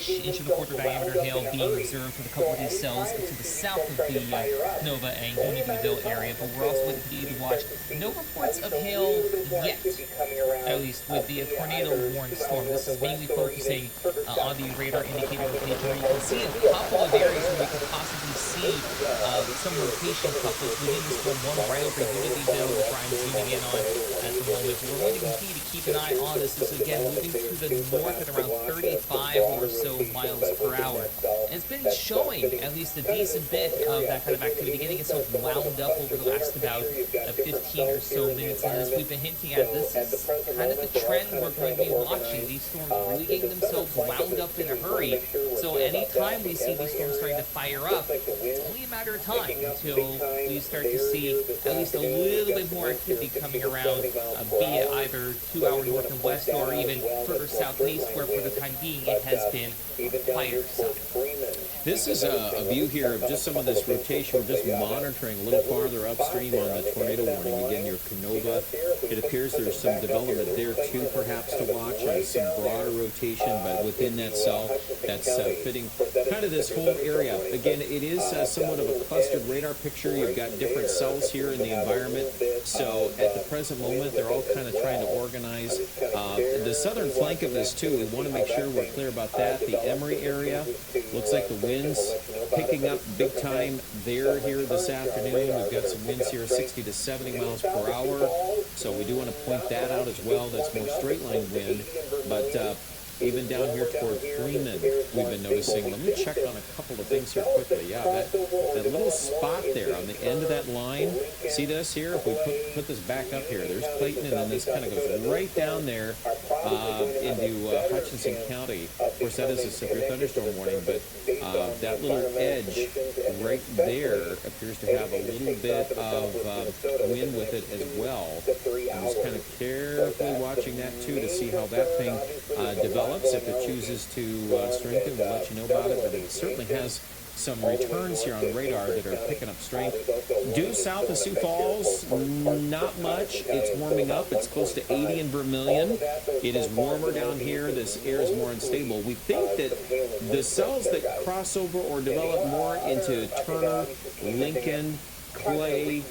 inch and a quarter diameter hail being observed with a couple of these cells to the south of the Nova and Unityville area, but we're also going to continue to watch. No reports of hail yet, at least with the tornado-warned storm. This is mainly focusing on the radar indicator rotation, where you can see a couple of areas where we could possibly see some rotation couples within the storm. One right over Unityville, which I'm zooming in on at the moment. But we're going to continue to keep an eye on this. This is again moving to the north at around 35 or so miles per hour. And it's been showing at least a decent bit of that kind of activity, getting itself wound up over the last about 15 or so minutes. And as we've been hinting at, this is kind of the trend we're going to be watching. These storms really getting themselves wound up in a hurry. So anytime we see these storms starting to fire up, it's only a matter of time until we start to see at least a little bit more activity coming around, be it either to our north and west or even further southeast, where for the time being it has been on the quieter side. This is a view here of just some of this rotation. We're just monitoring a little farther upstream on the tornado warning. Again, your Canova. It appears there's some development there too, perhaps to watch. Some broader rotation, but within that cell, that's fitting kind of this whole area. Again, it is somewhat of a clustered radar picture. You've got different cells here in the environment. So at the present moment, they're all kind of trying to organize. The southern flank of this too, we want to make sure we're clear about that. The Emory area, looks like the winds picking up big time there here this afternoon. We've got some winds here 60 to 70 miles per hour. So we do want to point that out as well. That's more straight line wind. But even down here toward Freeman, we've been noticing. Let me check on a couple of things here quickly. Yeah, that little spot there on the end of that line. See this here? If we put this back up here, there's Clayton, and then this kind of goes right down there into Hutchinson County. Of course, that is a severe thunderstorm warning, but that little edge right there appears to have a little bit of wind with it as well. I'm just kind of carefully watching that too to see how that thing develops. If it chooses to strengthen, we'll let you know about it, but it certainly has some returns here on radar that are picking up strength. Due south of Sioux Falls, not much. It's warming up. It's close to 80 in Vermilion. It is warmer down here. This air is more unstable. We think that the cells that cross over or develop more into Turner, Lincoln, Clay,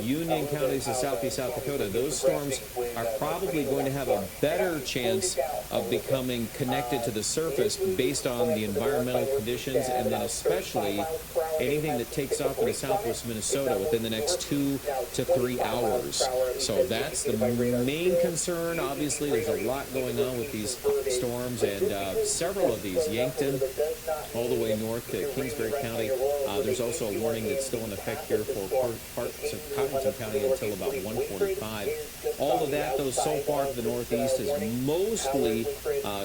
Union counties of southeast South Dakota, those storms are probably going to have a better chance of becoming connected to the surface based on the environmental conditions, and then especially anything that takes off in southwest Minnesota within the next 2 to 3 hours. So that's the main concern. Obviously, there's a lot going on with these storms, and several of these, Yankton, all the way north to Kingsbury County. There's also a warning that's still in effect here for parts of Cottington County until about 1:45. All of that, though, so far to the northeast is mostly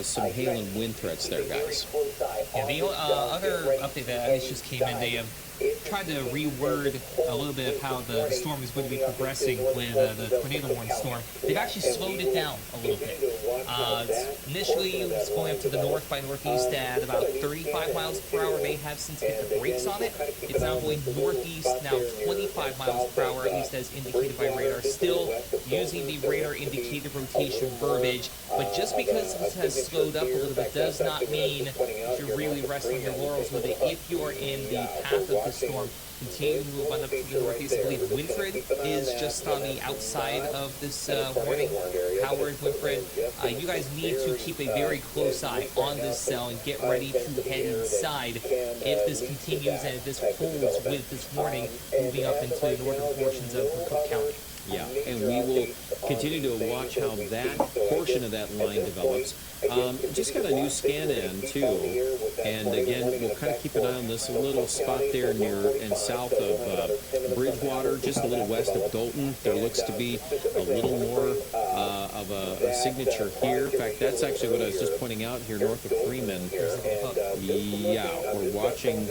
some hail and wind threats there, guys. Yeah, the other update that just came in, they tried to reword a little bit of how the storm is going to be progressing with the tornado-warned storm. They've actually slowed it down a little bit. Initially, it's going up to the north by northeast at about 35 miles per hour. They have since hit the brakes on it. It's now going northeast, now 25 miles per hour, at least as indicated by radar. Still using the radar indicated rotation verbiage, but just because this has slowed up a little bit does not mean you're really resting your laurels with it. If you are in the path of the storm, continue to move on up to the northeast. I believe Winfred is just on the outside of this warning. Howard, Winfred, you guys need to keep a very close eye on this cell and get ready to head inside if this continues and if this holds with this warning moving up into the northern portions of Cook County. Yeah, and we will continue to watch how that portion of that line develops. Just got a new scan in, too. And again, we'll kind of keep an eye on this little spot there near and south of Bridgewater, just a little west of Dalton. There looks to be a little more of a signature here. In fact, that's actually what I was just pointing out here north of Freeman. Yeah, we're watching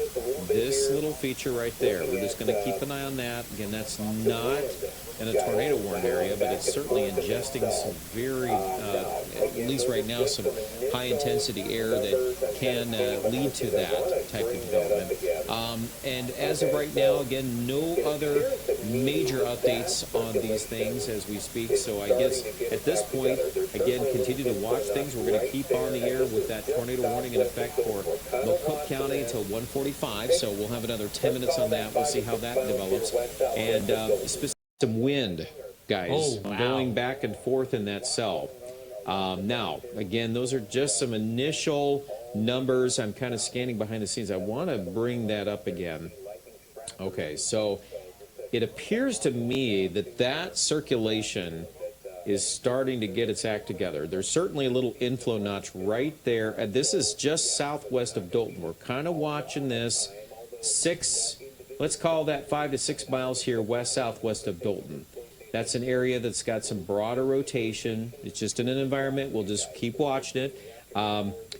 this little feature right there. We're just going to keep an eye on that. Again, that's not in a tornado warned area, but it's certainly ingesting some very, at least right now, some high intensity air that can lead to that type of development. And as of right now, again, no other major updates on these things as we speak. So I guess at this point, again, continue to watch things. We're going to keep on the air with that tornado warning in effect for McCook County until 1:45. So we'll have another 10 minutes on that. We'll see how that develops. And some wind, guys, going back and forth in that cell. Now, again, those are just some initial numbers. I'm kind of scanning behind the scenes. I want to bring that up again. Okay, so it appears to me that that circulation is starting to get its act together. There's certainly a little inflow notch right there. And this is just southwest of Dalton. We're kind of watching this let's call that 5 to 6 miles here west-southwest of Dalton. That's an area that's got some broader rotation. It's just in an environment. We'll just keep watching it.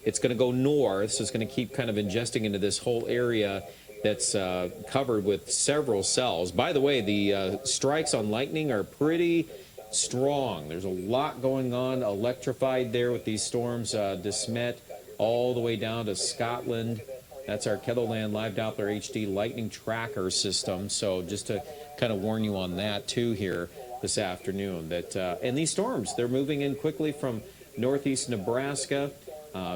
It's going to go north, so it's going to keep kind of ingesting into this whole area that's covered with several cells. By the way, the strikes on lightning are pretty strong. There's a lot going on electrified there with these storms. De Smet all the way down to Scotland. That's our KELOLAND Live Doppler HD lightning tracker system. So just to kind of warn you on that too here this afternoon. That and these storms, they're moving in quickly from northeast Nebraska.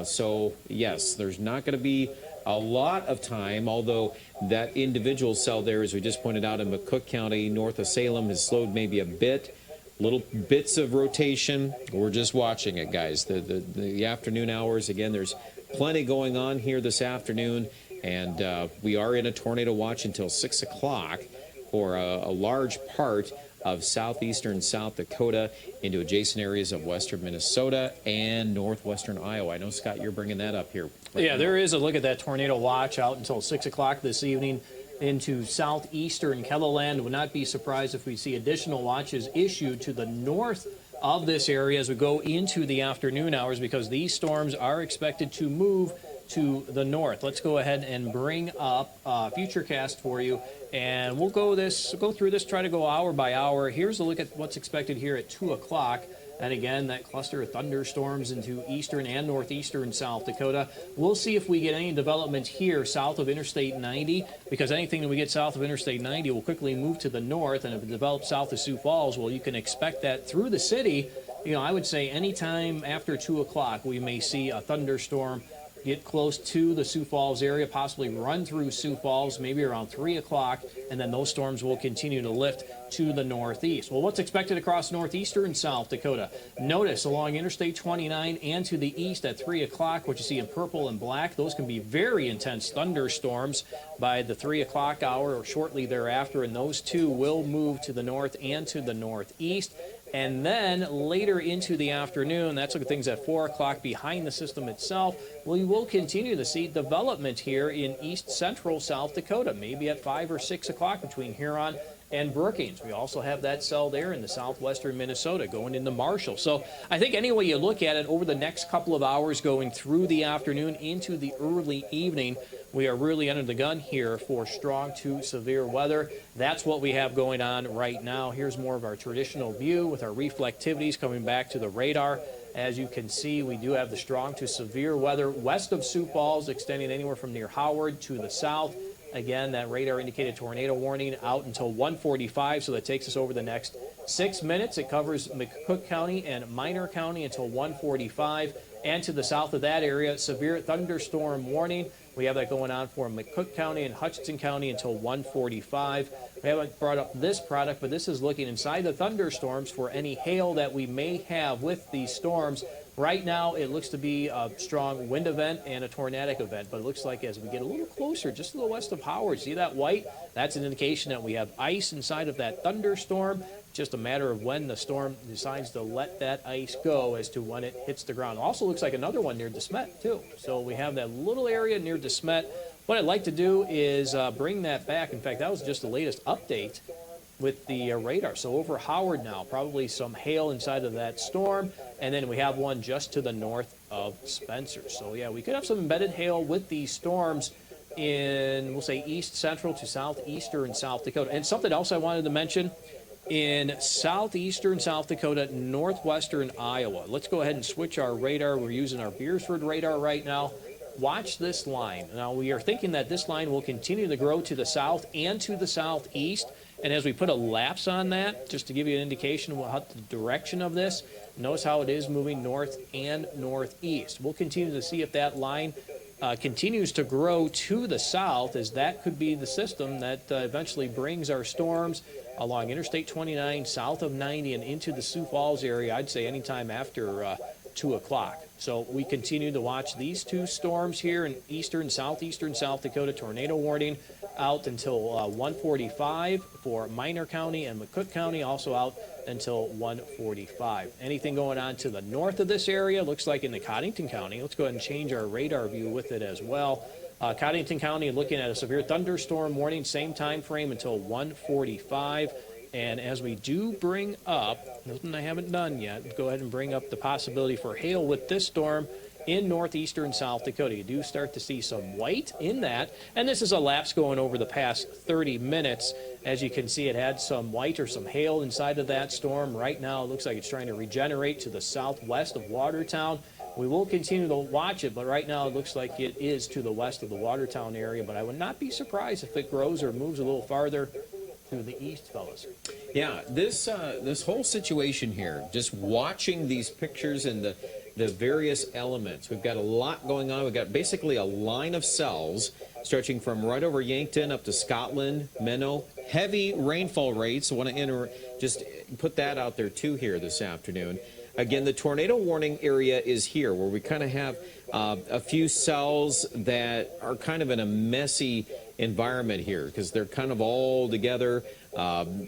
So yes, there's not going to be a lot of time, although that individual cell there, as we just pointed out in McCook County, north of Salem, has slowed maybe a bit. Little bits of rotation. We're just watching it, guys. The afternoon hours, again, there's plenty going on here this afternoon, and we are in a tornado watch until 6 o'clock for a large part of southeastern South Dakota into adjacent areas of western Minnesota and northwestern Iowa. I know, Scott, you're bringing that up here. Yeah, there is a look at that tornado watch out until 6 o'clock this evening into southeastern KELOLAND. Would not be surprised if we see additional watches issued to the north of this area as we go into the afternoon hours, because these storms are expected to move to the north. Let's go ahead and bring up Futurecast for you, and we'll go through this, try to go hour by hour. Here's a look at what's expected here at 2 o'clock. And again, that cluster of thunderstorms into eastern and northeastern South Dakota. We'll see if we get any development here south of Interstate 90, because anything that we get south of Interstate 90 will quickly move to the north. And if it develops south of Sioux Falls, well, you can expect that through the city. You know, I would say anytime after 2 o'clock, we may see a thunderstorm get close to the Sioux Falls area, possibly run through Sioux Falls, maybe around 3 o'clock, and then those storms will continue to lift to the northeast. Well, what's expected across northeastern South Dakota? Notice along Interstate 29 and to the east at 3 o'clock, what you see in purple and black, those can be very intense thunderstorms by the 3 o'clock hour or shortly thereafter, and those two will move to the north and to the northeast. And then later into the afternoon, that's look at things at 4 o'clock behind the system itself. We will continue to see development here in east central South Dakota, maybe at 5 or 6 o'clock between Huron and Brookings. We also have that cell there in the southwestern Minnesota going into Marshall. So I think any way you look at it, over the next couple of hours going through the afternoon into the early evening, we are really under the gun here for strong to severe weather. That's what we have going on right now. Here's more of our traditional view with our reflectivities coming back to the radar. As you can see, we do have the strong to severe weather west of Sioux Falls, extending anywhere from near Howard to the south. Again, that radar indicated tornado warning out until 1:45, so that takes us over the next 6 minutes. It covers McCook County and Minor County until 1:45. And to the south of that area, severe thunderstorm warning. We have that going on for McCook County and Hutchinson County until 1:45. We haven't brought up this product, but this is looking inside the thunderstorms for any hail that we may have with these storms. Right now, it looks to be a strong wind event and a tornadic event, but it looks like as we get a little closer, just a little west of Howard, see that white? That's an indication that we have ice inside of that thunderstorm. Just a matter of when the storm decides to let that ice go as to when it hits the ground. Also looks like another one near De Smet, too. So we have that little area near De Smet. What I'd like to do is bring that back. In fact, that was just the latest update with the radar. So over Howard now, probably some hail inside of that storm, and then we have one just to the north of Spencer. So yeah, we could have some embedded hail with these storms in, we'll say, east central to southeastern South Dakota. And something else I wanted to mention, in southeastern South Dakota, northwestern Iowa. Let's go ahead and switch our radar. We're using our Beersford radar right now. Watch this line. Now, we are thinking that this line will continue to grow to the south and to the southeast. And as we put a lapse on that, just to give you an indication of what the direction of this, notice how it is moving north and northeast. We'll continue to see if that line continues to grow to the south, as that could be the system that eventually brings our storms along Interstate 29, south of 90, and into the Sioux Falls area, I'd say anytime after 2 o'clock. So we continue to watch these two storms here in eastern, southeastern South Dakota. Tornado warning out until 1:45 for Minor County and McCook County, also out until 1:45. Anything going on to the north of this area? Looks like in the Coddington County. Let's go ahead and change our radar view with it as well. Coddington County looking at a severe thunderstorm warning, same time frame until 1:45. And as we do bring up, nothing I haven't done yet, go ahead and bring up the possibility for hail with this storm in northeastern South Dakota. You do start to see some white in that, and this is a lapse going over the past 30 minutes. As you can see, it had some white or some hail inside of that storm. Right now, it looks like it's trying to regenerate to the southwest of Watertown. We will continue to watch it, but right now it looks like it is to the west of the Watertown area. But I would not be surprised if it grows or moves a little farther to the east, fellas. Yeah, this whole situation here, just watching these pictures and the various elements, we've got a lot going on. We've got basically a line of cells stretching from right over Yankton up to Scotland, Menno. Heavy rainfall rates. I want to just put that out there too here this afternoon. Again, the tornado warning area is here, where we kind of have a few cells that are kind of in a messy environment here, because they're kind of all together,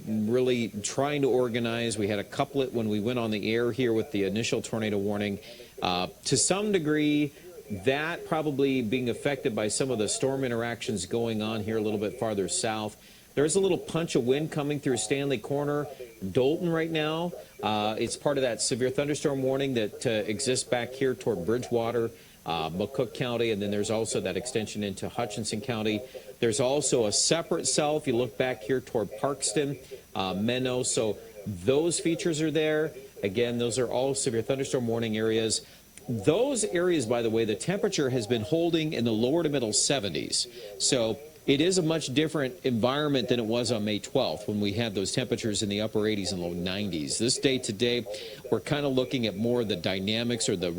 really trying to organize. We had a couplet when we went on the air here with the initial tornado warning. To some degree, that probably being affected by some of the storm interactions going on here a little bit farther south. There's a little punch of wind coming through Stanley Corner, Dolton right now. It's part of that severe thunderstorm warning that exists back here toward Bridgewater, McCook County, and then there's also that extension into Hutchinson County. There's also a separate cell if you look back here toward Parkston, Menno. So those features are there. Again, those are all severe thunderstorm warning areas. Those areas, by the way, the temperature has been holding in the lower to middle 70s. So it is a much different environment than it was on May 12th when we had those temperatures in the upper 80s and low 90s. This day today, we're kind of looking at more of the dynamics or the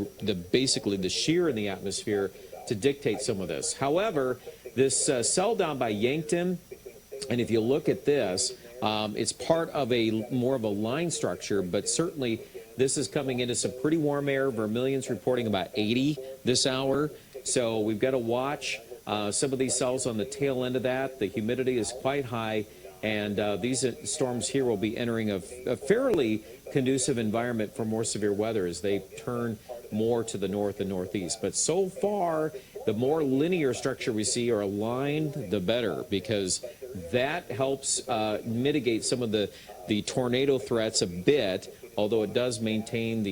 basically the shear in the atmosphere to dictate some of this. However, this cell down by Yankton, and if you look at this, it's part of more of a line structure, but certainly this is coming into some pretty warm air. Vermilion's reporting about 80 this hour, so we've got to watch some of these cells on the tail end of that. The humidity is quite high, and these storms here will be entering a fairly conducive environment for more severe weather as they turn more to the north and northeast. But so far, the more linear structure we see or aligned, the better, because that helps mitigate some of the tornado threats a bit, although it does maintain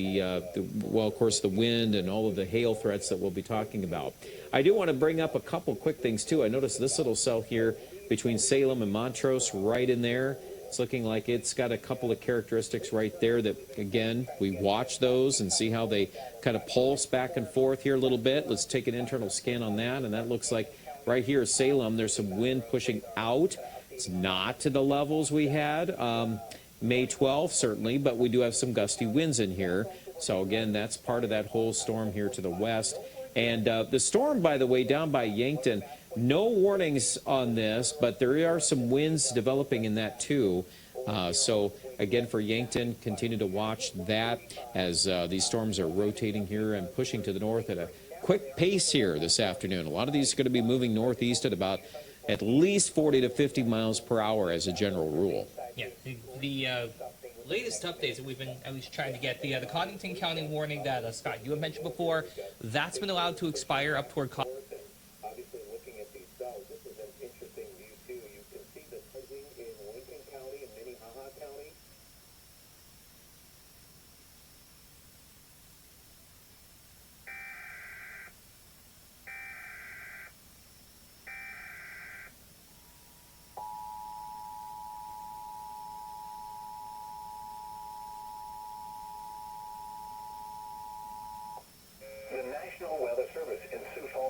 well, of course, the wind and all of the hail threats that we'll be talking about. I do want to bring up a couple quick things, too. I noticed this little cell here between Salem and Montrose right in there. It's looking like it's got a couple of characteristics right there that, again, we watch those and see how they kind of pulse back and forth here a little bit. Let's take an internal scan on that, and that looks like right here at Salem, there's some wind pushing out. It's not to the levels we had May 12th, certainly, but we do have some gusty winds in here. So, again, that's part of that whole storm here to the west. And the storm, by the way, down by Yankton, no warnings on this, but there are some winds developing in that too. So again, for Yankton, continue to watch that as these storms are rotating here and pushing to the north at a quick pace here this afternoon. A lot of these are going to be moving northeast at about at least 40 to 50 miles per hour as a general rule. Yeah, the latest updates that we've been at least trying to get, the Coddington County warning that, Scott, you had mentioned before, that's been allowed to expire up toward Obviously, looking at these cells, this is an interesting view, too. You can see the hedging in Lincoln County and Minnehaha County.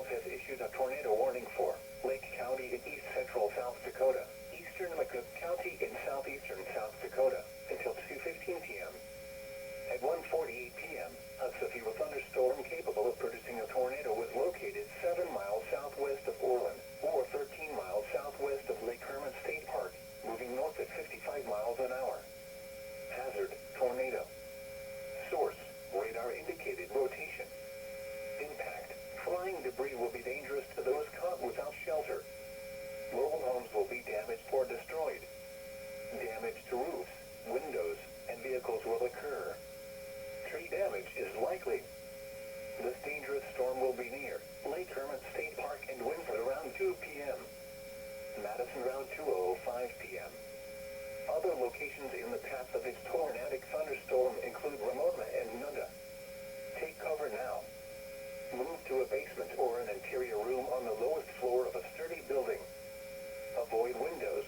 has issued a tornado warning for Lake County in east central South Dakota, eastern McCook County in southeastern South Dakota until 2:15 p.m. At 1:48 p.m., a severe thunderstorm capable of producing a tornado was located 7 miles southwest of Orland, or 13 miles southwest of Lake Herman State Park, moving north at 55 miles an hour. Hazard, tornado. Source, radar indicated rotation. Impact, flying debris will be dangerous to those caught without shelter. Mobile homes will be damaged or destroyed. Damage to roofs, windows, and vehicles will occur. Tree damage is likely. This dangerous storm will be near Lake Herman State Park and Winford around 2 p.m. Madison around 2:05 p.m. Other locations in the path of this tornadic thunderstorm include Ramona and Nunda. Take cover now. Move to a basement or an interior room on the lowest floor of a sturdy building. Avoid windows.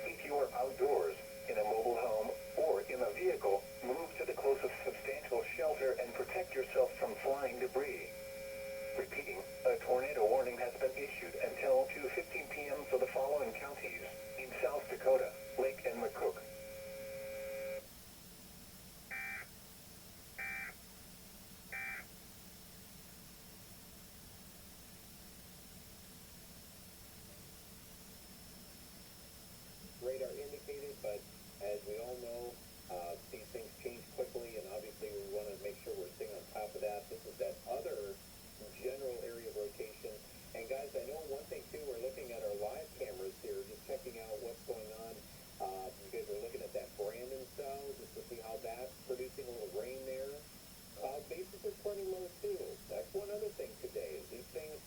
If you are outdoors, in a mobile home, or in a vehicle, move to the closest substantial shelter and protect yourself from flying debris. Repeating, a tornado warning has been issued until 2:15 p.m. for the following counties in South Dakota, Lake and McCook. Radar indicated, but as we all know, these things change quickly, and obviously we want to make sure we're staying on top of that. This is that other general area of rotation. And guys, I know one thing too, we're looking at our live cameras here, just checking out what's going on. You guys are looking at that Brandon cell, just to see how that's producing a little rain there. Cloud bases are turning low too. That's one other thing today. These things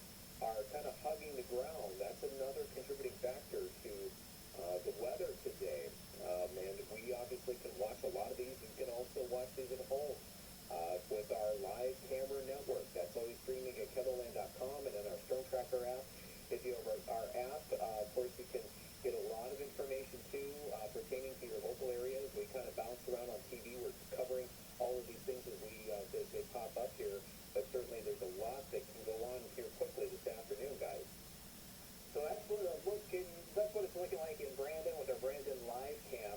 are kind of hugging the ground. That's another contributing factor to the weather today. And we obviously can watch a lot of these. You can also watch these at home with our live camera network. That's always streaming at KELOLAND.com and in our Storm Tracker app. If you have our app, of course, you can get a lot of information too pertaining to your local areas. We kind of bounce around on TV. We're covering all of these things as they pop up here. But certainly there's a lot that can go on here quickly this afternoon, guys. So that's what it's looking like in Brandon with our Brandon live cam.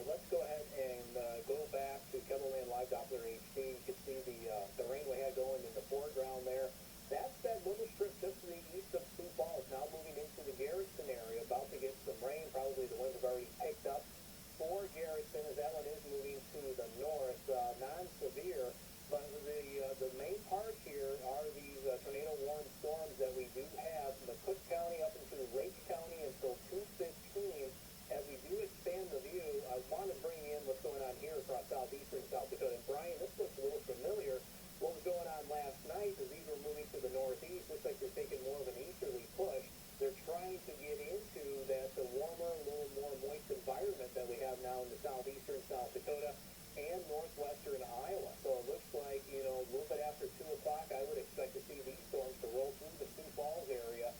Let's go ahead and go back to KELOLAND Live Doppler HD. You can see the rain we had going in the foreground there. That's that little strip just to the east of Sioux Falls, now moving into the Garrison area, about to get some rain. Probably the winds have already picked up for Garrison as that one is moving to the north. Non-severe, but the main part here are these tornado-warned storms that we do have from the Cook County up into Lake County until 2:15. As we do expand the view, I want to bring in what's going on here across southeastern South Dakota. And Brian, this looks a little familiar. What was going on last night is these were moving to the northeast. Looks like they're taking more of an easterly push. They're trying to get into the warmer, a little more moist environment that we have now in the southeastern South Dakota and northwestern Iowa. So it looks like, a little bit after 2 o'clock, I would expect to see these storms to roll through the Sioux Falls area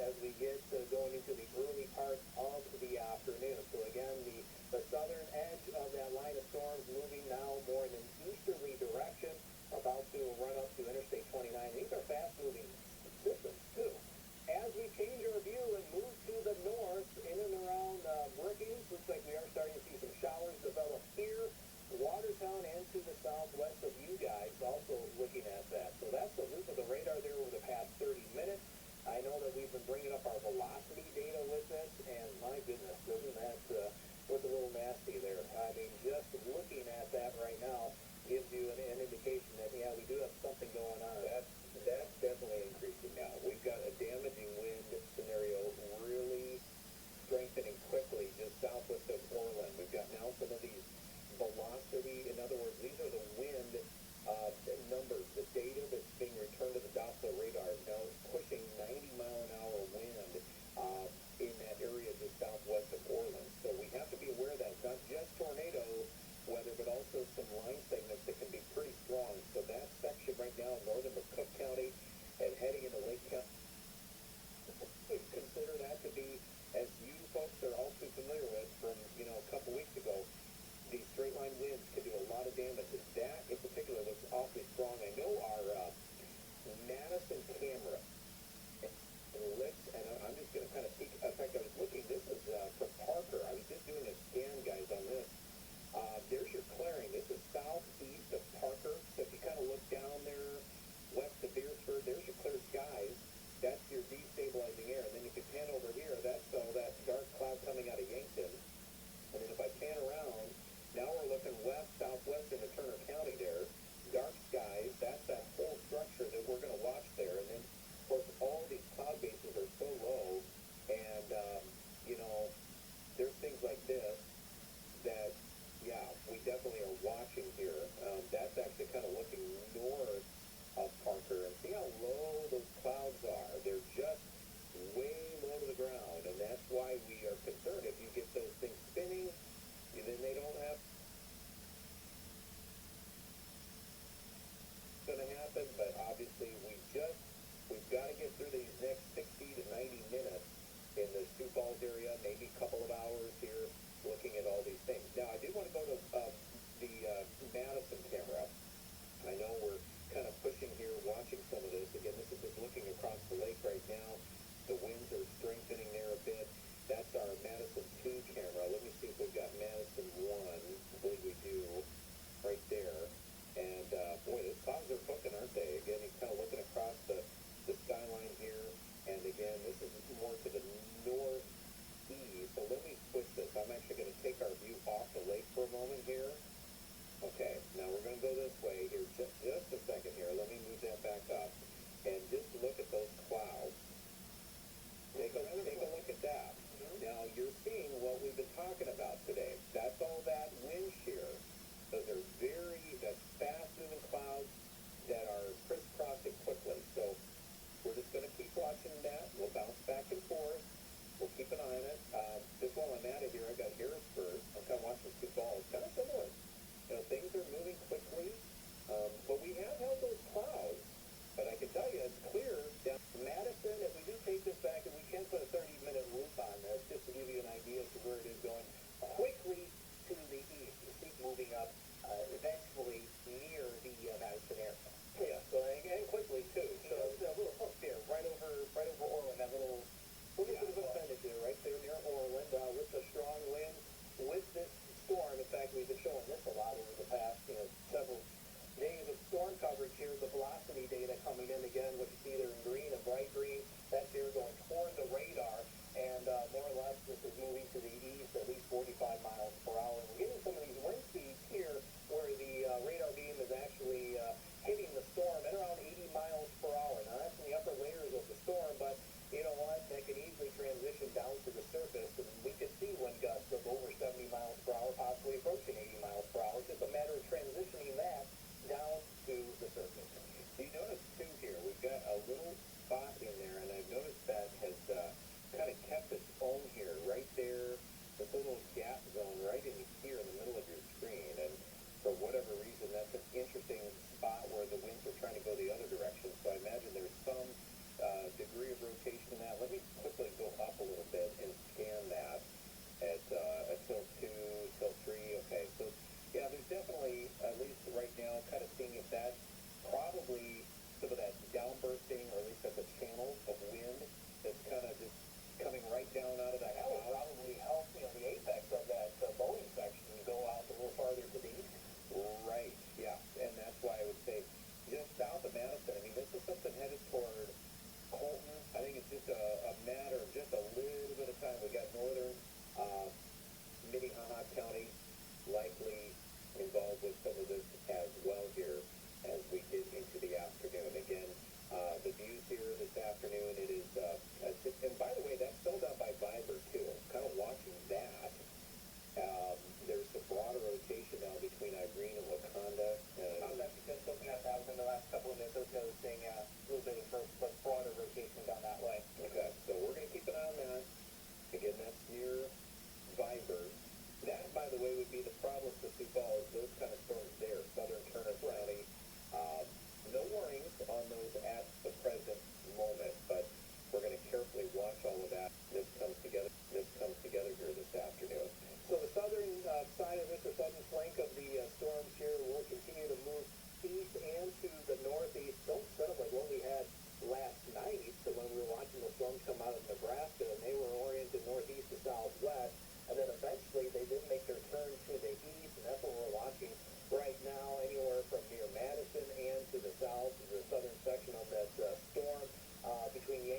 as we get going into the early part of the afternoon. So again, the southern edge of that line of storms moving now more in an easterly direction, about to run up to Interstate 29. These are fast-moving systems, too. As we change our view and move to the north, in and around Brookings, looks like we are starting to see some showers develop here. Watertown and to the southwest of you guys, also looking at that. So that's the loop of the radar there over the past 30 minutes. I know that we've been bringing up our velocity data with this, and my goodness, doesn't that look a little nasty there? I mean, just looking at that right now gives you an indication that, yeah, we do have something going on. That's definitely increasing now. We've got a damaging wind scenario really strengthening quickly just southwest of Orland. We've got now some of these velocity, in other words, these are the wind numbers, the data that's being returned to the Doppler radar is now pushing 90-mile-an-hour wind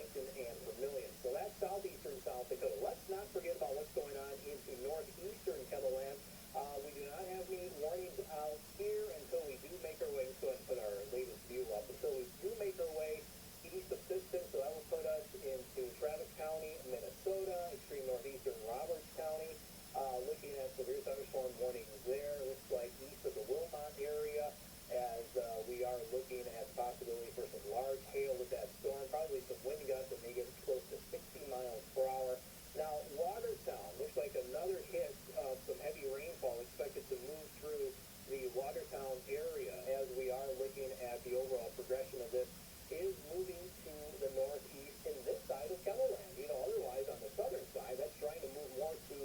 Yankton and Vermilion. So that's southeastern South Dakota. Let's not forget about what's going on into northeastern KELOLAND. We do not have any warnings out here until we do make our way. Let's go ahead and put our latest view up. Until we do make our way east of Piston, so that will put us into Travis County, Minnesota, extreme northeastern Roberts County. Looking at severe thunderstorm warnings there. Looks like east of the Wilmot area, as we are looking at the possibility for some large hail with that storm. Probably some wind gusts that may get close to 60 miles per hour. Now, Watertown looks like another hit of some heavy rainfall expected to move through the Watertown area, as we are looking at the overall progression of this is moving to the northeast in this side of KELOLAND. You know, otherwise on the southern side, that's trying to move more to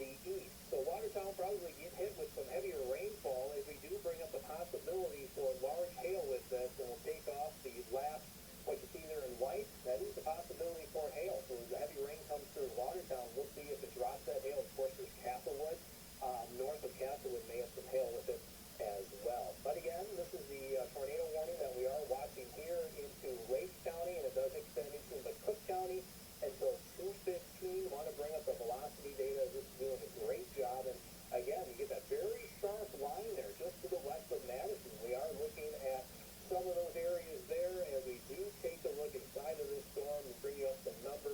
the east. So Watertown probably get hit with some heavier rainfall as we do bring up the possibility for large hail with this, and we'll take off the last, what you see there in white, that is the possibility for hail. So as the heavy rain comes through Watertown, we'll see if it drops that hail. Of course, there's Castlewood. North of Castlewood may have some hail with it as well. But again, this is the tornado warning that we are watching here into Lake County, and it does extend into Cook County until 2:15. Want to bring up the velocity data. This is doing a great job. And again, you get that very sharp line there just to the west of Madison. We are looking at some of those areas there, and we do take a look inside of this storm and bring you up some numbers.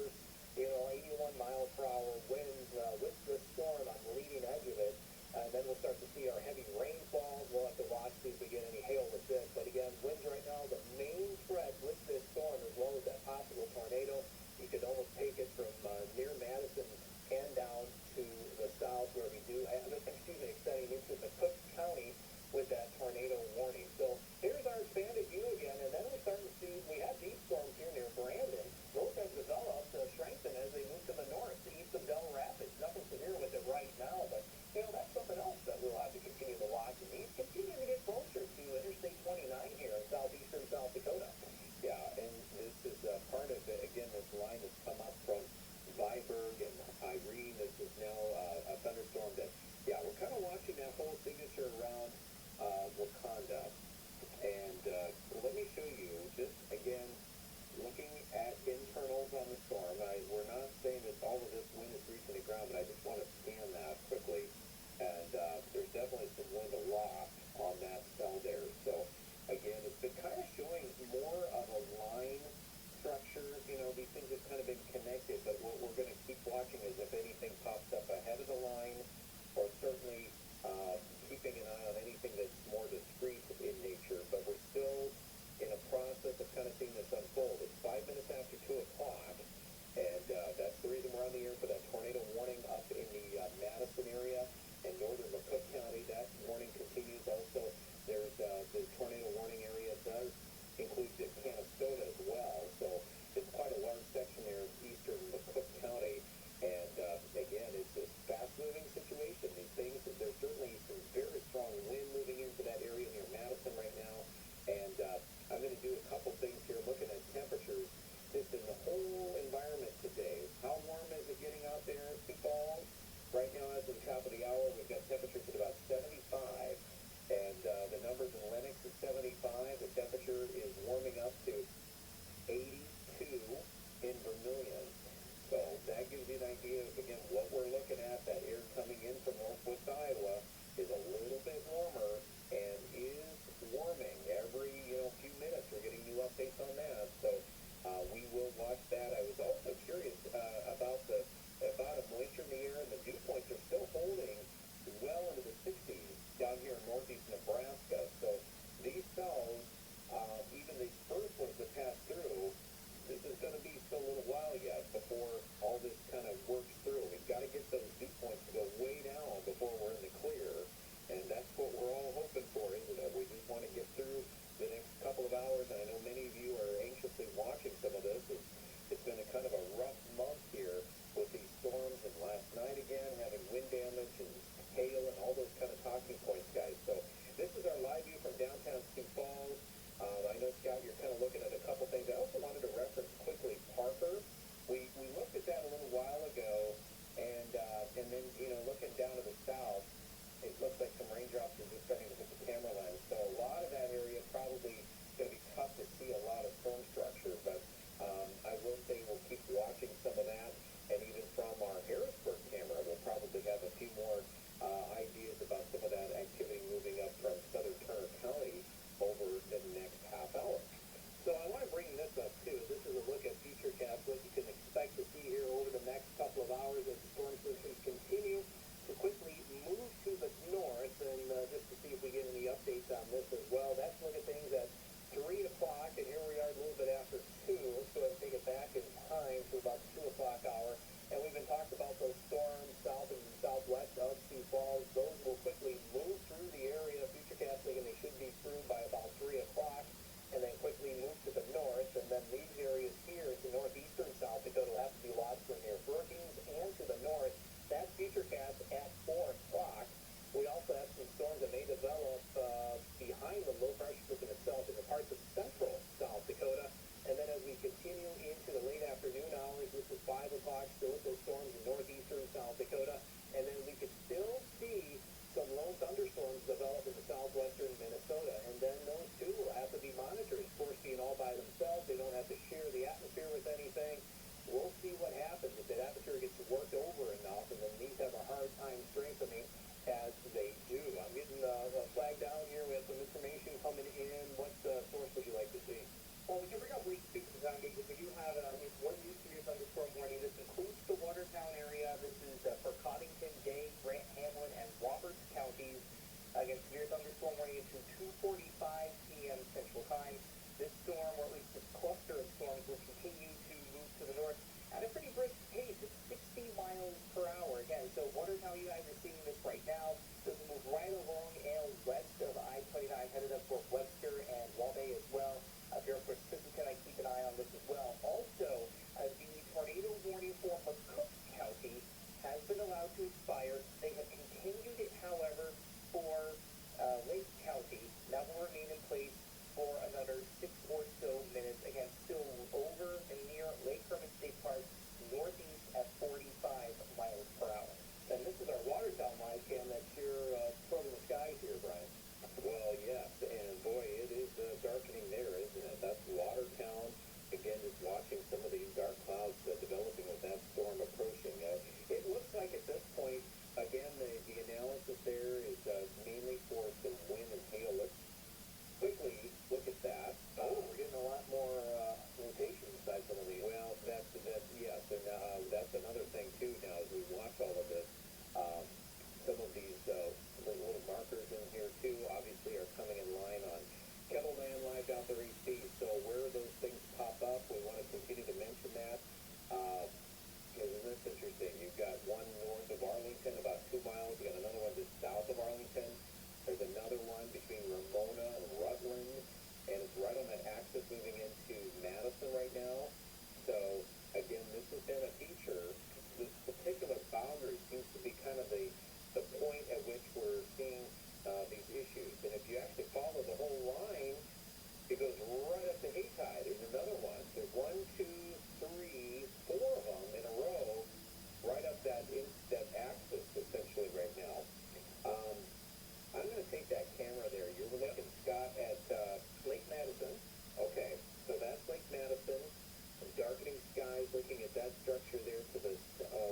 looking at that structure there to the,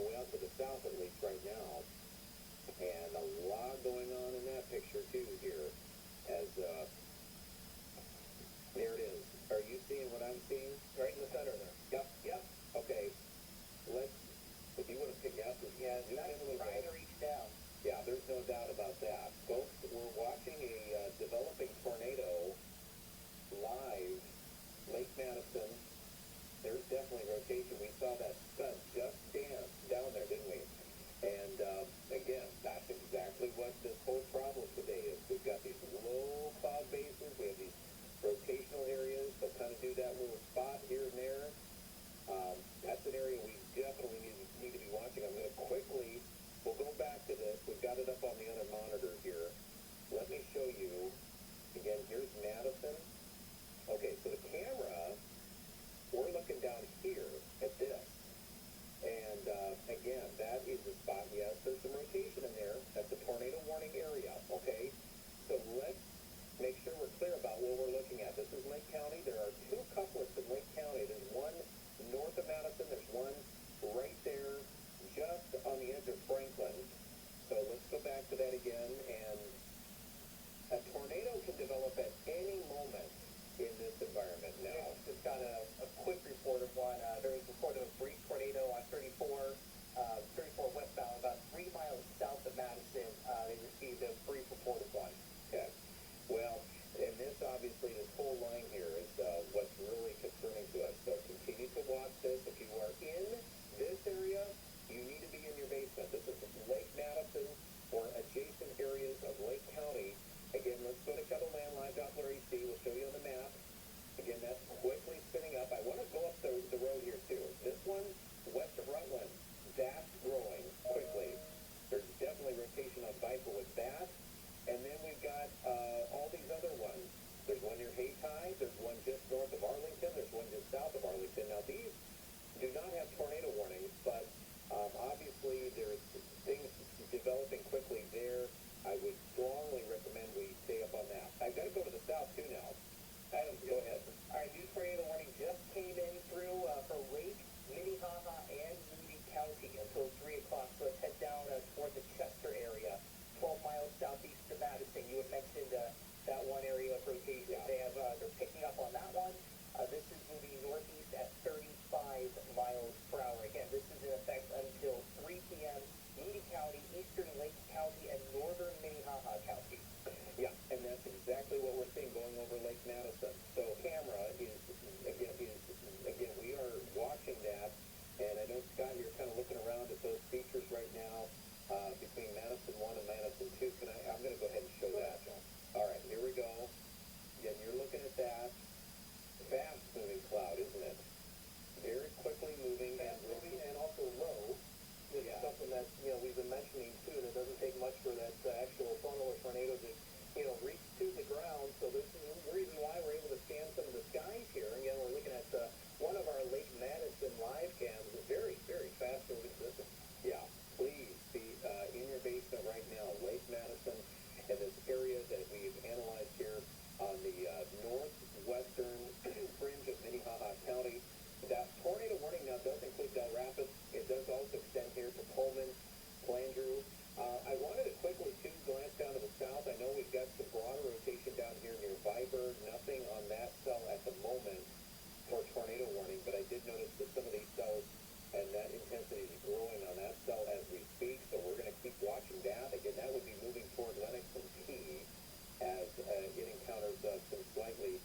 way out to the south at least right now. And a lot going on in that picture too here. As, there it is. Are you seeing what I'm seeing? Right in the center there. Yep. Okay. If you want to pick up, yeah, that's trying to reach down. Yeah, there's no doubt about that. Folks, we're watching a developing tornado live, Lake Madison. There's definitely rotation. We saw that sun just dance down there, didn't we? And again, that's exactly what this whole problem today is. We've got these low cloud bases. We have these rotational areas that kind of do that little spot here and there. That's an area we definitely need to be watching. I'm going to quickly, we'll go back to this. We've got it up on the other monitor here. Let me show you. Again, here's Madison. Okay, so the camera, we're looking down here at this. And again, that is the spot. Yes, there's some rotation in there. That's a tornado warning area, okay? So let's make sure we're clear about what we're looking at. This is Lake County. There are two couplets in Lake County. There's one north of Madison. There's one right there just on the edge of Franklin. So let's go back to that again. And a tornado can develop at any moment in this environment now. Just got a quick report of one. There was a report of a brief tornado on 34 westbound, about 3 miles south of Madison. They received a brief report of one. Okay. Well, and this obviously, this whole line here is what's really concerning to us. So continue to watch this. If you are in this area, you need to be in your basement. This is Lake Madison or adjacent areas of Lake County. Again, let's go to KELOLAND Live Doppler AC. We'll show you on the map. Again, that's quickly spinning up. I want to go up the road here, too. This one, west of Rutland, that's growing quickly. There's definitely rotation on Viper with that. And then we've got all these other ones. There's one near Haytie. There's one just north of Arlington. There's one just south of Arlington. Now, these do not have tornado warnings, but obviously there's things developing quickly there. I would strongly recommend we stay up on that. I've got to go to the south, too, now. Adam, go ahead. All right, new tornado warning just came in through for Lake, Minnehaha, and Moody County until 3 o'clock. So let's head down toward the Chester area, 12 miles southeast of Madison. You had mentioned that one area of rotation. Yeah. They're picking up on that one. This is moving northeast at 35 miles per hour. Again, this is in effect until 3 p.m. Moody County, eastern Lake County, and northern Minnehaha County. Yeah, and that's exactly what we're seeing going over Lake Madison. So camera is again, we are watching that, and I know, Scott, you're kind of looking around at those features right now between Madison 1 and Madison 2. I'm going to go ahead and show that. All right, here we go. Again, you're looking at that. Fast-moving cloud, isn't it? Very quickly moving and also low. This is something that, we've been mentioning, too, that it doesn't take much for that actual funnel or tornado to, reach to the ground. So this is the reason why we're able to scan some of the skies here. Again, we're looking at one of our Lake Madison live cams. A very, very fast-moving system. Yeah, please be in your basement right now. Lake Madison and this area that we've analyzed here on the northwestern fringe of Minnehaha County. That tornado warning now does include Del Rapids. It does also extend here to Pullman, Flandreau. I wanted to quickly, too, glance down to the south. I know we've got some broader rotation down here near Viber. Nothing on that cell at the moment for tornado warning, but I did notice that some of these cells and that intensity is growing on that cell as we speak, so we're going to keep watching that. Again, that would be moving toward Lennox and Key as it encounters some slightly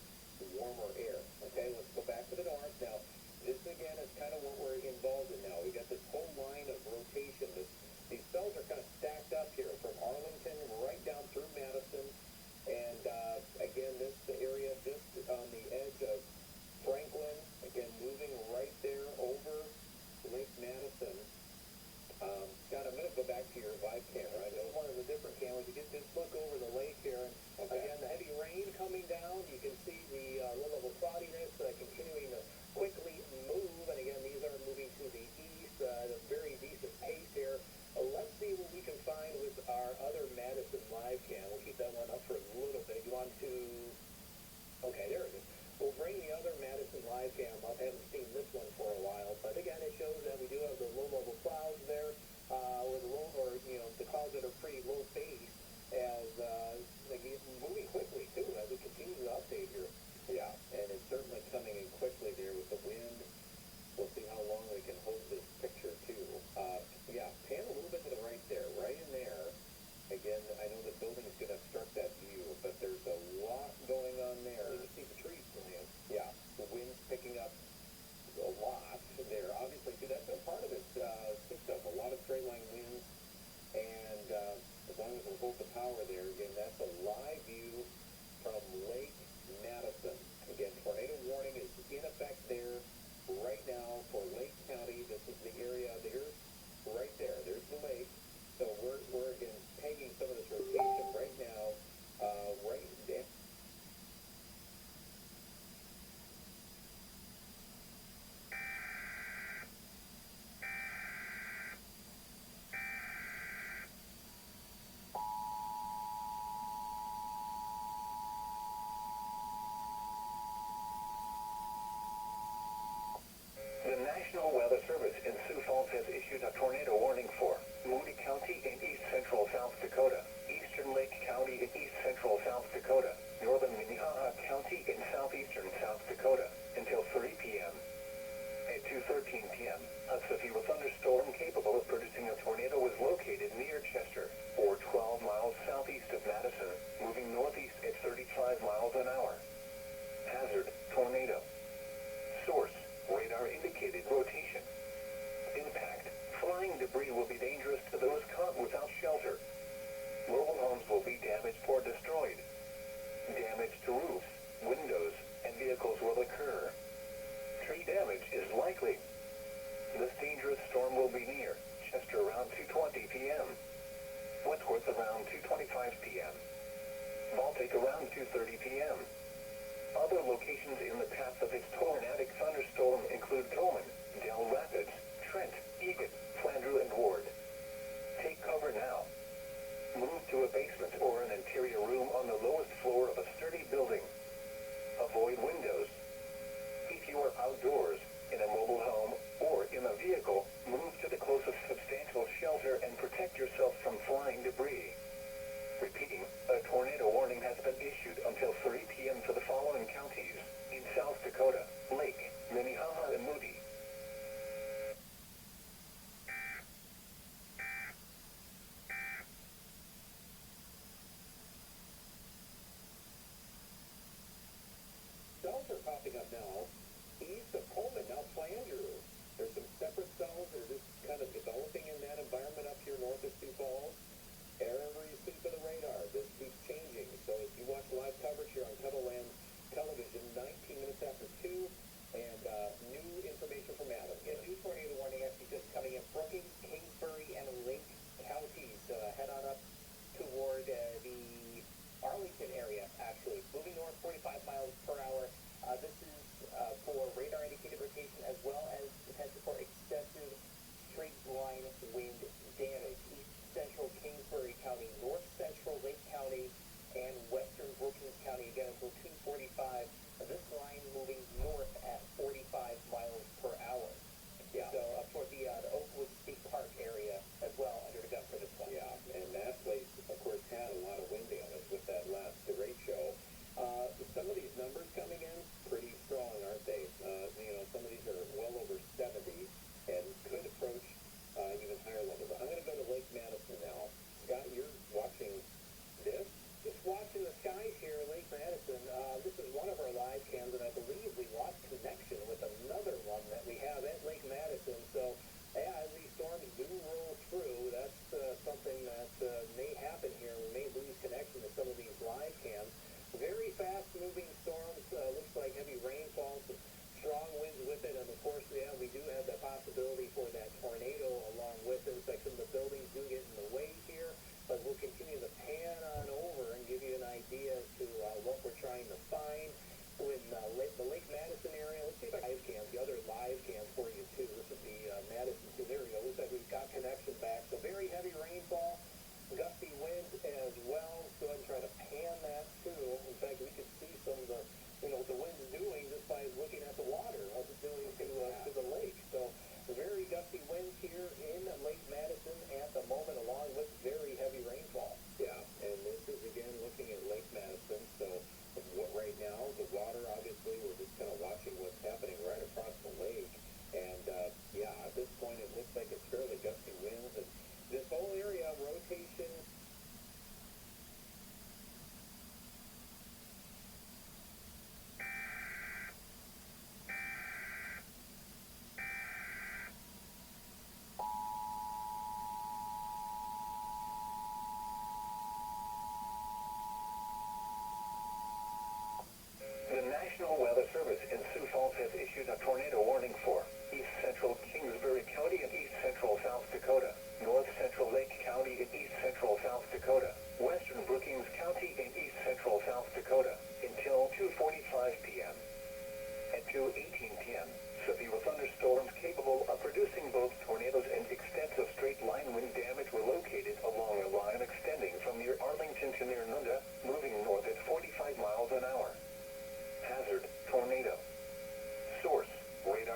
warmer air. Okay, let's go back to the north. Now, this, again, is kind of what we're involved 2:13 p.m. A severe thunderstorm capable of producing a tornado was located near Chester, or 12 miles southeast of Madison, moving northeast at 35 miles an hour. Hazard, tornado. Source, radar indicated rotation. Impact, flying debris will be dangerous to those caught without shelter. Mobile homes will be damaged or destroyed. Damage to roofs, windows, and vehicles will occur. Tree damage is likely. This dangerous storm will be near Chester around 2:20 p.m. Wentworth around 2:25 p.m. Baltic around 2:30 p.m. Other locations in the path of its tornadic thunderstorm include Coleman, Dell Rapids, Trent, Egan, Flandreau, and Ward. Take cover now. Move to a basement or an interior room on the lowest floor of a sturdy building. Avoid windows. If you are outdoors, in a mobile home, or in a vehicle, move to the closest substantial shelter and protect yourself from flying debris. Repeating, a tornado warning has been issued until 3 p.m. for the following counties in South Dakota: Lake, Minnehaha, and Moody. Cells are popping up now east of Coleman, now Flandreau. There's some separate cells that are just kind of developing in that environment up here north of Sioux Falls. Every sweep of the radar, this keeps changing. So if you watch live coverage here on KELOLAND television, 19 minutes after 2, and new information from Adam. A new tornado warning actually just coming in Brookings, Kingsbury, and Lake counties. Head on up toward the Arlington area, actually. Moving north 45 miles per hour. This is for radar indicated rotation as well as potential for excessive straight line wind damage. East central Kingsbury County, north central Lake County, and western Brookings County again until 2:45. This line moving north at 45 miles per hour. Yeah. So up toward the Oakwood State Park area as well under the gun for this one. Yeah, and that place, of course, had a lot of wind damage with that last derecho. Some of these numbers coming in pretty strong, aren't they? Some of these are well over 70 and could approach even higher levels. I'm going to go to Lake Madison now. Scott, you're watching this? Just watching the skies here in Lake Madison. This is one of our live cams, and I believe we lost connection with another one that we have at Lake Madison. So, yeah, as these storms do roll through, that's something that may happen here. We may lose connection to some of these live cams. Very fast-moving storms. Looks like heavy rainfall, some strong winds with it, and of course, yeah, we do have the possibility for that tornado along with it. Looks like some of the buildings do get in the way here, but we'll continue to pan on over and give you an idea as to what we're trying to find with the Lake Madison area. Let's see if I have cams, the other live cams for you too. This would be Madison too. There we go. Looks like we've got connection back. So very heavy rainfall, gusty winds as well. Let's go ahead and try to pan that too. In fact, we could see some of the, what the wind's doing just by looking at the water, what it's doing to the lake. So very gusty winds here in Lake Madison at the moment, along with very heavy rainfall. Yeah, and this is again looking at Lake Madison. So right now, the water, obviously, we're just kind of watching what's happening right across the lake. And yeah, at this point, it looks like it's fairly gusty winds. And this whole area, rotation. The National Weather Service in Sioux Falls has issued a tornado warning for east central Kingsbury County and east central South Dakota, north central Lake County and east central South Dakota, western Brookings County and east central South Dakota until 2:45 p.m. At 2:18 p.m., severe thunderstorms capable of producing both tornadoes and extensive straight-line wind damage were located along a line extending from near Arlington to near Nunda, moving north at 45 miles an hour. Hazard, tornado. Source, radar.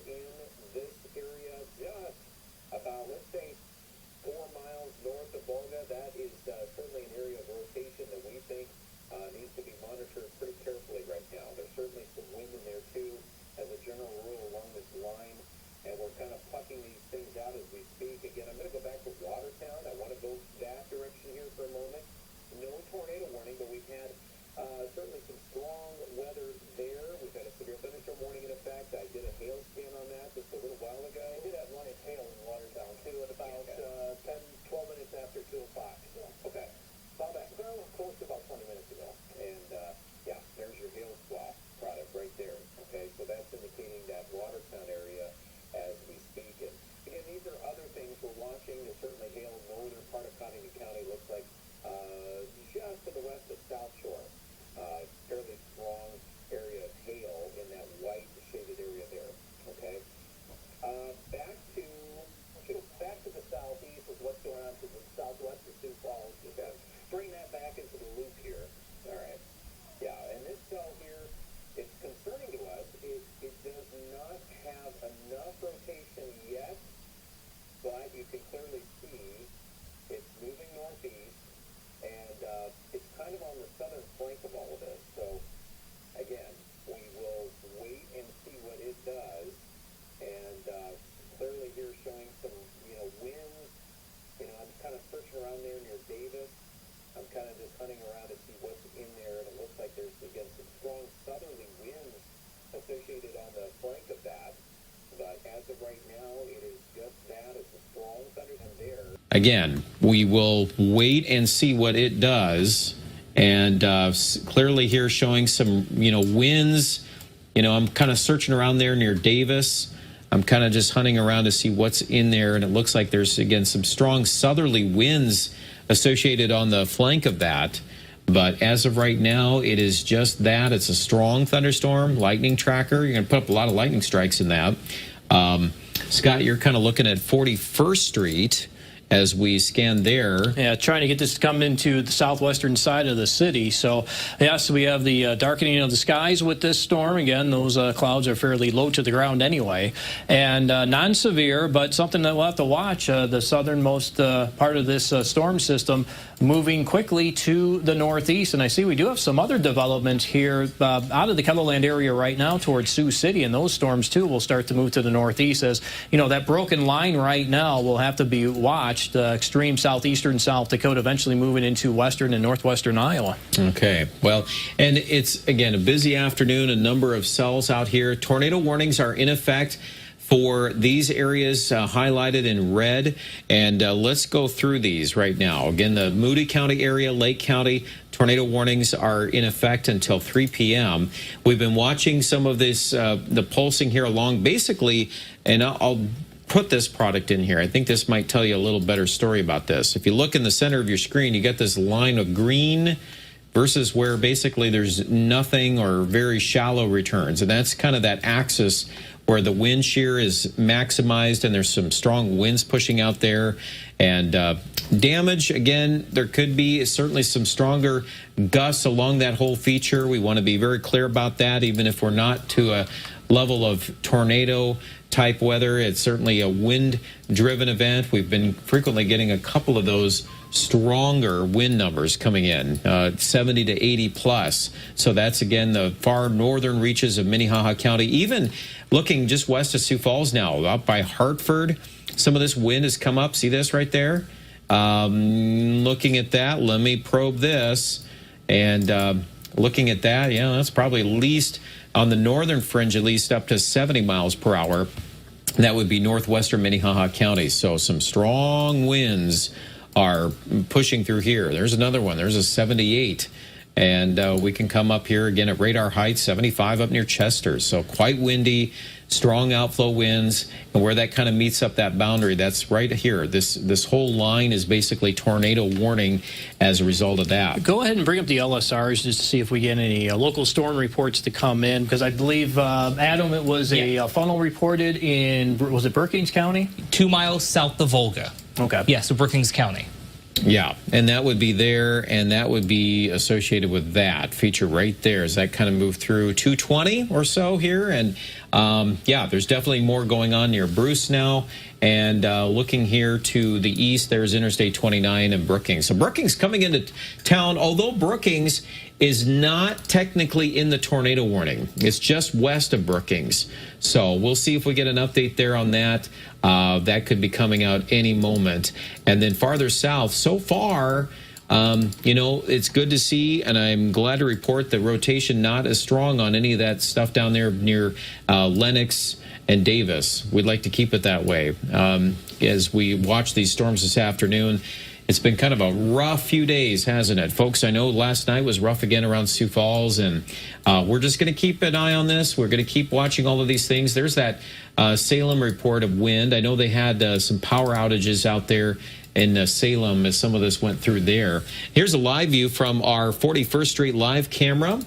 in this area, just about, let's say, 4 miles north of Volga. That is certainly an area of rotation that we think needs to be monitored pretty carefully right now. There's certainly some wind in there too, as a general rule along this line, and we're kind of plucking these things out as we speak. Again, I'm going to go back to Watertown. I want to go that direction here for a moment. No tornado warning, but we've had certainly some strong weather there. We've had a severe thunderstorm warning in effect. I did a hail scan on that just a little while ago. I did have one in hail in Watertown, too, at about 10, 12 minutes after 2 o'clock. So, Okay. about that. Well, close to about 20 minutes ago. And, yeah, there's your hail swap product right there. Okay, so that's indicating that Watertown area as we speak. And again, these are other things we're watching. There's certainly hail in northern part of Cottington County. Looks like just to the west of South Shore. Fairly strong area of hail in that white shaded area there. Okay. Back to the southeast is what's going on to the southwest of Sioux Falls. Okay. Bring that back into the loop here. All right. Yeah, and this cell here, it's concerning to us. It does not have enough rotation yet, but you can clearly see it's moving northeast, and it's kind of on the southern flank of all of this. So, again, we will wait and see what it does, and clearly here showing some, winds. I'm kind of searching around there near Davis. I'm kind of just hunting around to see what's in there, and it looks like there's, again, some strong southerly winds associated on the flank of that. But as of right now, it is just that. It's a strong thunderstorm there. Again, we will wait and see what it does. And clearly here showing some, winds. I'm kind of searching around there near Davis. I'm kind of just hunting around to see what's in there. And it looks like there's, again, some strong southerly winds associated on the flank of that. But as of right now, it is just that. It's a strong thunderstorm, lightning tracker. You're going to put up a lot of lightning strikes in that. Scott, you're kind of looking at 41st Street as we scan there. Yeah, trying to get this to come into the southwestern side of the city. So, yes, we have the darkening of the skies with this storm. Again, those clouds are fairly low to the ground anyway. And non-severe, but something that we'll have to watch. The southernmost part of this storm system moving quickly to the northeast. And I see we do have some other developments here out of the KELOLAND area right now towards Sioux City. And those storms, too, will start to move to the northeast. As, that broken line right now will have to be watched. Extreme southeastern South Dakota, eventually moving into western and northwestern Iowa. Okay, well, and it's, again, a busy afternoon, a number of cells out here. Tornado warnings are in effect for these areas highlighted in red, and let's go through these right now. Again, the Moody County area, Lake County, tornado warnings are in effect until 3 p.m. We've been watching some of this, the pulsing here along, basically, and I'll put this product in here. I think this might tell you a little better story about this. If you look in the center of your screen, you get this line of green versus where basically there's nothing or very shallow returns. And that's kind of that axis where the wind shear is maximized and there's some strong winds pushing out there. And damage, again, there could be certainly some stronger gusts along that whole feature. We want to be very clear about that, even if we're not to a level of tornado type weather. It's certainly a wind-driven event. We've been frequently getting a couple of those stronger wind numbers coming in, 70 to 80 plus. So that's, again, the far northern reaches of Minnehaha County. Even looking just west of Sioux Falls now, up by Hartford, some of this wind has come up. See this right there? Looking at that, let me probe this. And looking at that, yeah, that's probably at least on the northern fringe, at least up to 70 miles per hour. That would be northwestern Minnehaha County. So some strong winds are pushing through here. There's another one. There's a 78. And we can come up here again at radar height, 75 up near Chester. So quite windy, strong outflow winds. And where that kind of meets up that boundary, that's right here. This whole line is basically tornado warning as a result of that. Go ahead and bring up the LSRs just to see if we get any local storm reports to come in. Because I believe, Adam, it was a funnel reported in, was it Brookings County? 2 miles south of Volga. Okay. Yeah, so Brookings County. Yeah, and that would be there, and that would be associated with that feature right there as that kind of moved through 220 or so here. And yeah, there's definitely more going on near Bruce now. And looking here to the east, there's Interstate 29 and Brookings. So Brookings coming into town, although Brookings is not technically in the tornado warning. It's just west of Brookings. So we'll see if we get an update there on that. That could be coming out any moment. And then farther south, so far, you know, it's good to see, and I'm glad to report the rotation not as strong on any of that stuff down there near Lenox and Davis. We'd like to keep it that way. As we watch these storms this afternoon, it's been kind of a rough few days, hasn't it? Folks, I know last night was rough again around Sioux Falls, and we're just going to keep an eye on this. We're going to keep watching all of these things. There's that Salem report of wind. I know they had some power outages out there in Salem as some of this went through there. Here's a live view from our 41st Street live camera.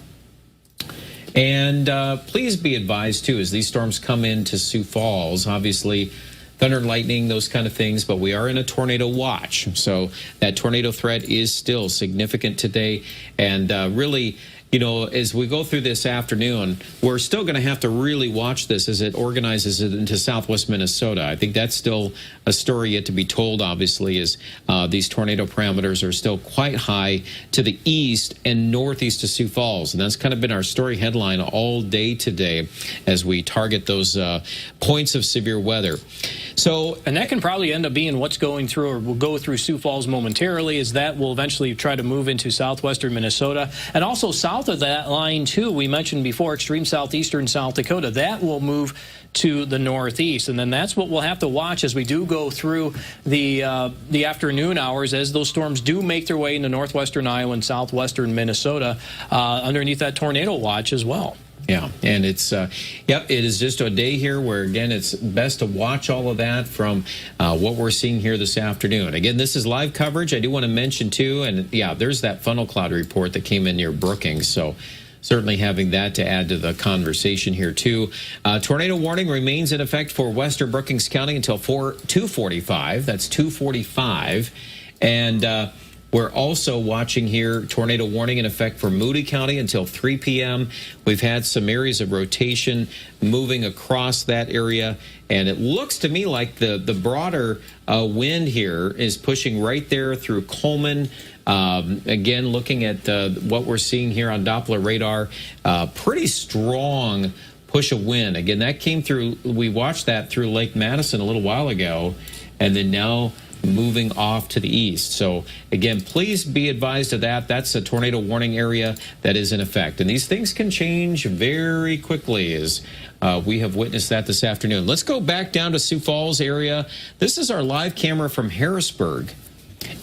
And please be advised, too, as these storms come into Sioux Falls, obviously, thunder and lightning, those kind of things, but we are in a tornado watch. So that tornado threat is still significant today. And really, you know, as we go through this afternoon, we're still going to have to really watch this as it organizes it into southwest Minnesota. I think that's still a story yet to be told, obviously, as these tornado parameters are still quite high to the east and northeast of Sioux Falls. And that's kind of been our story headline all day today as we target those points of severe weather. So, and that can probably end up being what's going through, or will go through Sioux Falls momentarily, as that will eventually try to move into southwestern Minnesota. And also south of that line, too, we mentioned before, extreme southeastern South Dakota. That will move to the northeast, and then that's what we'll have to watch as we do go through the afternoon hours, as those storms do make their way into northwestern Iowa and southwestern Minnesota underneath that tornado watch as well. Yeah, and it's, yep, it is just a day here where, again, it's best to watch all of that from what we're seeing here this afternoon. Again, this is live coverage. I do want to mention, too, and, yeah, there's that funnel cloud report that came in near Brookings, so certainly having that to add to the conversation here, too. Tornado warning remains in effect for western Brookings County until 2:45. That's 2:45. And we're also watching here tornado warning in effect for Moody County until 3 p.m. We've had some areas of rotation moving across that area, and it looks to me like the broader wind here is pushing right there through Coleman. Again, looking at what we're seeing here on Doppler radar, pretty strong push of wind. Again, that came through, we watched that through Lake Madison a little while ago, and then now moving off to the east. So again, please be advised of that. That's a tornado warning area that is in effect. And these things can change very quickly, as we have witnessed that this afternoon. Let's go back down to Sioux Falls area. This is our live camera from Harrisburg.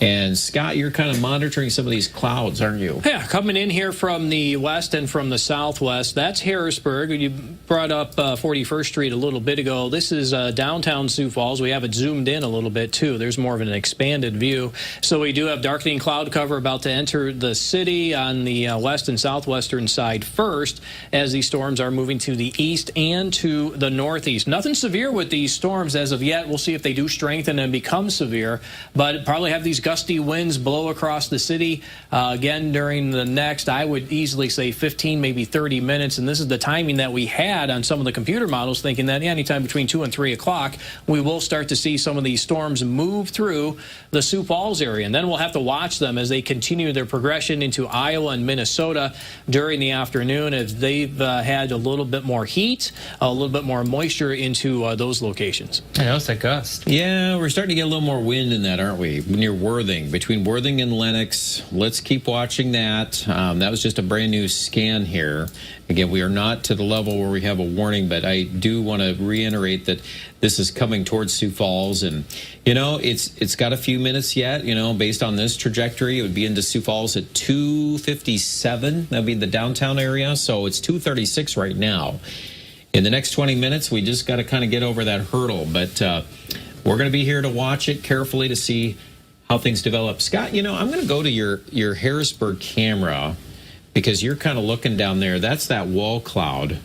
And Scott, you're kind of monitoring some of these clouds, aren't you? Yeah, coming in here from the west and from the southwest. That's Harrisburg. You brought up 41st Street a little bit ago. This is downtown Sioux Falls. We have it zoomed in a little bit, too. There's more of an expanded view. So we do have darkening cloud cover about to enter the city on the west and southwestern side first, as these storms are moving to the east and to the northeast. Nothing severe with these storms as of yet. We'll see if they do strengthen and become severe, but probably have these gusty winds blow across the city again during the next, I would easily say 15, maybe 30 minutes. And this is the timing that we had on some of the computer models, thinking that anytime between 2 and 3 o'clock, we will start to see some of these storms move through the Sioux Falls area. And then we'll have to watch them as they continue their progression into Iowa and Minnesota during the afternoon, as they've had a little bit more heat, a little bit more moisture into those locations. I know, it's that gust. Yeah, we're starting to get a little more wind in that, aren't we? Near Worthing, between Worthing and Lenox. Let's keep watching that. That was just a brand new scan here. Again, we are not to the level where we have a warning, but I do want to reiterate that this is coming towards Sioux Falls, and you know, it's got a few minutes yet. You know, based on this trajectory, it would be into Sioux Falls at 2:57. That'd be the downtown area. So it's 2:36 right now. In the next 20 minutes, we just got to kind of get over that hurdle, but we're going to be here to watch it carefully to see how things develop. Scott, you know, I'm going to go to your Harrisburg camera, because you're kind of looking down there. That's that wall cloud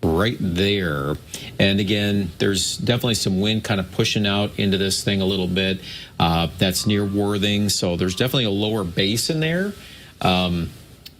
right there. And again, there's definitely some wind kind of pushing out into this thing a little bit. That's near Worthing, so there's definitely a lower base in there.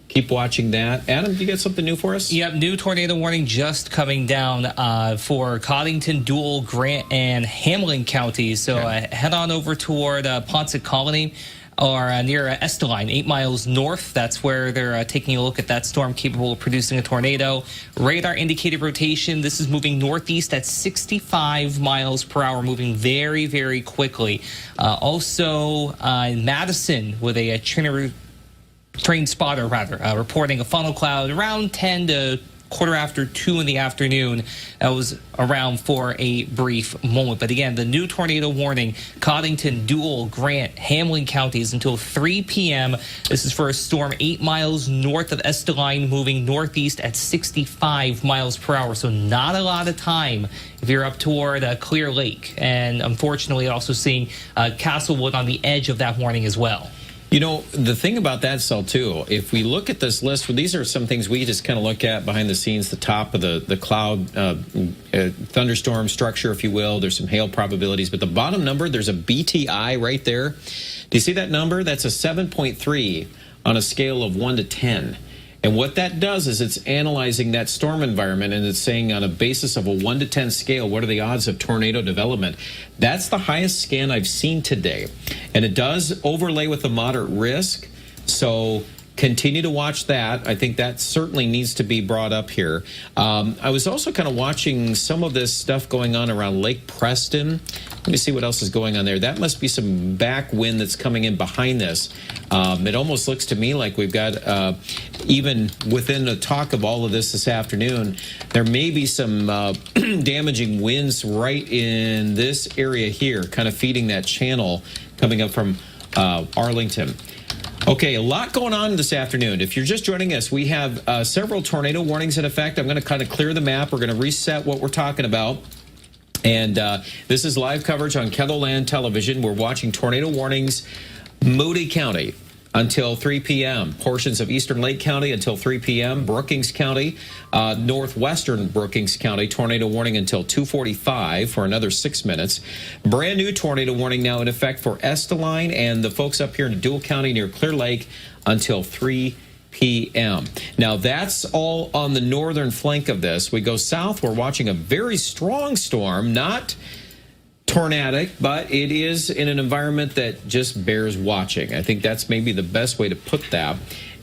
Keep watching that. Adam, do you got something new for us? Yep, new tornado warning just coming down for Coddington, Dual, Grant, and Hamlin counties. So head on over toward Ponce Colony or near Esteline, 8 miles north. That's where they're taking a look at that storm capable of producing a tornado. Radar indicated rotation. This is moving northeast at 65 miles per hour, moving very, very quickly. Also in Madison with a train spotter, reporting a funnel cloud around 10 to quarter after 2 in the afternoon. That was around for a brief moment. But again, the new tornado warning, Coddington, Dual, Grant, Hamlin counties until 3 p.m. This is for a storm 8 miles north of Esteline, moving northeast at 65 miles per hour. So not a lot of time if you're up toward Clear Lake. And unfortunately, also seeing Castlewood on the edge of that warning as well. You know, the thing about that, Sal, too, if we look at this list, well, these are some things we just kind of look at behind the scenes, the top of the cloud thunderstorm structure, if you will. There's some hail probabilities. But the bottom number, there's a BTI right there. Do you see that number? That's a 7.3 on a scale of 1 to 10. And what that does is it's analyzing that storm environment, and it's saying on a basis of a 1 to 10 scale, what are the odds of tornado development? That's the highest scan I've seen today. And it does overlay with a moderate risk. So continue to watch that. I think that certainly needs to be brought up here. I was also kind of watching some of this stuff going on around Lake Preston. Let me see what else is going on there. That must be some back wind that's coming in behind this. It almost looks to me like we've got, even within the talk of all of this afternoon, there may be some damaging winds right in this area here, kind of feeding that channel coming up from Arlington. Okay, a lot going on this afternoon. If you're just joining us, we have several tornado warnings in effect. I'm going to kind of clear the map. We're going to reset what we're talking about. And this is live coverage on KELOLAND television. We're watching tornado warnings, Moody County until 3 p.m. Portions of Eastern Lake County until 3 p.m. Brookings County, northwestern Brookings County, tornado warning until 2:45 for another 6 minutes. Brand new tornado warning now in effect for Esteline and the folks up here in Dual County near Clear Lake until 3 p.m. Now, that's all on the northern flank of this. We go south. We're watching a very strong storm, not tornadic, but it is in an environment that just bears watching. I think that's maybe the best way to put that,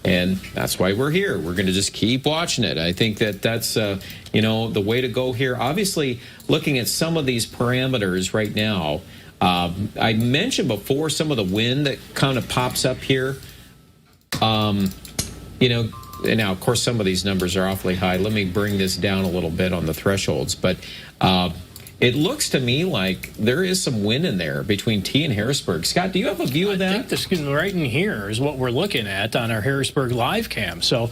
and that's why we're here. We're going to just keep watching it. I think that that's, you know, the way to go here. Obviously, looking at some of these parameters right now, I mentioned before some of the wind that kind of pops up here. You know, and now, of course, some of these numbers are awfully high. Let me bring this down a little bit on the thresholds, but it looks to me like there is some wind in there between T and Harrisburg. Scott, do you have a view of that? I think this right in here is what we're looking at on our Harrisburg live cam. So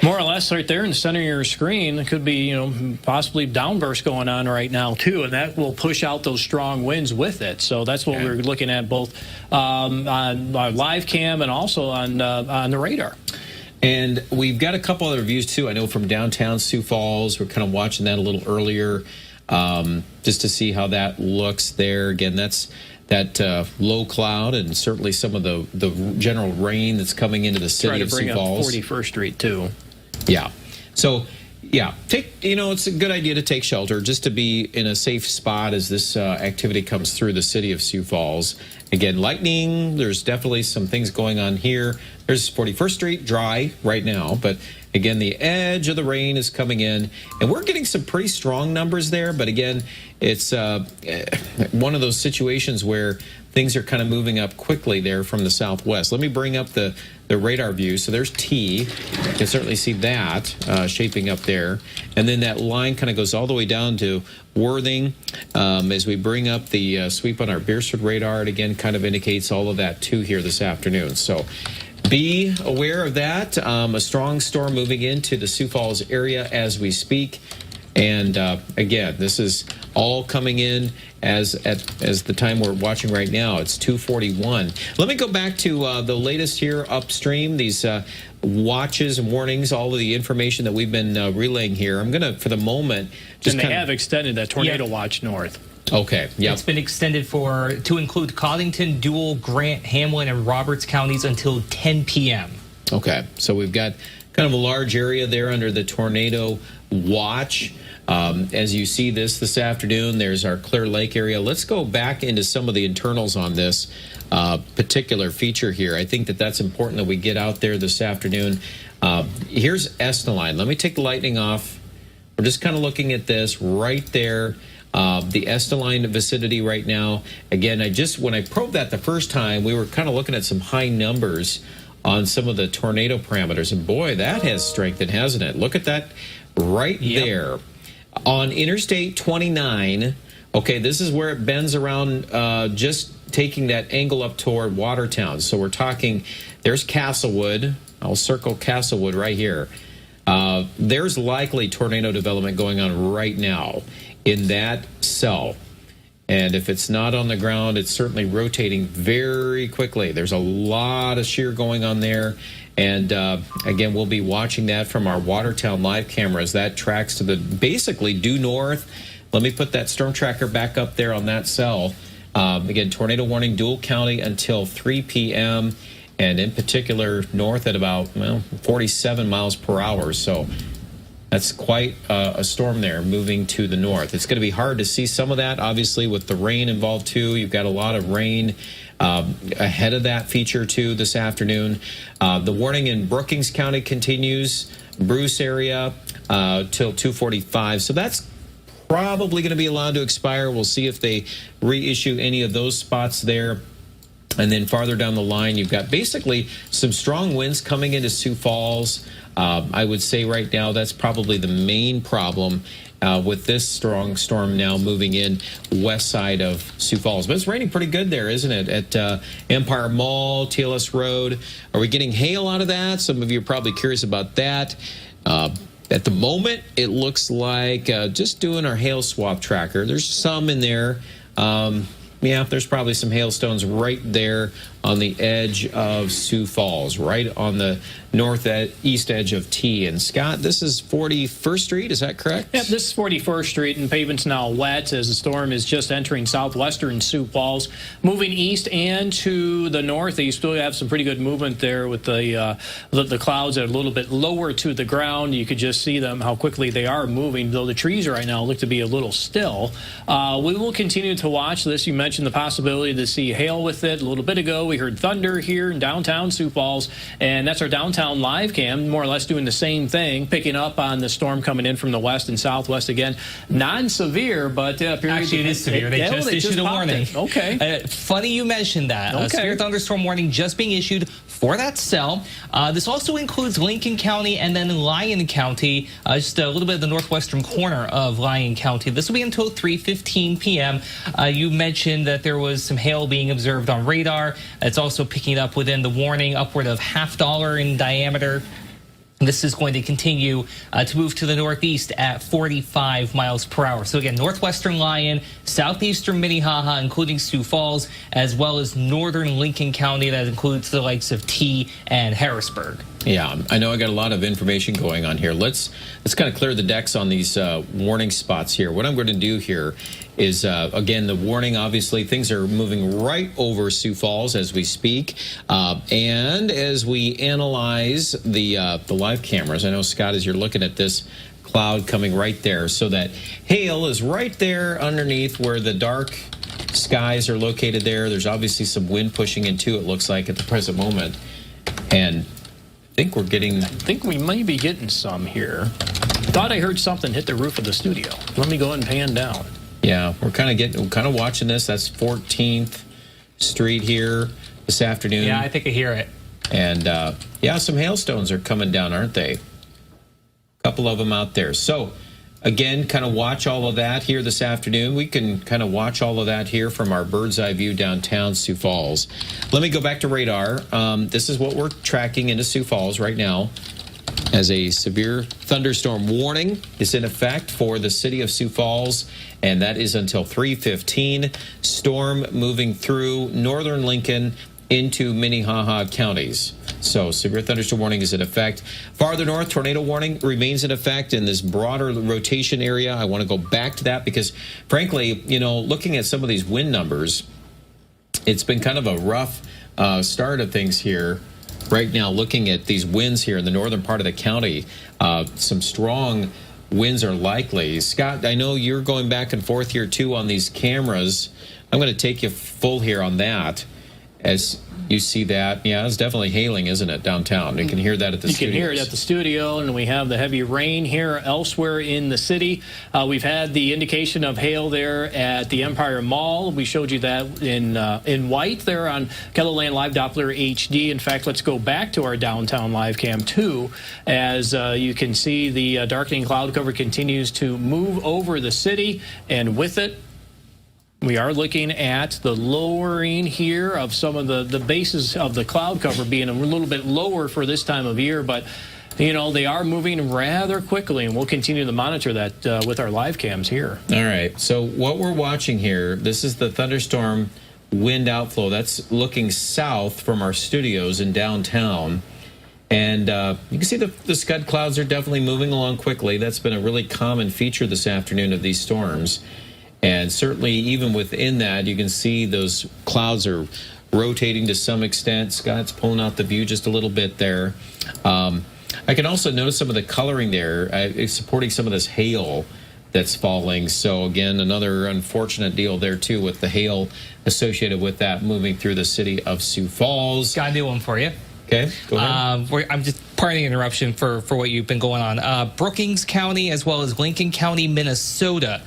more or less right there in the center of your screen, it could be, you know, possibly downburst going on right now too, and that will push out those strong winds with it. So that's what we're looking at both on our live cam and also on the radar. And we've got a couple other views too. I know from downtown Sioux Falls, we're kind of watching that a little earlier. Just to see how that looks there. Again, that's that low cloud and certainly some of the general rain that's coming into the city of Sioux Falls. 41st Street too. Yeah. So, yeah, it's a good idea to take shelter just to be in a safe spot as this activity comes through the city of Sioux Falls. Again, lightning, there's definitely some things going on here. There's 41st Street, dry right now, but again, the edge of the rain is coming in, and we're getting some pretty strong numbers there. But again, it's one of those situations where things are kind of moving up quickly there from the southwest. Let me bring up the radar view. So there's T. You can certainly see that shaping up there. And then that line kind of goes all the way down to Worthing. As we bring up the sweep on our Beersford radar, it again kind of indicates all of that too here this afternoon. So be aware of that. A strong storm moving into the Sioux Falls area as we speak. And again, this is all coming in as the time we're watching right now. It's 2:41. Let me go back to the latest here upstream. These watches and warnings, all of the information that we've been relaying here. I'm going to, for the moment, just and they have extended that tornado watch north. Okay, yeah. It's been extended to include Coddington, Dual, Grant, Hamlin, and Roberts counties until 10 p.m. Okay, so we've got kind of a large area there under the tornado watch. As you see this afternoon, there's our Clear Lake area. Let's go back into some of the internals on this particular feature here. I think that that's important that we get out there this afternoon. Here's Estoline. Let me take the lightning off. We're just kind of looking at this right there. The Estoline vicinity right now. Again, when I probed that the first time, we were kind of looking at some high numbers on some of the tornado parameters. And boy, that has strengthened, hasn't it? Look at that right there. On Interstate 29, okay, this is where it bends around, just taking that angle up toward Watertown. So we're talking, there's Castlewood. I'll circle Castlewood right here. There's likely tornado development going on right now in that cell. And if it's not on the ground, it's certainly rotating very quickly. There's a lot of shear going on there. And again, we'll be watching that from our Watertown live cameras. That tracks to the basically due north. Let me put that storm tracker back up there on that cell. Again, tornado warning, Dual County until 3 p.m. and in particular north at about 47 miles per hour. So that's quite a storm there moving to the north. It's going to be hard to see some of that, obviously, with the rain involved, too. You've got a lot of rain ahead of that feature, too, this afternoon. The warning in Brookings County continues, Bruce area, till 2:45. So that's probably going to be allowed to expire. We'll see if they reissue any of those spots there. And then farther down the line, you've got basically some strong winds coming into Sioux Falls. I would say right now that's probably the main problem with this strong storm now moving in west side of Sioux Falls. But it's raining pretty good there, isn't it? At Empire Mall, TLS Road. Are we getting hail out of that? Some of you are probably curious about that. At the moment, it looks like just doing our hail swap tracker. There's some in there. Yeah, there's probably some hailstones right there on the edge of Sioux Falls, right on the northeast edge of T. And Scott, this is 41st Street, is that correct? Yep, this is 41st Street, and pavement's now wet as the storm is just entering southwestern Sioux Falls. Moving east and to the northeast, we have some pretty good movement there with the clouds that are a little bit lower to the ground. You could just see them, how quickly they are moving, though the trees right now look to be a little still. We will continue to watch this. You mentioned the possibility to see hail with it. A little bit ago, we heard thunder here in downtown Sioux Falls, and that's our downtown live cam, more or less doing the same thing, picking up on the storm coming in from the west and southwest again. Non-severe, but actually it is severe. They just issued a warning. Okay. Funny you mentioned that. Okay. Severe thunderstorm warning just being issued for that cell. This also includes Lincoln County and then Lyon County, just a little bit of the northwestern corner of Lyon County. This will be until 3:15 p.m. You mentioned that there was some hail being observed on radar. It's also picking up within the warning, upward of $0.5 in diameter. This is going to continue to move to the northeast at 45 miles per hour. So again, northwestern Lyon, southeastern Minnehaha, including Sioux Falls, as well as northern Lincoln County. That includes the likes of T and Harrisburg. Yeah, I know I got a lot of information going on here. Let's kind of clear the decks on these warning spots here. What I'm going to do here is, again, the warning, obviously, things are moving right over Sioux Falls as we speak. And as we analyze the live cameras, I know, Scott, as you're looking at this cloud coming right there, so that hail is right there underneath where the dark skies are located there. There's obviously some wind pushing into it, looks like, at the present moment. And I think we may be getting some here. Thought I heard something hit the roof of the studio. Let me go ahead and pan down. Yeah, we're kind of watching this. That's 14th Street here this afternoon. Yeah, I think I hear it. And yeah, some hailstones are coming down, aren't they? A couple of them out there. So again, kind of watch all of that here this afternoon. We can kind of watch all of that here from our bird's eye view downtown Sioux Falls. Let me go back to radar. This is what we're tracking into Sioux Falls right now, as a severe thunderstorm warning is in effect for the city of Sioux Falls, and that is until 3:15. Storm moving through northern Lincoln into Minnehaha counties. So severe thunderstorm warning is in effect. Farther north, tornado warning remains in effect in this broader rotation area. I want to go back to that because, frankly, you know, looking at some of these wind numbers, it's been kind of a rough start of things here. Right now, looking at these winds here in the northern part of the county, some strong winds are likely. Scott, I know you're going back and forth here, too, on these cameras. I'm going to take you full here on that. As you see that, yeah, it's definitely hailing, isn't it, downtown? You can hear that at the studio. You can hear it at the studio, and we have the heavy rain here elsewhere in the city. We've had the indication of hail there at the Empire Mall. We showed you that in white there on KELOLAND Live Doppler HD. In fact, let's go back to our downtown live cam, too, as you can see the darkening cloud cover continues to move over the city, and with it, we are looking at the lowering here of some of the bases of the cloud cover being a little bit lower for this time of year, but you know, they are moving rather quickly, and we'll continue to monitor that with our live cams here. All right, so what we're watching here, this is the thunderstorm wind outflow. That's looking south from our studios in downtown. And you can see the scud clouds are definitely moving along quickly. That's been a really common feature this afternoon of these storms. And certainly, even within that, you can see those clouds are rotating to some extent. Scott's pulling out the view just a little bit there. I can also notice some of the coloring there. It's supporting some of this hail that's falling. So, again, another unfortunate deal there, too, with the hail associated with that moving through the city of Sioux Falls. Got a new one for you. Okay, go ahead. I'm just pardon the interruption for what you've been going on. Brookings County as well as Lincoln County, Minnesota.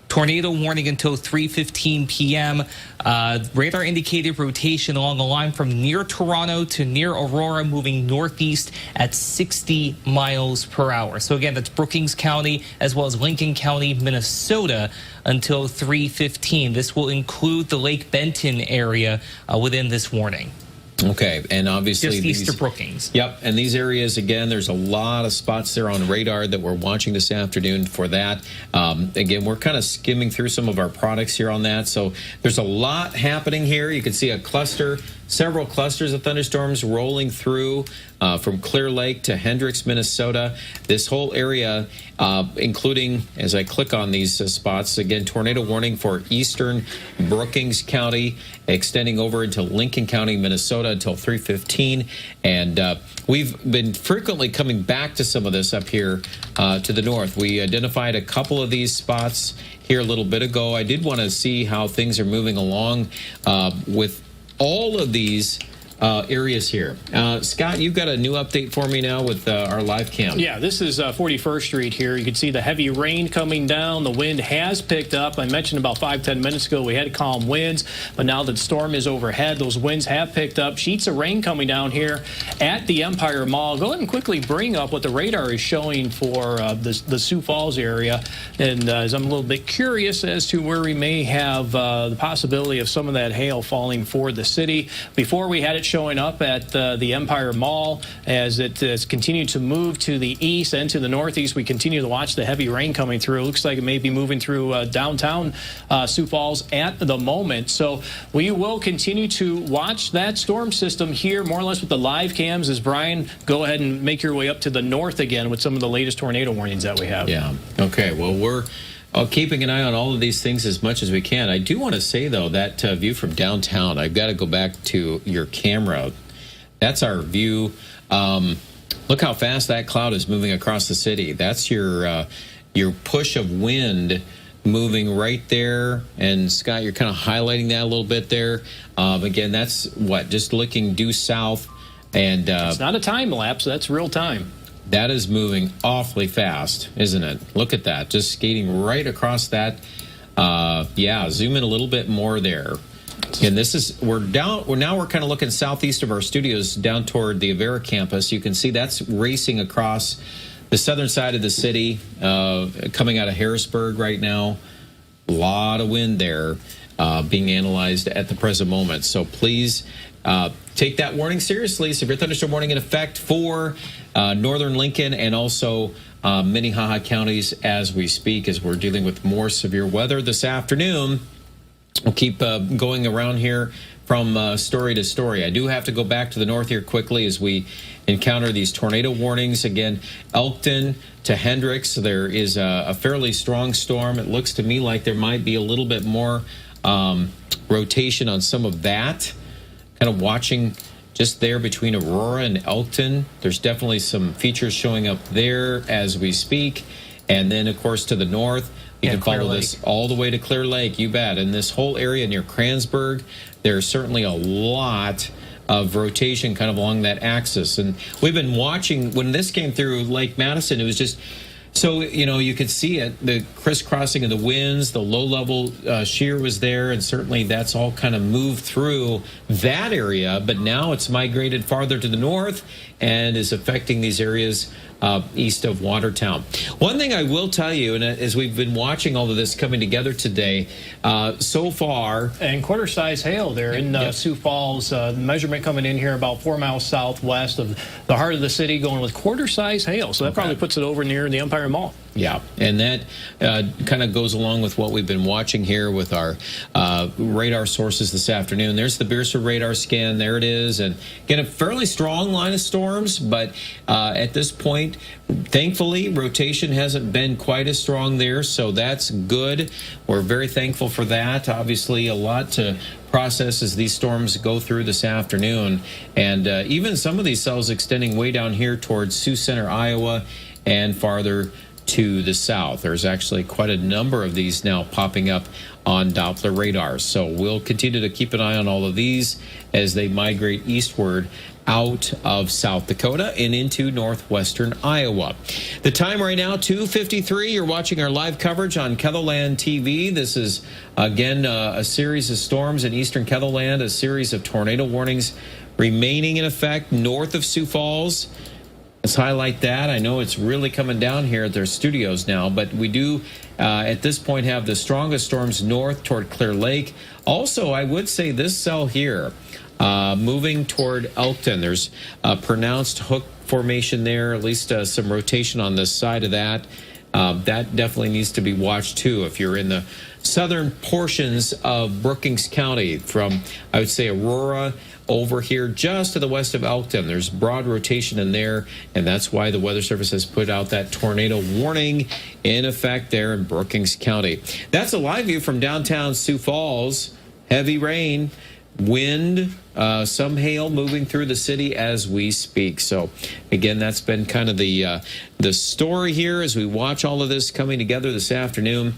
Tornado warning until 3:15 p.m. Radar indicated rotation along the line from near Toronto to near Aurora, moving northeast at 60 miles per hour. So again, that's Brookings County as well as Lincoln County, Minnesota until 3:15. This will include the Lake Benton area within this warning. Okay, and obviously just east of Brookings. Yep, and these areas, again, there's a lot of spots there on radar that we're watching this afternoon for that. Again, we're kind of skimming through some of our products here on that, so there's a lot happening here. You can see a cluster, several clusters of thunderstorms rolling through from Clear Lake to Hendricks, Minnesota. This whole area, including, as I click on these spots, again, tornado warning for eastern Brookings County, extending over into Lincoln County, Minnesota until 3:15. And we've been frequently coming back to some of this up here to the north. We identified a couple of these spots here a little bit ago. I did want to see how things are moving along with all of these areas here. Scott, you've got a new update for me now with our live cam. Yeah, this is 41st Street here. You can see the heavy rain coming down. The wind has picked up. I mentioned about 5-10 minutes ago we had calm winds, but now that the storm is overhead, those winds have picked up. Sheets of rain coming down here at the Empire Mall. Go ahead and quickly bring up what the radar is showing for the Sioux Falls area. And as I'm a little bit curious as to where we may have the possibility of some of that hail falling for the city. Before we had it showing up at the Empire Mall as it has continued to move to the east and to the northeast. We continue to watch the heavy rain coming through. It looks like it may be moving through downtown Sioux Falls at the moment. So we will continue to watch that storm system here more or less with the live cams as Brian, go ahead and make your way up to the north again with some of the latest tornado warnings that we have. Yeah. Okay. Well, we're keeping an eye on all of these things as much as we can. I do want to say, though, that view from downtown, I've got to go back to your camera. That's our view. Look how fast that cloud is moving across the city. That's your push of wind moving right there. And, Scott, you're kind of highlighting that a little bit there. Again, that's what, just looking due south. And it's not a time lapse. That's real time. That is moving awfully fast, isn't it? Look at that, just skating right across that. Yeah, zoom in a little bit more there. And this is, we're kind of looking southeast of our studios down toward the Avera campus. You can see that's racing across the southern side of the city, coming out of Harrisburg right now. A lot of wind there being analyzed at the present moment. So please take that warning seriously. Severe thunderstorm warning in effect for northern Lincoln and also Minnehaha counties as we speak, as we're dealing with more severe weather this afternoon. We'll keep going around here from story to story. I do have to go back to the north here quickly as we encounter these tornado warnings. Again, Elkton to Hendricks, there is a fairly strong storm. It looks to me like there might be a little bit more rotation on some of that. Kind of watching just there between Aurora and Elkton. There's definitely some features showing up there as we speak. And then, of course, to the north, you can follow this all the way to Clear Lake, you bet. And this whole area near Kransburg, there's certainly a lot of rotation kind of along that axis. And we've been watching, when this came through Lake Madison, it was just, so, you know, you could see it, the crisscrossing of the winds, the low-level shear was there, and certainly that's all kind of moved through that area, but now it's migrated farther to the north and is affecting these areas east of Watertown. One thing I will tell you, and as we've been watching all of this coming together today, so far... And quarter-size hail there in Sioux Falls. Measurement coming in here about 4 miles southwest of the heart of the city, going with quarter-size hail. So that probably puts it over near the Empire Mall. Yeah, and that kind of goes along with what we've been watching here with our radar sources this afternoon. There's the Beerser radar scan. There it is. And again, a fairly strong line of storms, but at this point, thankfully, rotation hasn't been quite as strong there, so that's good. We're very thankful for that. Obviously, a lot to process as these storms go through this afternoon. And even some of these cells extending way down here towards Sioux Center, Iowa, and farther to the south. There's actually quite a number of these now popping up on Doppler radars. So we'll continue to keep an eye on all of these as they migrate eastward out of South Dakota and into northwestern Iowa. The time right now, 2:53. You're watching our live coverage on KELOLAND TV. This is, again, a series of storms in eastern KELOLAND, a series of tornado warnings remaining in effect north of Sioux Falls. Let's highlight that. I know it's really coming down here at their studios now, but we do, at this point, have the strongest storms north toward Clear Lake. Also, I would say this cell here, moving toward Elkton. There's a pronounced hook formation there, at least some rotation on the side of that. That definitely needs to be watched, too, if you're in the southern portions of Brookings County from, I would say, Aurora over here just to the west of Elkton. There's broad rotation in there, and that's why the Weather Service has put out that tornado warning in effect there in Brookings County. That's a live view from downtown Sioux Falls. Heavy rain, wind, some hail moving through the city as we speak. So, again, that's been kind of the story here as we watch all of this coming together this afternoon.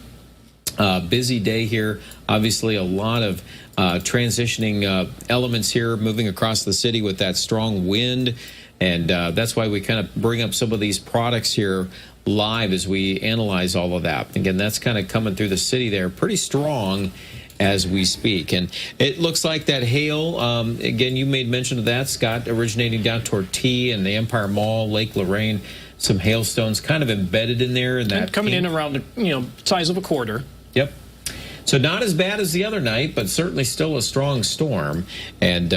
Busy day here. Obviously, a lot of transitioning elements here moving across the city with that strong wind. And that's why we kind of bring up some of these products here live as we analyze all of that. Again, that's kind of coming through the city there pretty strong as we speak. And it looks like that hail, again, you made mention of that, Scott, originating down toward T and the Empire Mall, Lake Lorraine. Some hailstones kind of embedded in there. And coming in around the size of a quarter. Yep. So not as bad as the other night, but certainly still a strong storm. And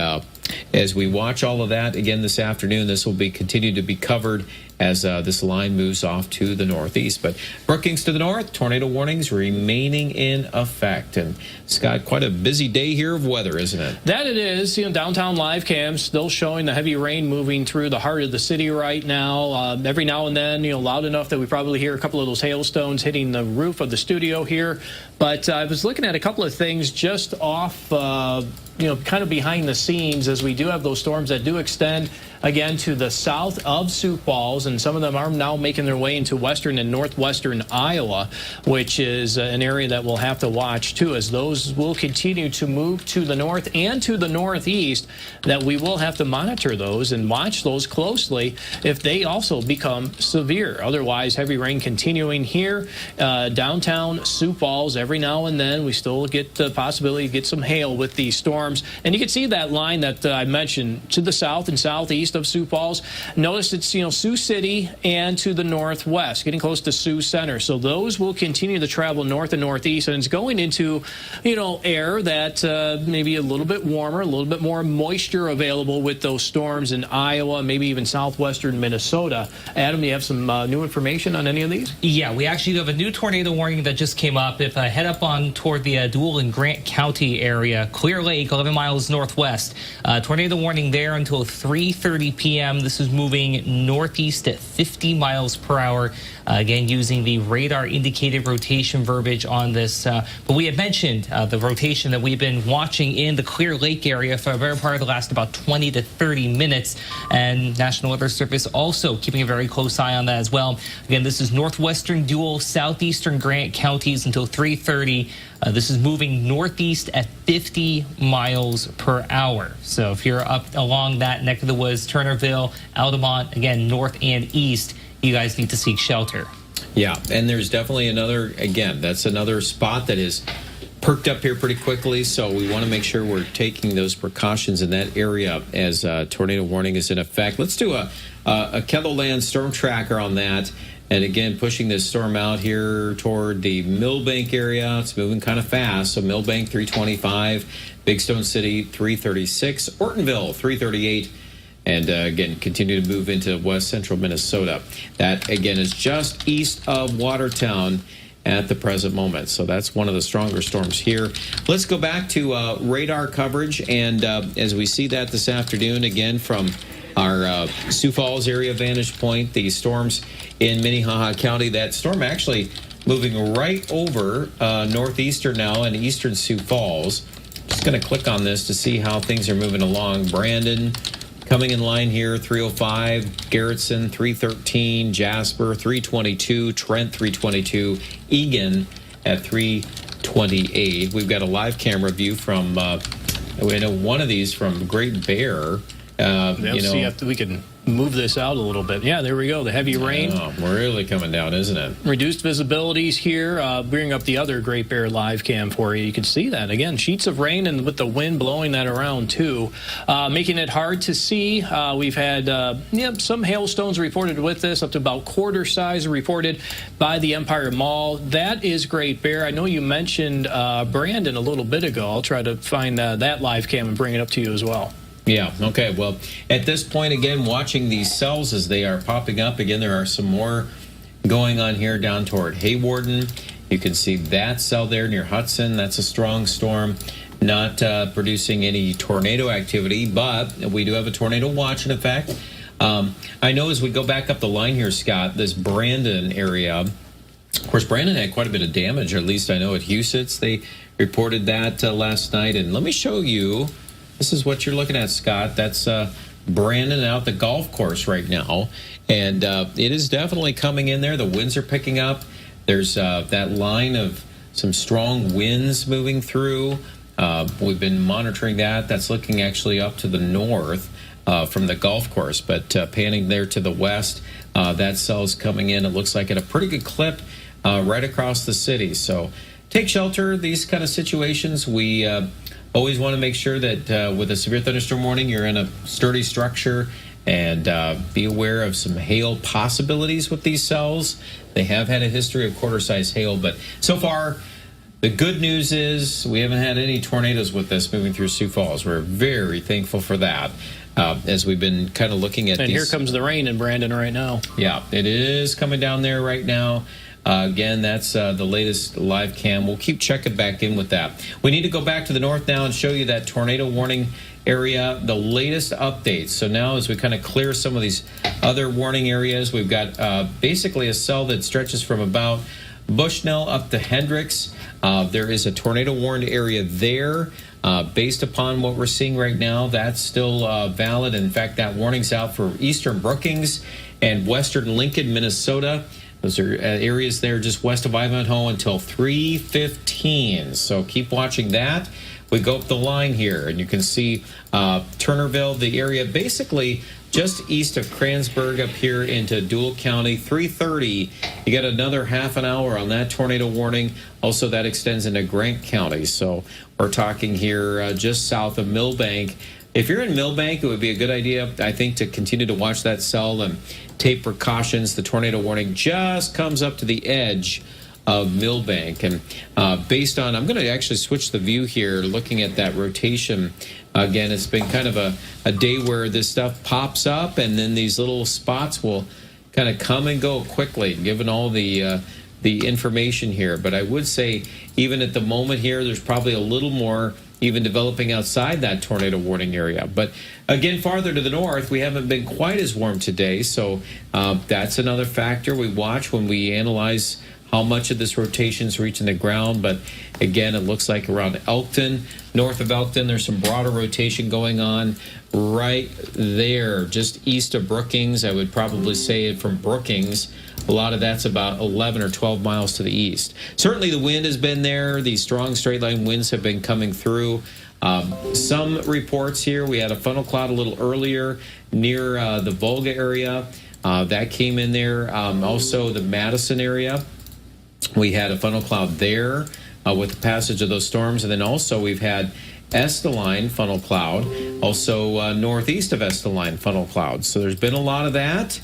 as we watch all of that again this afternoon, this will be continued to be covered as this line moves off to the northeast. But Brookings to the north, tornado warnings remaining in effect. And Scott, quite a busy day here of weather, isn't it? That it is. Downtown live cams still showing the heavy rain moving through the heart of the city right now. Every now and then, loud enough that we probably hear a couple of those hailstones hitting the roof of the studio here. But I was looking at a couple of things just off, kind of behind the scenes, as we do have those storms that do extend again to the south of Sioux Falls, and some of them are now making their way into western and northwestern Iowa, which is an area that we'll have to watch too, as those will continue to move to the north and to the northeast, that we will have to monitor those and watch those closely if they also become severe. Otherwise, heavy rain continuing here, downtown Sioux Falls. Every now and then we still get the possibility to get some hail with these storms, and you can see that line that I mentioned to the south and southeast northeast of Sioux Falls. Notice it's, Sioux City and to the northwest, getting close to Sioux Center. So those will continue to travel north and northeast, and it's going into, air that maybe a little bit warmer, a little bit more moisture available with those storms in Iowa, maybe even southwestern Minnesota. Adam, do you have some new information on any of these? Yeah, we actually have a new tornado warning that just came up. If I head up on toward the Dual and Grant County area, Clear Lake, 11 miles northwest. Tornado warning there until 3:30 p.m. This is moving northeast at 50 miles per hour. Again, using the radar indicated rotation verbiage on this. But we had mentioned the rotation that we've been watching in the Clear Lake area for a very part of the last about 20 to 30 minutes. And National Weather Service also keeping a very close eye on that as well. Again, this is northwestern Dual, southeastern Grant counties until 3:30. This is moving northeast at 50 miles per hour. So if you're up along that neck of the woods, Turnerville, Altamont, again, north and east, you guys need to seek shelter. Yeah, and there's definitely another, again, that's another spot that is perked up here pretty quickly, so we want to make sure we're taking those precautions in that area as tornado warning is in effect. Let's do a KELOLAND storm tracker on that. And again, pushing this storm out here toward the Millbank area. It's moving kind of fast. So Millbank, 325. Big Stone City, 336. Ortonville, 338. And again, continue to move into west central Minnesota. That, again, is just east of Watertown at the present moment. So that's one of the stronger storms here. Let's go back to radar coverage. And as we see that this afternoon, again, from our Sioux Falls area vantage point, the storms in Minnehaha County. That storm actually moving right over northeastern now and eastern Sioux Falls. Just going to click on this to see how things are moving along. Brandon coming in line here, 305. Garrettson, 313. Jasper, 322. Trent, 322. Egan at 328. We've got a live camera view from, we know one of these from Great Bear. See if we can move this out a little bit. Yeah, there we go. The heavy rain. Oh, really coming down, isn't it? Reduced visibilities here. Bring up the other Great Bear live cam for you. You can see that. Again, sheets of rain and with the wind blowing that around, too. Making it hard to see. We've had some hailstones reported with this, up to about quarter size reported by the Empire Mall. That is Great Bear. I know you mentioned Brandon a little bit ago. I'll try to find that live cam and bring it up to you as well. Yeah, okay. Well, at this point, again, watching these cells as they are popping up. Again, there are some more going on here down toward Haywarden. You can see that cell there near Hudson. That's a strong storm, not producing any tornado activity, but we do have a tornado watch in effect. I know as we go back up the line here, Scott, this Brandon area, of course, Brandon had quite a bit of damage, or at least I know at Husitz. They reported that last night. And let me show you. This is what you're looking at, Scott. That's Brandon out the golf course right now. And it is definitely coming in there. The winds are picking up. There's that line of some strong winds moving through. We've been monitoring that. That's looking actually up to the north from the golf course. But panning there to the west, that cell's coming in. It looks like at a pretty good clip right across the city. So take shelter. These kind of situations, we always want to make sure that with a severe thunderstorm warning, you're in a sturdy structure, and be aware of some hail possibilities with these cells. They have had a history of quarter-size hail, but so far, the good news is we haven't had any tornadoes with this moving through Sioux Falls. We're very thankful for that. As we've been kind of looking at and here comes the rain in Brandon right now. Yeah, it is coming down there right now. Again, that's the latest live cam. We'll keep checking back in with that. We need to go back to the north now and show you that tornado warning area, the latest updates. So now as we kind of clear some of these other warning areas, we've got basically a cell that stretches from about Bushnell up to Hendricks. There is a tornado warned area there. Based upon what we're seeing right now, that's still valid. In fact, that warning's out for eastern Brookings and western Lincoln, Minnesota. Those are areas there just west of Ivanhoe until 3:15. So keep watching that. We go up the line here, and you can see Turnerville, the area basically just east of Kransburg up here into Dual County, 3:30. You got another half an hour on that tornado warning. Also, that extends into Grant County. So we're talking here just south of Millbank. if you're in Millbank, it would be a good idea, I think, to continue to watch that cell and take precautions. The tornado warning just comes up to the edge of Millbank. And based on, I'm going to actually switch the view here, looking at that rotation. Again, it's been kind of a day where this stuff pops up, and then these little spots will kind of come and go quickly, given all the information here. But I would say, even at the moment here, there's probably a little more even developing outside that tornado warning area. But again, farther to the north, we haven't been quite as warm today, so that's another factor we watch when we analyze how much of this rotation is reaching the ground. But again, it looks like around Elkton, north of Elkton, there's some broader rotation going on right there, just east of Brookings. I would probably say from Brookings, a lot of that's about 11 or 12 miles to the east. Certainly the wind has been there. These strong straight line winds have been coming through. Some reports here, we had a funnel cloud a little earlier near the Volga area. That came in there. Also the Madison area, we had a funnel cloud there with the passage of those storms. And then also we've had Esteline funnel cloud, also northeast of Esteline funnel cloud. So there's been a lot of that.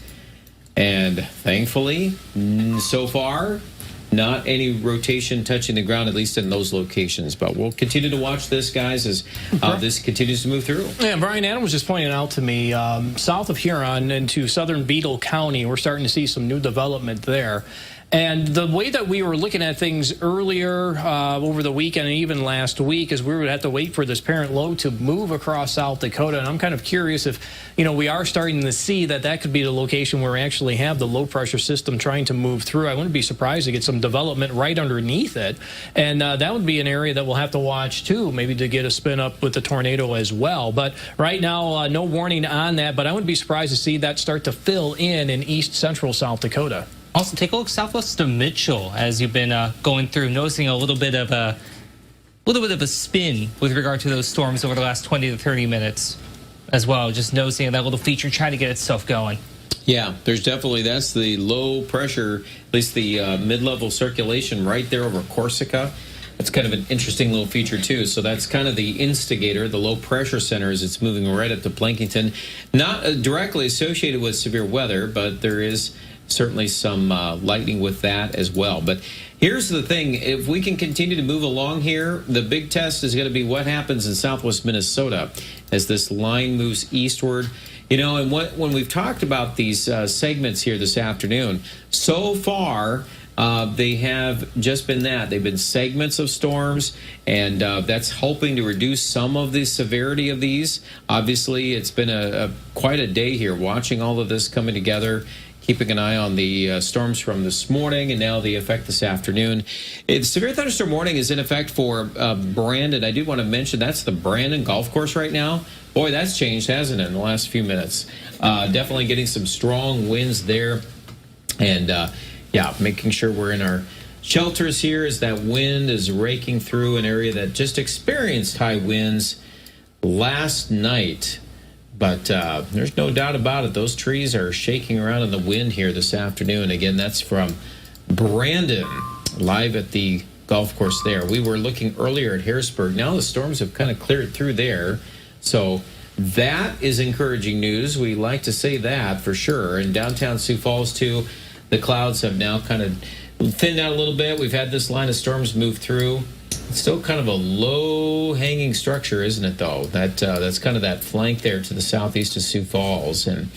And thankfully, so far, not any rotation touching the ground, at least in those locations. But we'll continue to watch this, guys, as this continues to move through. Yeah, Brian, Adam was just pointing out to me, south of Huron into southern Beadle County, we're starting to see some new development there. And the way that we were looking at things earlier over the weekend and even last week is we would have to wait for this parent low to move across South Dakota. And I'm kind of curious if, we are starting to see that could be the location where we actually have the low pressure system trying to move through. I wouldn't be surprised to get some development right underneath it. And that would be an area that we'll have to watch too, maybe to get a spin up with the tornado as well. But right now, no warning on that, but I wouldn't be surprised to see that start to fill in east central South Dakota. Also, take a look southwest of Mitchell as you've been going through, noticing a little bit of a spin with regard to those storms over the last 20 to 30 minutes as well. Just noticing that little feature trying to get itself going. Yeah, there's definitely, that's the low pressure, at least the mid-level circulation right there over Corsica. That's kind of an interesting little feature too. So that's kind of the instigator, the low pressure center, as it's moving right up to Plankington. Not directly associated with severe weather, but there is certainly some lightning with that as well. But here's the thing. If we can continue to move along here, the big test is going to be what happens in southwest Minnesota as this line moves eastward. And when we've talked about these segments here this afternoon, so far they have just been that. They've been segments of storms, and that's helping to reduce some of the severity of these. Obviously, it's been quite a day here watching all of this coming together, keeping an eye on the storms from this morning and now the effect this afternoon. Severe thunderstorm warning is in effect for Brandon. I do want to mention that's the Brandon golf course right now. Boy, that's changed, hasn't it, in the last few minutes? Definitely getting some strong winds there. And, making sure we're in our shelters here as that wind is raking through an area that just experienced high winds last night. But there's no doubt about it. Those trees are shaking around in the wind here this afternoon. Again, that's from Brandon, live at the golf course there. We were looking earlier at Harrisburg. Now the storms have kind of cleared through there. So that is encouraging news. We like to say that for sure. In downtown Sioux Falls, too, the clouds have now kind of thinned out a little bit. We've had this line of storms move through. It's still kind of a low-hanging structure, isn't it, though? That's kind of that flank there to the southeast of Sioux Falls. And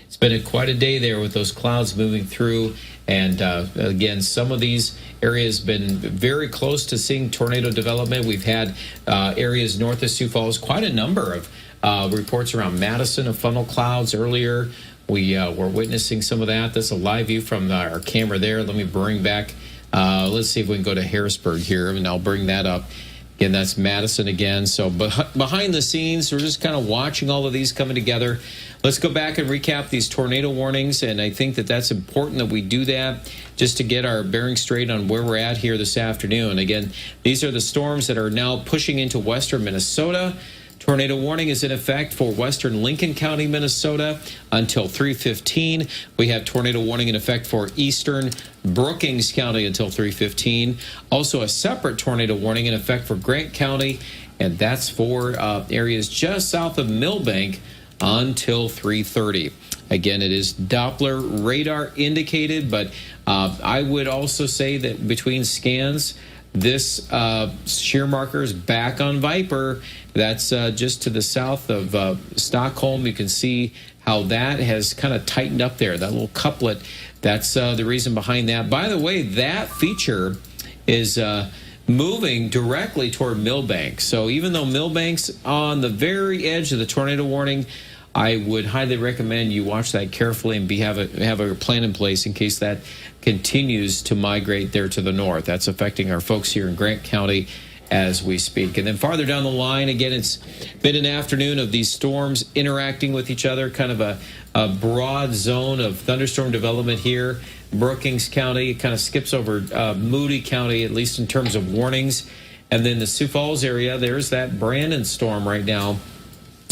it's been quite a day there with those clouds moving through. And, again, some of these areas been very close to seeing tornado development. We've had areas north of Sioux Falls, quite a number of reports around Madison of funnel clouds earlier. We were witnessing some of that. That's a live view from our camera there. Let me bring back... let's see if we can go to Harrisburg here, and I'll bring that up. Again, that's Madison again. So behind the scenes, we're just kind of watching all of these coming together. Let's go back and recap these tornado warnings, and I think that that's important that we do that just to get our bearing straight on where we're at here this afternoon. Again, these are the storms that are now pushing into western Minnesota. Tornado warning is in effect for western Lincoln County, Minnesota until 3:15. We have tornado warning in effect for eastern Brookings County until 3:15. Also a separate tornado warning in effect for Grant County, and that's for areas just south of Millbank until 3:30. Again, it is Doppler radar indicated, but I would also say that between scans, this shear marker is back on Viper. That's just to the south of Stockholm. You can see how that has kind of tightened up there, that little couplet. That's the reason behind that. By the way, that feature is moving directly toward Millbank. So even though Millbank's on the very edge of the tornado warning, I would highly recommend you watch that carefully and have a plan in place in case that continues to migrate there to the north. That's affecting our folks here in Grant County as we speak. And then farther down the line, again, it's been an afternoon of these storms interacting with each other, kind of a broad zone of thunderstorm development here. Brookings County, it kind of skips over Moody County, at least in terms of warnings. And then the Sioux Falls area, there's that Brandon storm right now.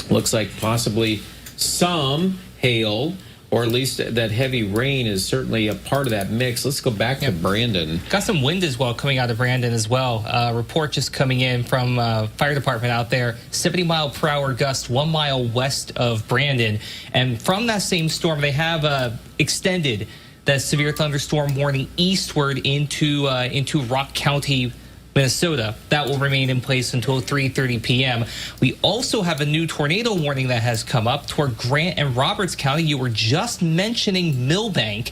Looks like possibly some hail, or at least that heavy rain is certainly a part of that mix. Let's go back to Brandon. Got some wind as well coming out of Brandon as well. Report just coming in from fire department out there. 70-mile-per-hour gust 1 mile west of Brandon. And from that same storm, they have extended that severe thunderstorm warning eastward into Rutt County, Minnesota. That will remain in place until 3:30 p.m. We also have a new tornado warning that has come up toward Grant and Roberts County. You were just mentioning Millbank.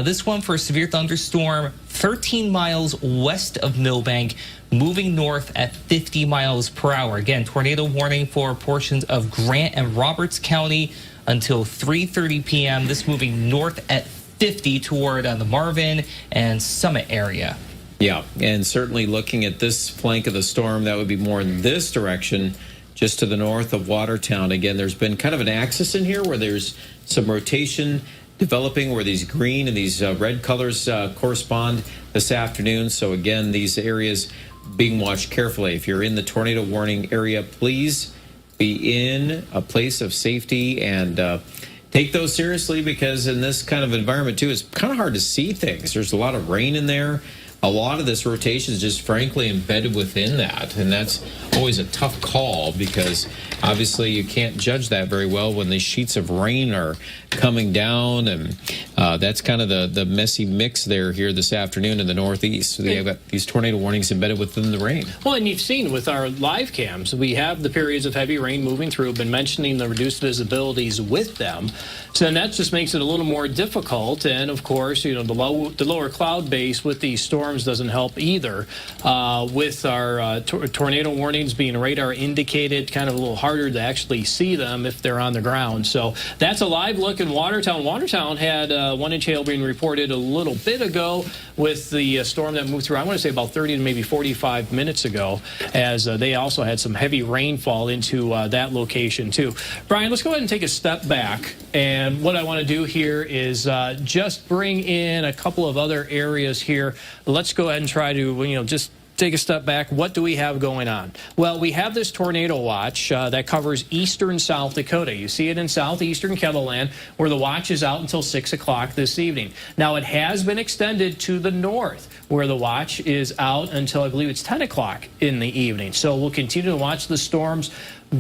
This one for a severe thunderstorm 13 miles west of Millbank, moving north at 50 miles per hour. Again, tornado warning for portions of Grant and Roberts County until 3:30 p.m. This moving north at 50 toward the Marvin and Summit area. Yeah, and certainly looking at this flank of the storm, that would be more in this direction, just to the north of Watertown. Again, there's been kind of an axis in here where there's some rotation developing where these green and these red colors correspond this afternoon. So again, these areas being watched carefully. If you're in the tornado warning area, please be in a place of safety and take those seriously, because in this kind of environment too, it's kind of hard to see things. There's a lot of rain in there. A lot of this rotation is just frankly embedded within that, and that's always a tough call because obviously you can't judge that very well when these sheets of rain are coming down, and that's kind of the messy mix there here this afternoon in the Northeast. So they've got these tornado warnings embedded within the rain. Well, and you've seen with our live cams, we have the periods of heavy rain moving through. Been mentioning the reduced visibilities with them, so and that just makes it a little more difficult. And of course, you know, the lower cloud base with these storms doesn't help either. With our tornado warnings being radar indicated, kind of a little harder to actually see them if they're on the ground. So that's a live look in Watertown. Watertown had 1 inch hail being reported a little bit ago with the storm that moved through, I want to say about 30 to maybe 45 minutes ago, as they also had some heavy rainfall into that location too. Brian, let's go ahead and take a step back. And what I want to do here is just bring in a couple of other areas here. Let's go ahead and try to, you know, just take a step back. What do we have going on? Well, we have this tornado watch that covers eastern South Dakota. You see it in southeastern KELOLAND, where the watch is out until 6 o'clock this evening. Now, it has been extended to the north, where the watch is out until I believe it's 10 o'clock in the evening. So we'll continue to watch the storms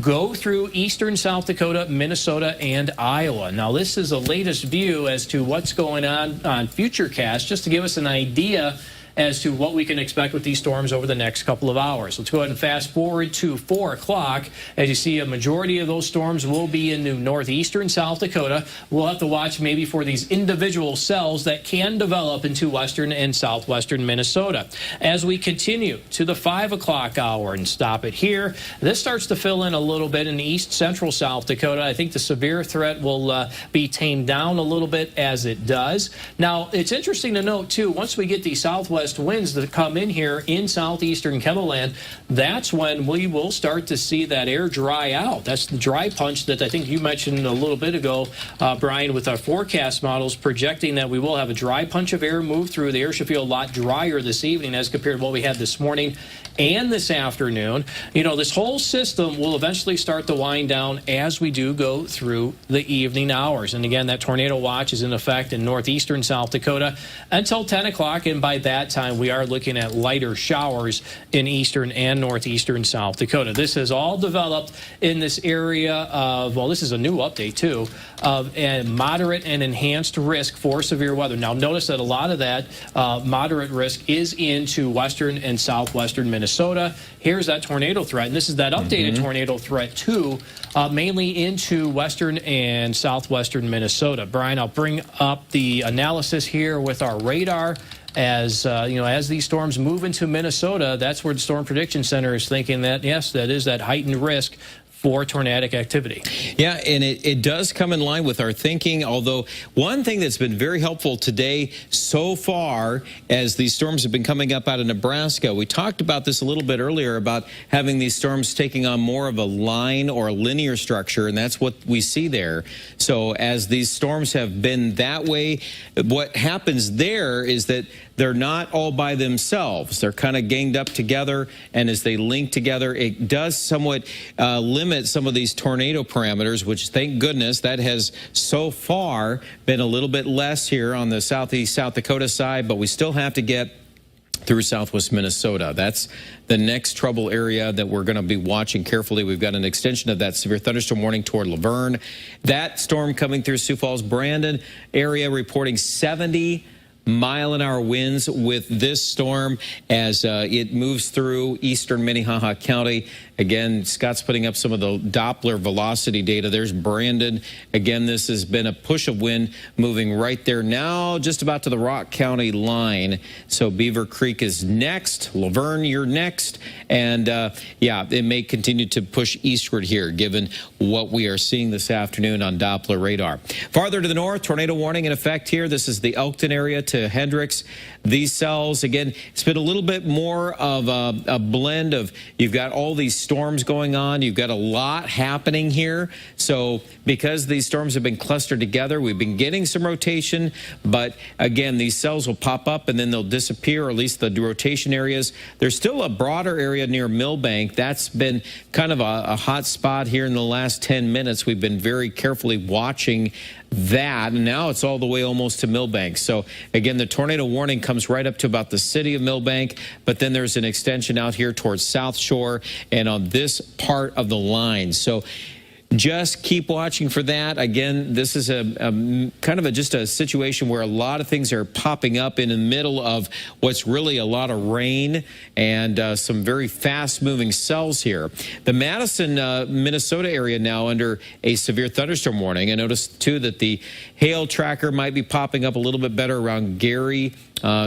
go through eastern South Dakota, Minnesota, and Iowa. Now, this is the latest view as to what's going on Futurecast, just to give us an idea as to what we can expect with these storms over the next couple of hours. Let's go ahead and fast forward to 4 o'clock. As you see, a majority of those storms will be in northeastern South Dakota. We'll have to watch maybe for these individual cells that can develop into western and southwestern Minnesota. As we continue to the 5 o'clock hour and stop it here, this starts to fill in a little bit in east central South Dakota. I think the severe threat will be tamed down a little bit as it does. Now, it's interesting to note, too, once we get the southwest southwest winds that come in here in southeastern KELOLAND, that's when we will start to see that air dry out. That's the dry punch that I think you mentioned a little bit ago, Brian, with our forecast models projecting that we will have a dry punch of air move through. The air should feel a lot drier this evening as compared to what we had this morning and this afternoon. You know, this whole system will eventually start to wind down as we do go through the evening hours. And again, that tornado watch is in effect in northeastern South Dakota until 10 o'clock. And by that time, we are looking at lighter showers in eastern and northeastern South Dakota. This has all developed in this area of, well, this is a new update too, of a moderate and enhanced risk for severe weather. Now, notice that a lot of that moderate risk is into western and southwestern Minnesota. Here's that tornado threat, and this is that updated tornado threat too, mainly into western and southwestern Minnesota. Brian, I'll bring up the analysis here with our radar. As you know, as these storms move into Minnesota, that's where the Storm Prediction Center is thinking that, yes, that is that heightened risk for tornadic activity. Yeah, and it does come in line with our thinking, although one thing that's been very helpful today so far as these storms have been coming up out of Nebraska, we talked about this a little bit earlier about having these storms taking on more of a line or a linear structure, and that's what we see there. So as these storms have been that way, what happens there is that they're not all by themselves. They're kind of ganged up together, and as they link together, it does somewhat limit some of these tornado parameters, which, thank goodness, that has so far been a little bit less here on the southeast South Dakota side, but we still have to get through southwest Minnesota. That's the next trouble area that we're going to be watching carefully. We've got an extension of that severe thunderstorm warning toward Laverne. That storm coming through Sioux Falls, Brandon area reporting 70-mile-an-hour winds with this storm as it moves through eastern Minnehaha County. Again, Scott's putting up some of the Doppler velocity data. There's Brandon. Again, this has been a push of wind moving right there now, just about to the Rock County line. So Beaver Creek is next. Laverne, you're next. And, yeah, it may continue to push eastward here, given what we are seeing this afternoon on Doppler radar. Farther to the north, tornado warning in effect here. This is the Elkton area to Hendricks. These cells, again, it's been a little bit more of a blend of, you've got all these storms going on. You've got a lot happening here. So because these storms have been clustered together, we've been getting some rotation. But again, these cells will pop up and then they'll disappear, or at least the rotation areas. There's still a broader area near Millbank. That's been kind of a hot spot here in the last 10 minutes. We've been very carefully watching that, and now it's all the way almost to Millbank. So again, the tornado warning comes right up to about the city of Millbank, but then there's an extension out here towards South Shore and on this part of the line. So just keep watching for that. Again, this is a kind of just a situation where a lot of things are popping up in the middle of what's really a lot of rain and some very fast-moving cells here. The Madison, Minnesota area now under a severe thunderstorm warning. I noticed, too, that the hail tracker might be popping up a little bit better around Gary.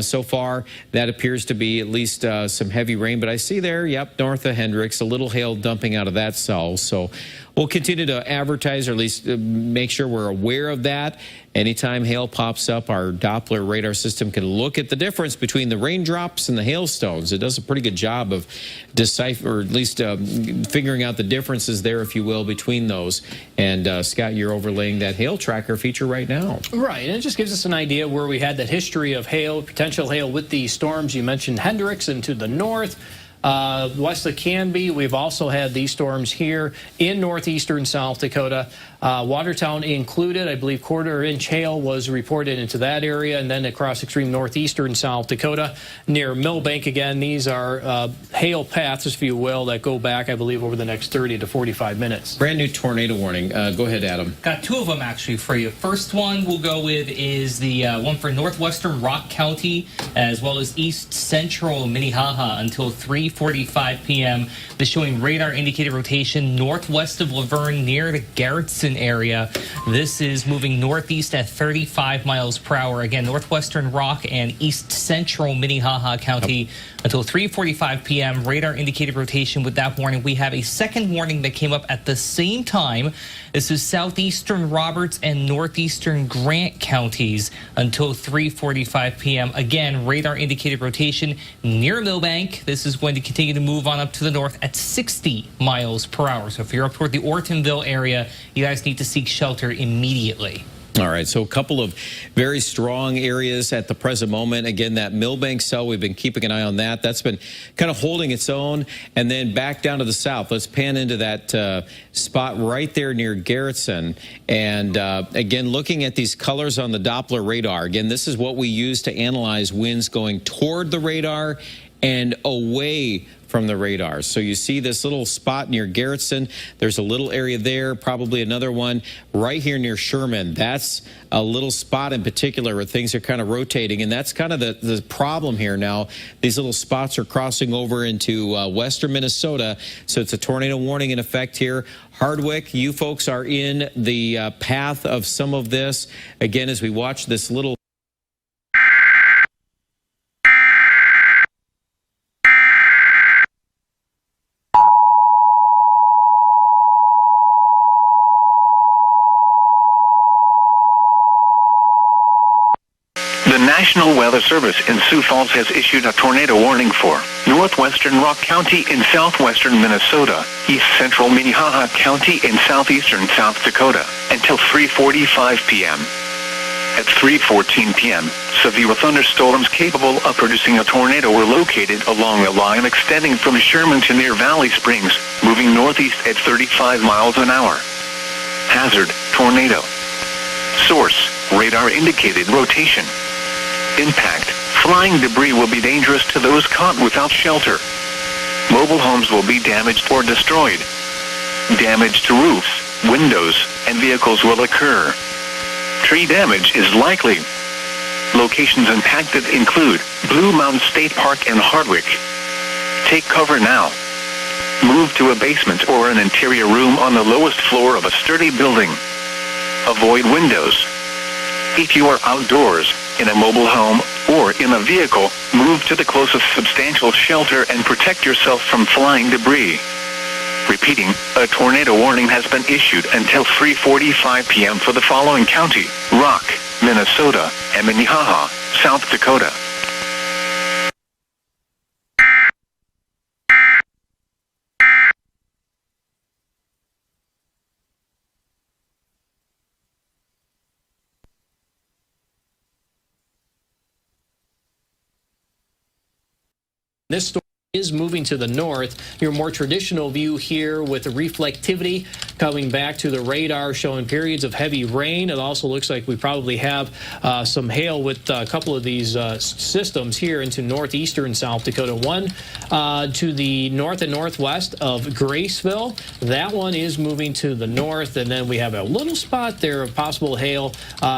So far, that appears to be at least some heavy rain. But I see there, yep, north of Hendricks, a little hail dumping out of that cell. So we'll continue to advertise, or at least make sure we're aware of that. Anytime hail pops up, our Doppler radar system can look at the difference between the raindrops and the hailstones. It does a pretty good job of deciphering, or at least figuring out the differences there, if you will, between those. And Scott, you're overlaying that hail tracker feature right now. Right, and it just gives us an idea where we had that history of hail, potential hail with these storms. You mentioned Hendricks and to the north. West of Canby, we've also had these storms here in northeastern South Dakota. Watertown included. I believe quarter-inch hail was reported into that area, and then across extreme northeastern South Dakota near Millbank. Again, these are hail paths, if you will, that go back, I believe, over the next 30 to 45 minutes. Brand new tornado warning. Go ahead, Adam. Got two of them, actually, for you. First one we'll go with is the one for northwestern Rock County, as well as east central Minnehaha until 3:45 p.m. This showing radar indicated rotation northwest of Laverne near the Garrettson Karsten area. This is moving northeast at 35 miles per hour. Again, northwestern Rock and east central Minnehaha County until 3:45 p.m. Radar indicated rotation with that warning. We have a second warning that came up at the same time. This is southeastern Roberts and northeastern Grant counties until 3:45 p.m. Again, radar indicated rotation near Millbank. This is going to continue to move on up to the north at 60 miles per hour. So if you're up toward the Ortonville area, you guys need to seek shelter immediately. All right, so a couple of very strong areas at the present moment. Again, that Millbank cell, we've been keeping an eye on that. That's been kind of holding its own. And then back down to the south, let's pan into that spot right there near Garrettson. And again, looking at these colors on the Doppler radar. Again, this is what we use to analyze winds going toward the radar and away from the radar. So you see this little spot near Garrettson. There's a little area there, probably another one right here near Sherman. That's a little spot in particular where things are kind of rotating, and that's kind of the problem here now. These little spots are crossing over into western Minnesota, so it's a tornado warning in effect here. Hardwick, you folks are in the path of some of this. Again, as we watch this little The National Weather Service in Sioux Falls has issued a tornado warning for northwestern Rock County in southwestern Minnesota, east central Minnehaha County in southeastern South Dakota until 3:45 p.m. At 3:14 p.m., severe thunderstorms capable of producing a tornado were located along a line extending from Sherman to near Valley Springs, moving northeast at 35 miles an hour. Hazard, tornado. Source, radar indicated rotation. Impact, flying debris will be dangerous to those caught without shelter. Mobile homes will be damaged or destroyed. Damage to roofs, windows, and vehicles will occur. Tree damage is likely. Locations impacted include Blue Mountain State Park and Hardwick. Take cover now. Move to a basement or an interior room on the lowest floor of a sturdy building. Avoid windows. If you are outdoors, in a mobile home, or in a vehicle, move to the closest substantial shelter and protect yourself from flying debris. Repeating, a tornado warning has been issued until 3:45 p.m. for the following county: Rock, Minnesota, and Minnehaha, South Dakota. This storm is moving to the north. Your more traditional view here with the reflectivity coming back to the radar showing periods of heavy rain. It also looks like we probably have some hail with a couple of these systems here into northeastern South Dakota. One to the north and northwest of Graceville. That one is moving to the north, and then we have a little spot there of possible hail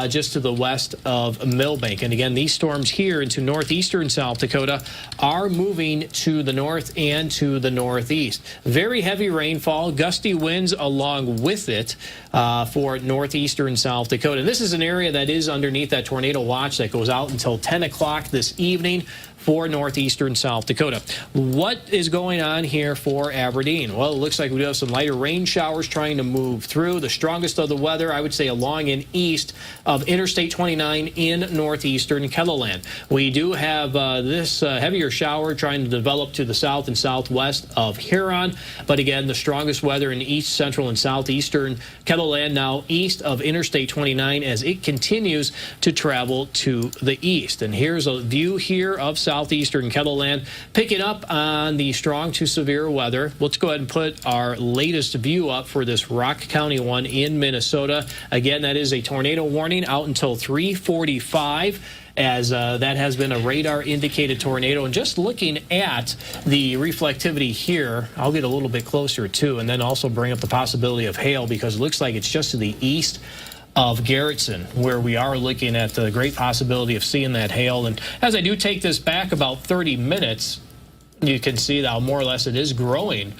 just to the west of Millbank. And again, these storms here into northeastern South Dakota are moving to the north and to the northeast. Very heavy rainfall, gusty winds along with it for northeastern South Dakota. And this is an area that is underneath that tornado watch that goes out until 10 o'clock this evening for northeastern South Dakota. What is going on here for Aberdeen? Well, it looks like we do have some lighter rain showers trying to move through. The strongest of the weather, I would say, along and east of Interstate 29 in northeastern KELOLAND. We do have this heavier shower trying to develop to the south and southwest of Huron. But again, the strongest weather in east, central, and southeastern KELOLAND, now east of Interstate 29 as it continues to travel to the east. And here's a view here of southeastern KELOLAND, picking up on the strong to severe weather. Let's go ahead and put our latest view up for this Rock County one in Minnesota. Again, that is a tornado warning out until 3:45. As that has been a radar indicated tornado. And just looking at the reflectivity here, I'll get a little bit closer too, and then also bring up the possibility of hail, because it looks like it's just to the east of Garrettson where we are looking at the great possibility of seeing that hail. And as I do take this back about 30 minutes, you can see how more or less it is growing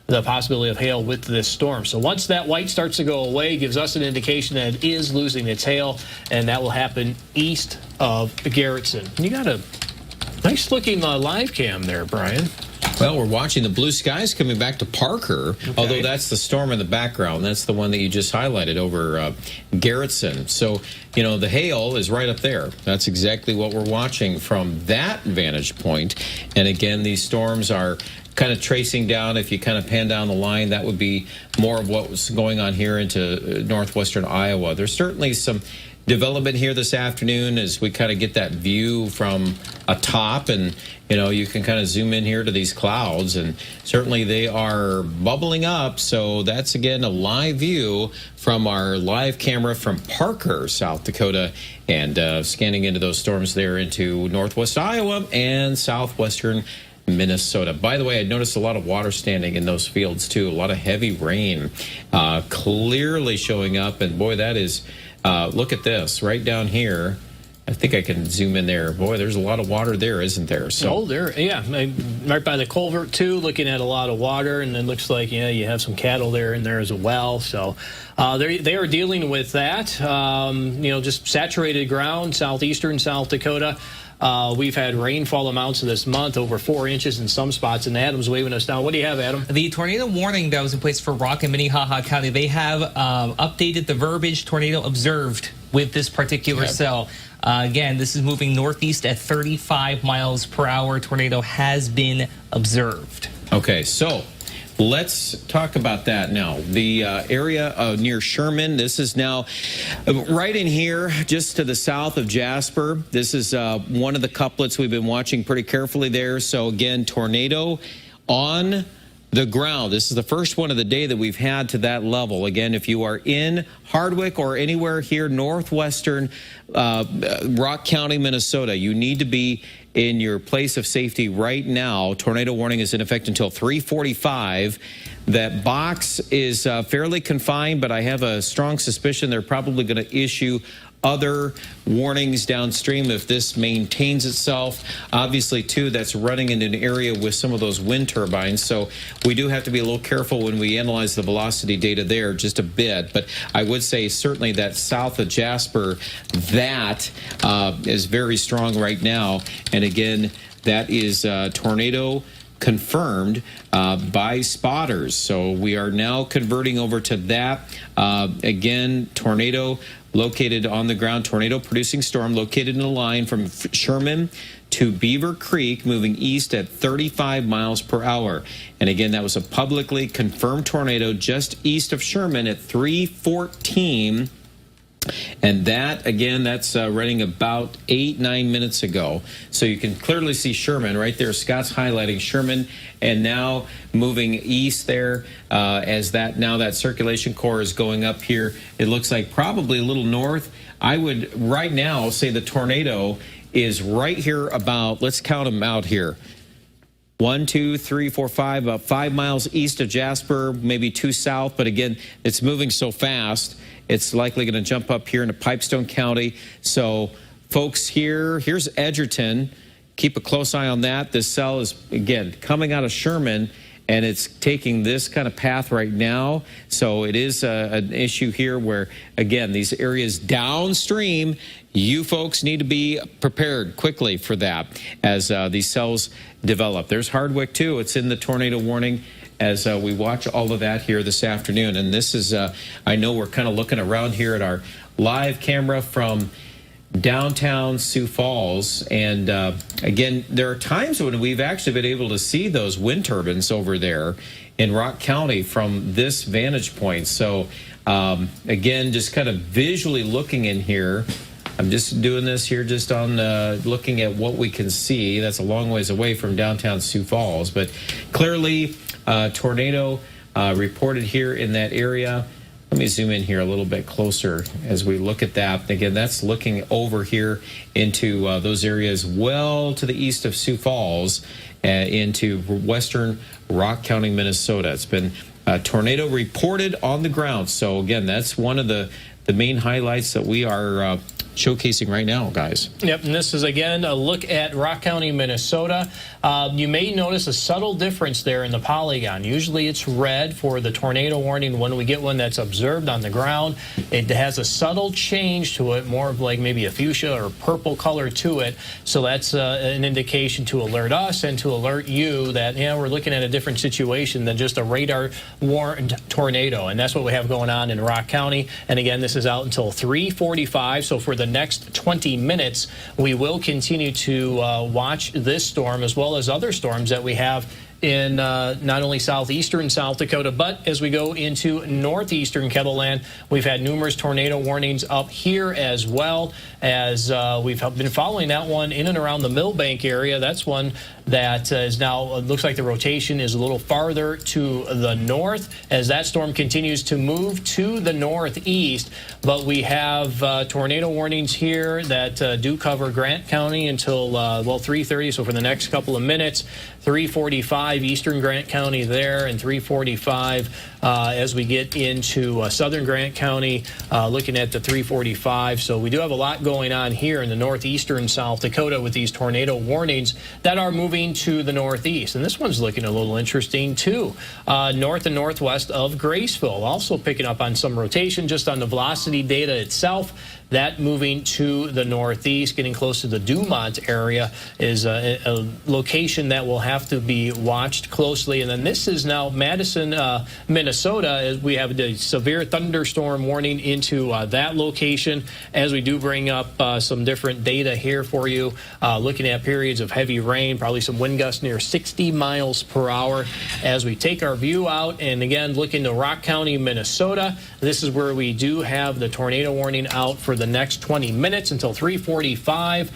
the possibility of hail with this storm. So once that white starts to go away, gives us an indication that it is losing its hail, and that will happen east of Garrettson. You got a nice-looking live cam there, Brian. Well, we're watching the blue skies coming back to Parker, although that's the storm in the background. That's the one that you just highlighted over Garrettson. So, you know, the hail is right up there. That's exactly what we're watching from that vantage point. And again, these storms are kind of tracing down. If you kind of pan down the line, that would be more of what was going on here into northwestern Iowa. There's certainly some development here this afternoon as we kind of get that view from atop, and you know, you can kind of zoom in here to these clouds, and certainly they are bubbling up. So that's again a live view from our live camera from Parker, South Dakota, and scanning into those storms there into northwest Iowa and southwestern Minnesota. By the way, I noticed a lot of water standing in those fields too. A lot of heavy rain clearly showing up, and boy, that is look at this right down here. I think I can zoom in there. Boy, there's a lot of water there, isn't there? So there, yeah, right by the culvert too, looking at a lot of water, and it looks like, yeah, you have some cattle there in there as well. So they are dealing with that. You know, just saturated ground, southeastern South Dakota. We've had rainfall amounts this month, over 4 inches in some spots, and Adam's waving us down. What do you have, Adam? The tornado warning that was in place for Rock and Minnehaha County, they have updated the verbiage, tornado observed with this particular cell. Again, this is moving northeast at 35 miles per hour. Tornado has been observed. Okay, so let's talk about that now. The area near Sherman, this is now right in here, just to the south of Jasper. This is one of the couplets we've been watching pretty carefully there. So again, tornado on the ground. This is the first one of the day that we've had to that level. Again, if you are in Hardwick or anywhere here northwestern Rock County, Minnesota, you need to be in your place of safety right now. Tornado warning is in effect until 3:45. That box is fairly confined, but I have a strong suspicion they're probably going to issue other warnings downstream if this maintains itself. Obviously, too, that's running in an area with some of those wind turbines, so we do have to be a little careful when we analyze the velocity data there just a bit. But I would say certainly that south of Jasper, that is very strong right now. And again, that is tornado confirmed by spotters. So we are now converting over to that. Again, tornado located on the ground, tornado producing storm located in a line from Sherman to Beaver Creek, moving east at 35 miles per hour. And again, that was a publicly confirmed tornado just east of Sherman at 3:14. And that, again, that's running about 8-9 minutes ago. So you can clearly see Sherman right there. Scott's highlighting Sherman, and now moving east there as that circulation core is going up here. It looks like probably a little north. I would right now say the tornado is right here about, let's count them out here. 1, 2, 3, 4, 5, about 5 miles east of Jasper, maybe 2 south. But again, it's moving so fast, it's likely going to jump up here into Pipestone County. So folks here's Edgerton. Keep a close eye on that. This cell is, again, coming out of Sherman, and it's taking this kind of path right now. So it is an issue here where, again, these areas downstream, you folks need to be prepared quickly for that as these cells develop. There's Hardwick, too. It's in the tornado warning as we watch all of that here this afternoon. And this is, I know we're kind of looking around here at our live camera from downtown Sioux Falls. And again, there are times when we've actually been able to see those wind turbines over there in Rock County from this vantage point. So again, just kind of visually looking in here. I'm just doing this here just on looking at what we can see. That's a long ways away from downtown Sioux Falls, but clearly tornado reported here in that area. Let me zoom in here a little bit closer as we look at that. Again, that's looking over here into those areas well to the east of Sioux Falls into western Rock County, Minnesota. It's been tornado reported on the ground. So again, that's one of the the main highlights that we are showcasing right now, guys. Yep, and this is, again, a look at Rock County, Minnesota. You may notice a subtle difference there in the polygon. Usually it's red for the tornado warning. When we get one that's observed on the ground, it has a subtle change to it, more of like maybe a fuchsia or purple color to it. So that's an indication to alert us and to alert you that, yeah, we're looking at a different situation than just a radar-warned tornado. And that's what we have going on in Rock County. And again, this is out until 3:45. So for the next 20 minutes, we will continue to watch this storm as well as other storms that we have in not only southeastern South Dakota, but as we go into northeastern KELOLAND, we've had numerous tornado warnings up here as well, as we've been following that one in and around the Millbank area. That's one that is now, looks like the rotation is a little farther to the north as that storm continues to move to the northeast. But we have tornado warnings here that do cover Grant County until, well, 3:30, so for the next couple of minutes. 3:45 eastern Grant County there, and 3:45 as we get into southern Grant County, looking at the 3:45. So we do have a lot going on here in the northeastern South Dakota with these tornado warnings that are moving to the northeast. And this one's looking a little interesting too. North and northwest of Graceville, also picking up on some rotation just on the velocity data itself. That moving to the northeast, getting close to the Dumont area, is a location that will have to be watched closely. And then this is now Madison, Minnesota, as we have the severe thunderstorm warning into that location, as we do bring up some different data here for you, looking at periods of heavy rain, probably some wind gusts near 60 miles per hour as we take our view out. And again, looking to Rock County, Minnesota, this is where we do have the tornado warning out for the next 20 minutes until 3:45.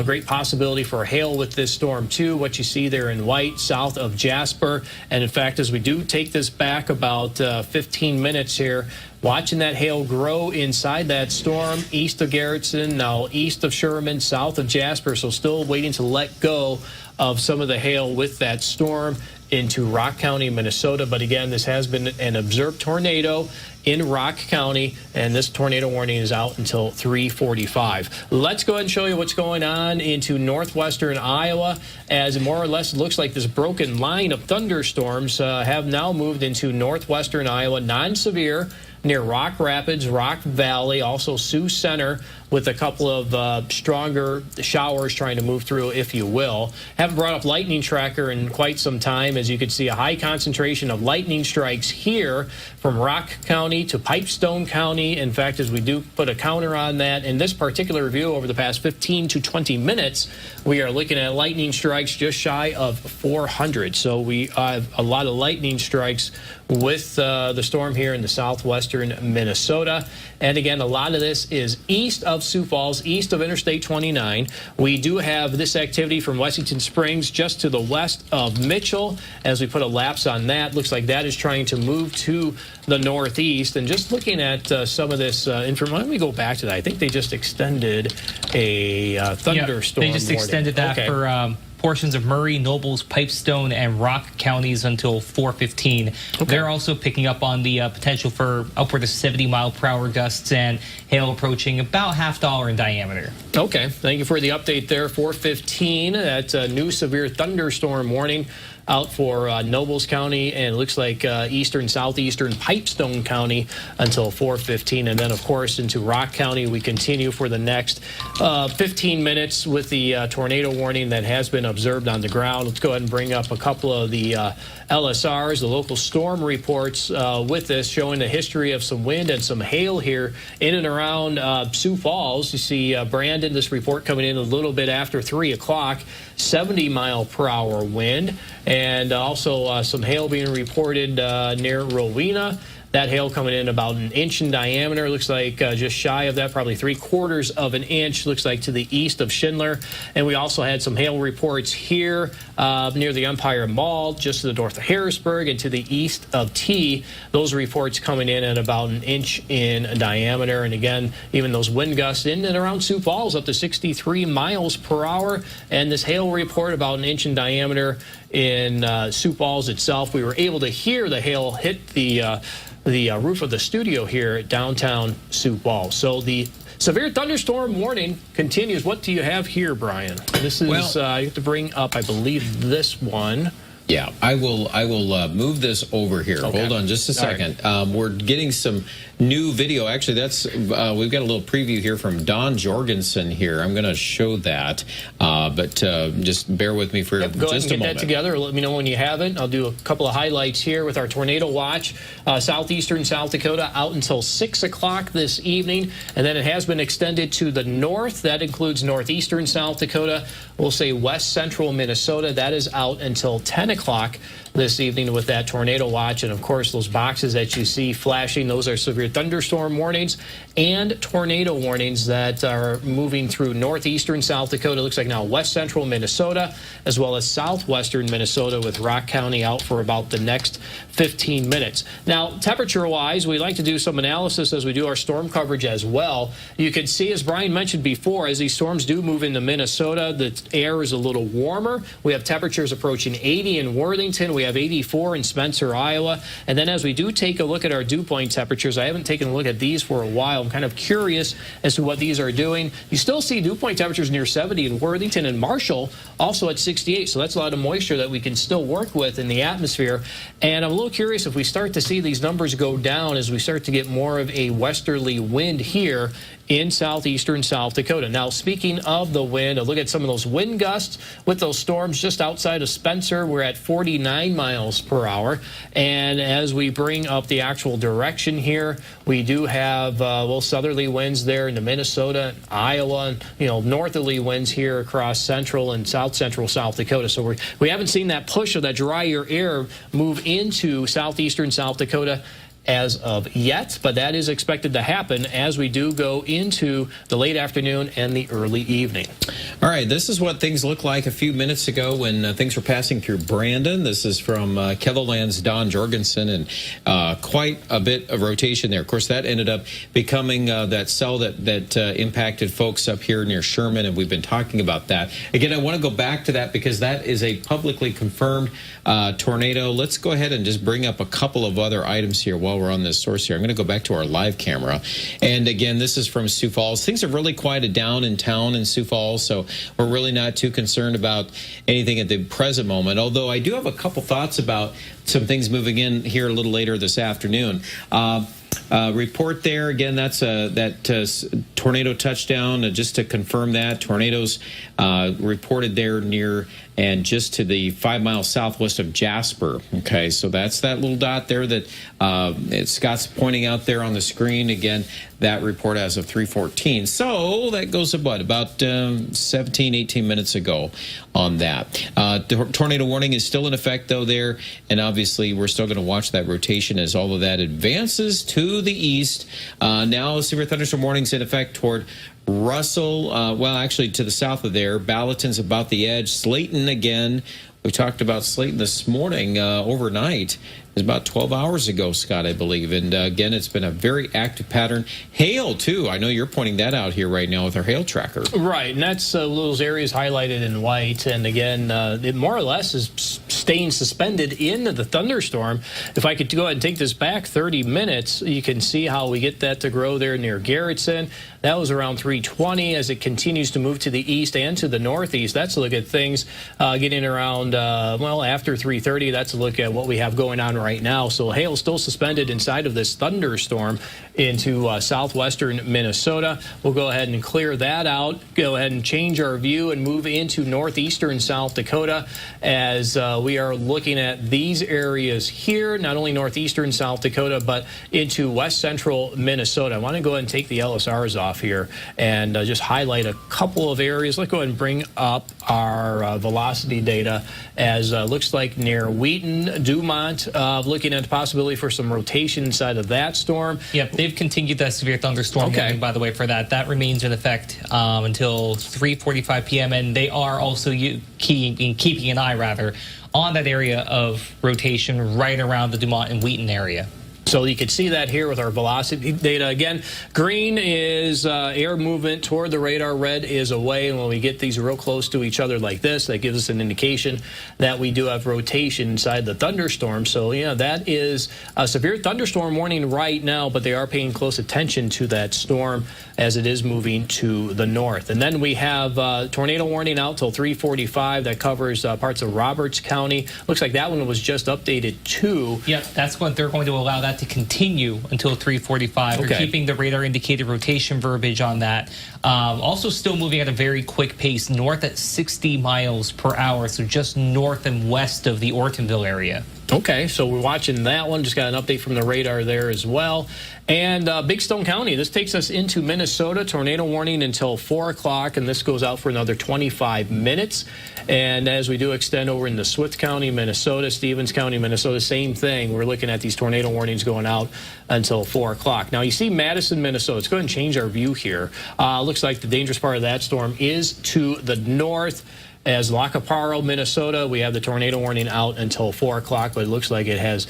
Great possibility for hail with this storm too, what you see there in white south of Jasper. And in fact, as we do take this back about 15 minutes here, watching that hail grow inside that storm, east of Garrettson, now east of Sherman, south of Jasper. So still waiting to let go of some of the hail with that storm into Rock County, Minnesota. But again, this has been an observed tornado in Rock County, and this tornado warning is out until 3:45. Let's go ahead and show you what's going on into northwestern Iowa, as it more or less looks like this broken line of thunderstorms have now moved into northwestern Iowa, non-severe, near Rock Rapids, Rock Valley, also Sioux Center, with a couple of stronger showers trying to move through, if you will. Haven't brought up lightning tracker in quite some time. As you can see, a high concentration of lightning strikes here from Rock County to Pipestone County. In fact, as we do put a counter on that, in this particular view over the past 15 to 20 minutes, we are looking at lightning strikes just shy of 400. So we have a lot of lightning strikes with the storm here in the southwestern Minnesota. And again, a lot of this is east of Sioux Falls, east of Interstate 29. We do have this activity from Wessington Springs just to the west of Mitchell. As we put a lapse on that, looks like that is trying to move to the northeast. And just looking at some of this information, let me go back to that. I think they just extended a thunderstorm. They just extended that for portions of Murray, Nobles, Pipestone, and Rock counties until 4:15. They're also picking up on the potential for upward of 70-mile-per-hour gusts and hail approaching about $50 in diameter. Okay, thank you for the update there. 4:15, that's a new severe thunderstorm warning out for Nobles County, and it looks like eastern, southeastern Pipestone County until 4:15. And then, of course, into Rock County, we continue for the next 15 minutes with the tornado warning that has been observed on the ground. Let's go ahead and bring up a couple of the LSRs, the local storm reports with this, showing the history of some wind and some hail here in and around Sioux Falls. You see Brandon, this report coming in a little bit after 3 o'clock, 70-mile-per-hour wind, and also some hail being reported near Rowena. That hail coming in about an inch in diameter. Looks like just shy of that, probably 3/4 of an inch. Looks like to the east of Schindler. And we also had some hail reports here near the Empire Mall, just to the north of Harrisburg, and to the east of T. Those reports coming in at about an inch in diameter. And again, even those wind gusts in and around Sioux Falls up to 63 miles per hour. And this hail report about an inch in diameter in Sioux Falls itself. We were able to hear the hail hit the the roof of the studio here at downtown Sioux Falls. So the severe thunderstorm warning continues. What do you have here, Brian? This is, you have to bring up, I believe, this one. Yeah, I will move this over here. Okay. Hold on just a second. Right. We're getting some new video. Actually, that's we've got a little preview here from Don Jorgensen here. I'm going to show that, but just bear with me for just a moment. Go ahead and get that together. Let me know when you have it. I'll do a couple of highlights here with our tornado watch. Southeastern South Dakota out until 6 o'clock this evening, and then it has been extended to the north. That includes northeastern South Dakota. We'll say west central Minnesota. That is out until 10 o'clock this evening with that tornado watch. And of course, those boxes that you see flashing, those are severe thunderstorm warnings and tornado warnings that are moving through northeastern South Dakota. Looks like now west central Minnesota, as well as southwestern Minnesota, with Rock County out for about the next 15 minutes. Now, temperature-wise, we like to do some analysis as we do our storm coverage as well. You can see, as Brian mentioned before, as these storms do move into Minnesota, the air is a little warmer. We have temperatures approaching 80 in Worthington. We have 84 in Spencer, Iowa. And then as we do take a look at our dew point temperatures, I haven't taken a look at these for a while. I'm kind of curious as to what these are doing. You still see dew point temperatures near 70 in Worthington and Marshall, also at 68. So that's a lot of moisture that we can still work with in the atmosphere. And I'm a little curious if we start to see these numbers go down as we start to get more of a westerly wind here in southeastern South Dakota. Now, speaking of the wind, a look at some of those wind gusts with those storms just outside of Spencer. We're at 49 miles per hour. And as we bring up the actual direction here, we do have southerly winds there into Minnesota, Iowa, and, northerly winds here across central and south central South Dakota. So we haven't seen that push of that drier air move into southeastern South Dakota as of yet, but that is expected to happen as we do go into the late afternoon and the early evening. All right, this is what things looked like a few minutes ago when things were passing through Brandon. This is from KELOLAND's Don Jorgensen, and quite a bit of rotation there. Of course, that ended up becoming that cell that impacted folks up here near Sherman, and we've been talking about that. Again, I want to go back to that because that is a publicly confirmed tornado. Let's go ahead and just bring up a couple of other items here while we're on this source here. I'm going to go back to our live camera. And again, this is from Sioux Falls. Things have really quieted down in town in Sioux Falls, so we're really not too concerned about anything at the present moment. Although I do have a couple thoughts about some things moving in here a little later this afternoon. Report there again. That's that tornado touchdown. Just to confirm that, tornadoes reported there near and just to the 5 miles southwest of Jasper. Okay, so that's that little dot there that Scott's pointing out there on the screen. Again, that report as of 3:14. So that goes about 17, 18 minutes ago on that. The tornado warning is still in effect, though, there. And obviously, we're still going to watch that rotation as all of that advances to the east. Now, severe thunderstorm warnings in effect toward Russell, actually to the south of there. Ballatin's about the edge. Slayton again. We talked about Slayton this morning overnight. It was about 12 hours ago, Scott, I believe. And again, it's been a very active pattern. Hail, too. I know you're pointing that out here right now with our hail tracker. Right, and that's those areas highlighted in white. And again, it more or less is staying suspended in the thunderstorm. If I could go ahead and take this back 30 minutes, you can see how we get that to grow there near Garrettson. That was around 3:20 as it continues to move to the east and to the northeast. That's a look at things getting around, after 3:30. That's a look at what we have going on right now. So hail still suspended inside of this thunderstorm into southwestern Minnesota. We'll go ahead and clear that out, go ahead and change our view and move into northeastern South Dakota as we are looking at these areas here, not only northeastern South Dakota, but into west central Minnesota. I want to go ahead and take the LSRs off here and just highlight a couple of areas. Let's go ahead and bring up our velocity data as looks like near Wheaton, Dumont, looking at the possibility for some rotation inside of that storm. Yep, they've continued that severe thunderstorm warning, by the way, for that. That remains in effect until 3:45 p.m. And they are also keeping an eye, rather, on that area of rotation right around the Dumont and Wheaton area. So you can see that here with our velocity data. Again, green is air movement toward the radar, red is away. And when we get these real close to each other like this, that gives us an indication that we do have rotation inside the thunderstorm. So, yeah, that is a severe thunderstorm warning right now, but they are paying close attention to that storm as it is moving to the north. And then we have tornado warning out till 3:45. That covers parts of Roberts County. Looks like that one was just updated too. Yep, that's what they're going to allow that to continue until 3:45. Okay. They're keeping the radar indicated rotation verbiage on that. Also still moving at a very quick pace north at 60 miles per hour, so just north and west of the Ortonville area. Okay, so we're watching that one. Just got an update from the radar there as well. And Big Stone County, this takes us into Minnesota. Tornado warning until 4 o'clock, and this goes out for another 25 minutes. And as we do extend over into Swift County, Minnesota, Stevens County, Minnesota, same thing. We're looking at these tornado warnings going out until 4 o'clock. Now, you see Madison, Minnesota. Let's go ahead and change our view here. Looks like the dangerous part of that storm is to the north. As Lacaparo, Minnesota, we have the tornado warning out until 4 o'clock, but it looks like it has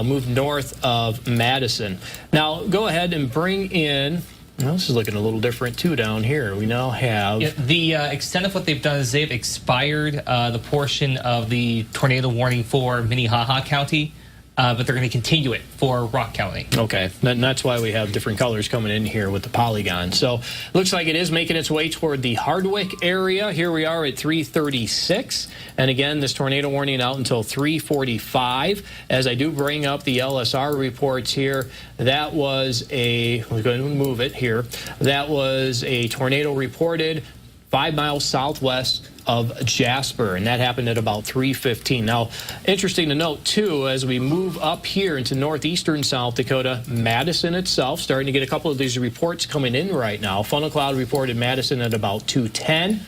moved north of Madison. Now, go ahead and bring in, well, this is looking a little different, too, down here. We now have... Yeah, the extent of what they've done is they've expired the portion of the tornado warning for Minnehaha County, but they're going to continue it for Rock County. Okay, and that's why we have different colors coming in here with the polygon. So looks like it is making its way toward the Hardwick area. Here we are at 3:36, and again, this tornado warning out until 3:45. As I do bring up the LSR reports here, that was a, we're going to move it here, that was a tornado reported 5 miles southwest of Jasper, and that happened at about 3:15. Now, interesting to note, too, as we move up here into northeastern South Dakota, Madison itself, starting to get a couple of these reports coming in right now. Funnel Cloud reported Madison at about 2:10.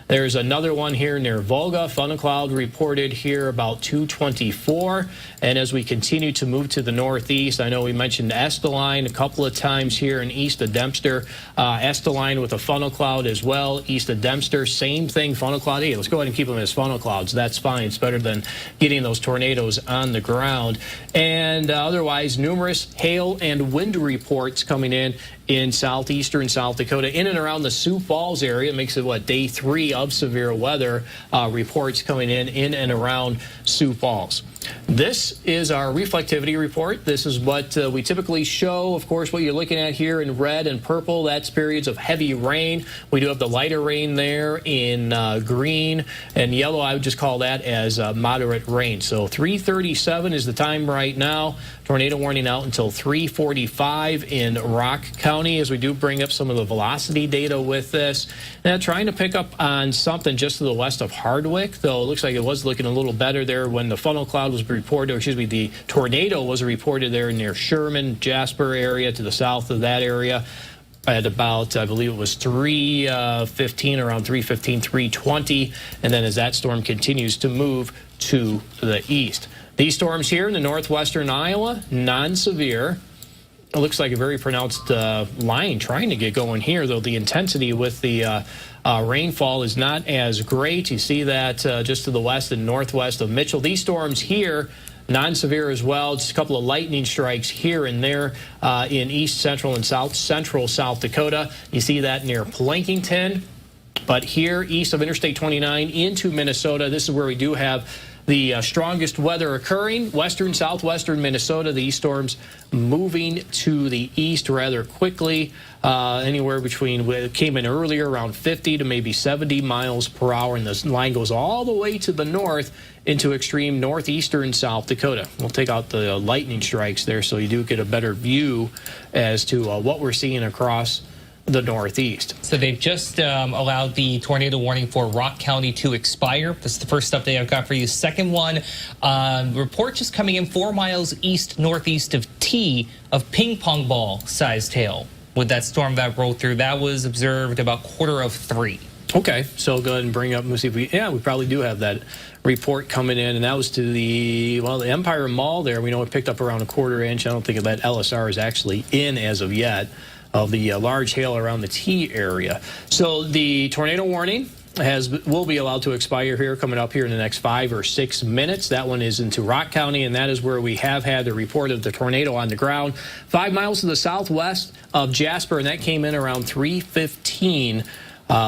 There's another one here near Volga. Funnel Cloud reported here about 2:24. And as we continue to move to the northeast, I know we mentioned Esteline a couple of times here in east of Dempster. Esteline with a funnel cloud as well. East of Dempster, same thing, funnel cloud. Hey, let's go ahead and keep them as funnel clouds. That's fine. It's better than getting those tornadoes on the ground. And otherwise, numerous hail and wind reports coming in southeastern South Dakota, in and around the Sioux Falls area. It makes it, what, day 3 of severe weather reports coming in and around Sioux Falls. This is our reflectivity report. This is what we typically show. Of course, what you're looking at here in red and purple, that's periods of heavy rain. We do have the lighter rain there in green, and yellow, I would just call that as moderate rain. So 3:37 is the time right now. Tornado warning out until 3:45 in Rock County, as we do bring up some of the velocity data with this. Now, trying to pick up on something just to the west of Hardwick, though it looks like it was looking a little better there when the funnel cloud was reported, or excuse me, the tornado was reported there near Sherman, Jasper area to the south of that area at about, I believe it was 3:15, around 3:15, 3:20, and then as that storm continues to move to the east. These storms here in the northwestern Iowa, non-severe. It looks like a very pronounced line trying to get going here, though the intensity with the rainfall is not as great. You see that just to the west and northwest of Mitchell. These storms here, non-severe as well. Just a couple of lightning strikes here and there in east central and south central South Dakota. You see that near Plankington. But here east of Interstate 29 into Minnesota, this is where we do have the strongest weather occurring. Western, southwestern Minnesota, these storms moving to the east rather quickly. Anywhere between, it came in earlier around 50 to maybe 70 miles per hour, and this line goes all the way to the north into extreme northeastern South Dakota. We'll take out the lightning strikes there so you do get a better view as to what we're seeing across the northeast. So they've just allowed the tornado warning for Rock County to expire. This is the first update I've got for you. Second one, report just coming in 4 miles east northeast of T of ping pong ball sized hail. With that storm that rolled through, that was observed about 2:45. Okay, so go ahead and bring up, let's see if we, yeah, we probably do have that report coming in, and that was to the, well, the Empire Mall there. We know it picked up around 1/4 inch. I don't think that LSR is actually in as of yet, of the large hail around the T area. So the tornado warning will be allowed to expire here coming up here in the next 5 or 6 minutes. That one is into Rutt County, and that is where we have had the report of the tornado on the ground 5 miles to the southwest of Jasper, and that came in around 3:15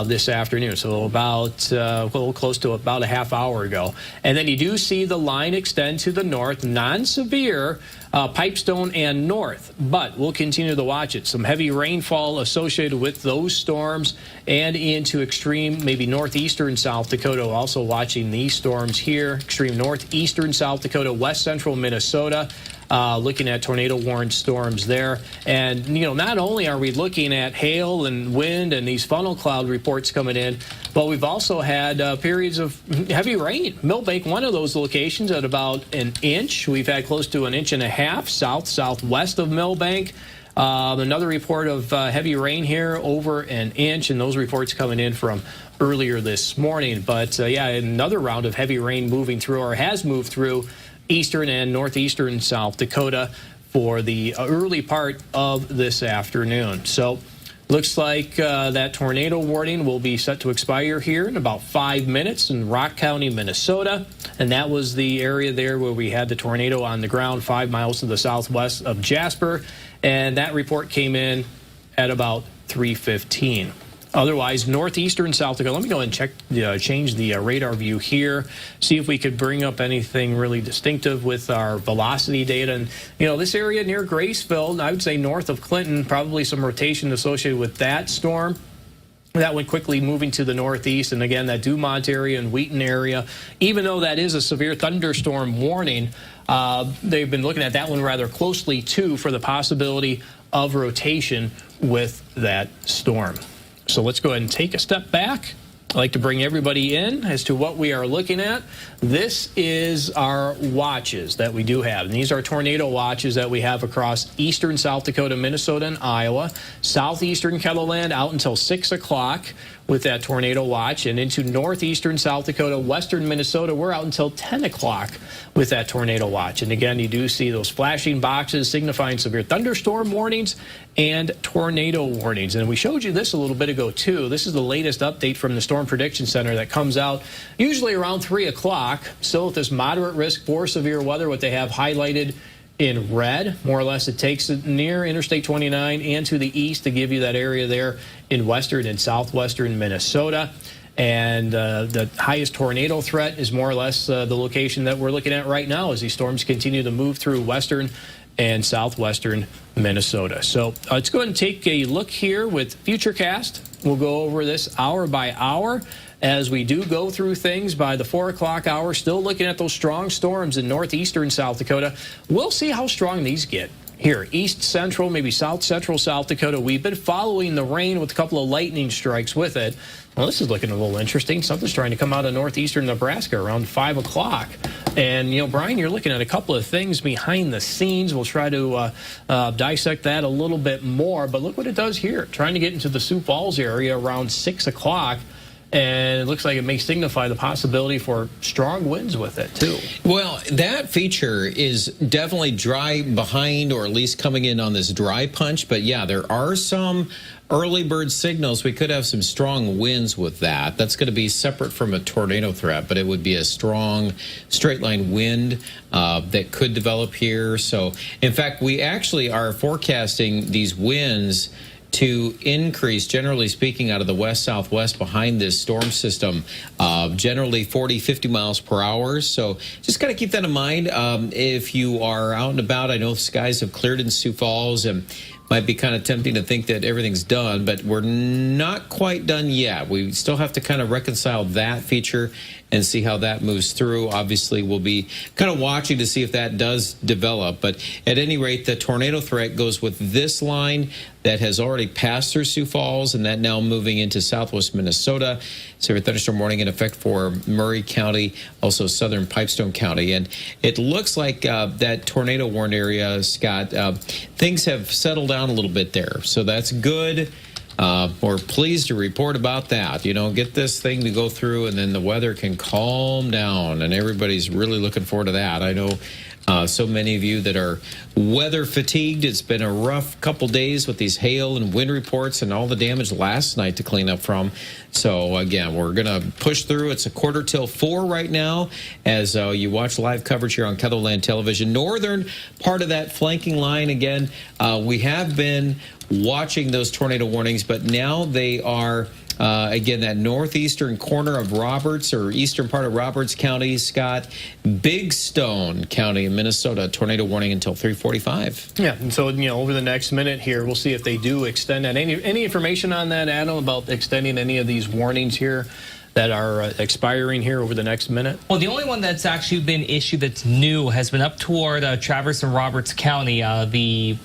this afternoon, so about a little close to about a half hour ago. And then you do see the line extend to the north, non-severe, Pipestone and north, but we'll continue to watch it. Some heavy rainfall associated with those storms and into extreme, maybe northeastern South Dakota. Also watching these storms here, extreme northeastern South Dakota, west central Minnesota. Looking at tornado-warned storms there. And, you know, not only are we looking at hail and wind and these funnel cloud reports coming in, but we've also had periods of heavy rain. Millbank, one of those locations, at about an inch. We've had close to an inch and a half southwest of Millbank. Another report of heavy rain here, over an inch, and those reports coming in from earlier this morning. But, yeah, another round of heavy rain moving through, or has moved through, eastern and northeastern South Dakota for the early part of this afternoon. So looks like that tornado warning will be set to expire here in about 5 minutes in Rock County, Minnesota. And that was the area there where we had the tornado on the ground 5 miles to the southwest of Jasper. And that report came in at about 3:15. Otherwise, northeastern South Dakota. Let me go and change the radar view here, see if we could bring up anything really distinctive with our velocity data. And, you know, this area near Graceville, I would say north of Clinton, probably some rotation associated with that storm. That went quickly moving to the northeast. And again, that Dumont area and Wheaton area, even though that is a severe thunderstorm warning, they've been looking at that one rather closely, too, for the possibility of rotation with that storm. So let's go ahead and take a step back. I'd like to bring everybody in as to what we are looking at. This is our watches that we do have. And these are tornado watches that we have across eastern South Dakota, Minnesota, and Iowa. Southeastern KELOLAND out until 6 o'clock with that tornado watch. And into northeastern South Dakota, western Minnesota, we're out until 10 o'clock with that tornado watch. And again, you do see those flashing boxes signifying severe thunderstorm warnings and tornado warnings. And we showed you this a little bit ago, too. This is the latest update from the Storm Prediction Center that comes out usually around 3 o'clock. Still at this moderate risk for severe weather, what they have highlighted in red. More or less, it takes it near Interstate 29 and to the east to give you that area there in western and southwestern Minnesota. And the highest tornado threat is more or less the location that we're looking at right now as these storms continue to move through western and southwestern Minnesota. So let's go ahead and take a look here with Futurecast. We'll go over this hour by hour as we do go through things by the 4 o'clock hour. Still looking at those strong storms in northeastern South Dakota. We'll see how strong these get. Here, east central, maybe south central South Dakota, we've been following the rain with a couple of lightning strikes with it. Well, this is looking a little interesting. Something's trying to come out of northeastern Nebraska around 5 o'clock. And, you know, Brian, you're looking at a couple of things behind the scenes. We'll try to dissect that a little bit more. But look what it does here. Trying to get into the Sioux Falls area around 6 o'clock. And it looks like it may signify the possibility for strong winds with it, too. Well, that feature is definitely dry behind, or at least coming in on this dry punch. But, yeah, there are some early bird signals. We could have some strong winds with that. That's going to be separate from a tornado threat, but it would be a strong straight-line wind that could develop here. So, in fact, we actually are forecasting these winds to increase, generally speaking, out of the west-southwest behind this storm system, generally 40, 50 miles per hour. So just got to keep that in mind. If you are out and about, I know skies have cleared in Sioux Falls, and might be kind of tempting to think that everything's done, but we're not quite done yet. We still have to kind of reconcile that feature and see how that moves through. Obviously, we'll be kind of watching to see if that does develop. But at any rate, the tornado threat goes with this line that has already passed through Sioux Falls, and that now moving into southwest Minnesota. Severe thunderstorm warning in effect for Murray County, also southern Pipestone County. And it looks like that tornado warned area, Scott, things have settled down a little bit there. So that's good. We're pleased to report about that. You know, get this thing to go through, and then the weather can calm down, and everybody's really looking forward to that. I know So many of you that are weather fatigued, it's been a rough couple days with these hail and wind reports and all the damage last night to clean up from. So again, we're going to push through. It's 4:15 right now as you watch live coverage here on KELOLAND television. Northern part of that flanking line, again, we have been watching those tornado warnings, but now they are again, that northeastern corner of Roberts, or eastern part of Roberts County, Scott, Big Stone County in Minnesota, tornado warning until 3:45. Yeah, and so, over the next minute here, we'll see if they do extend that. Any information on that, Adam, about extending any of these warnings here that are expiring here over the next minute? Well, the only one that's actually been issued that's new has been up toward Traverse and Roberts County. The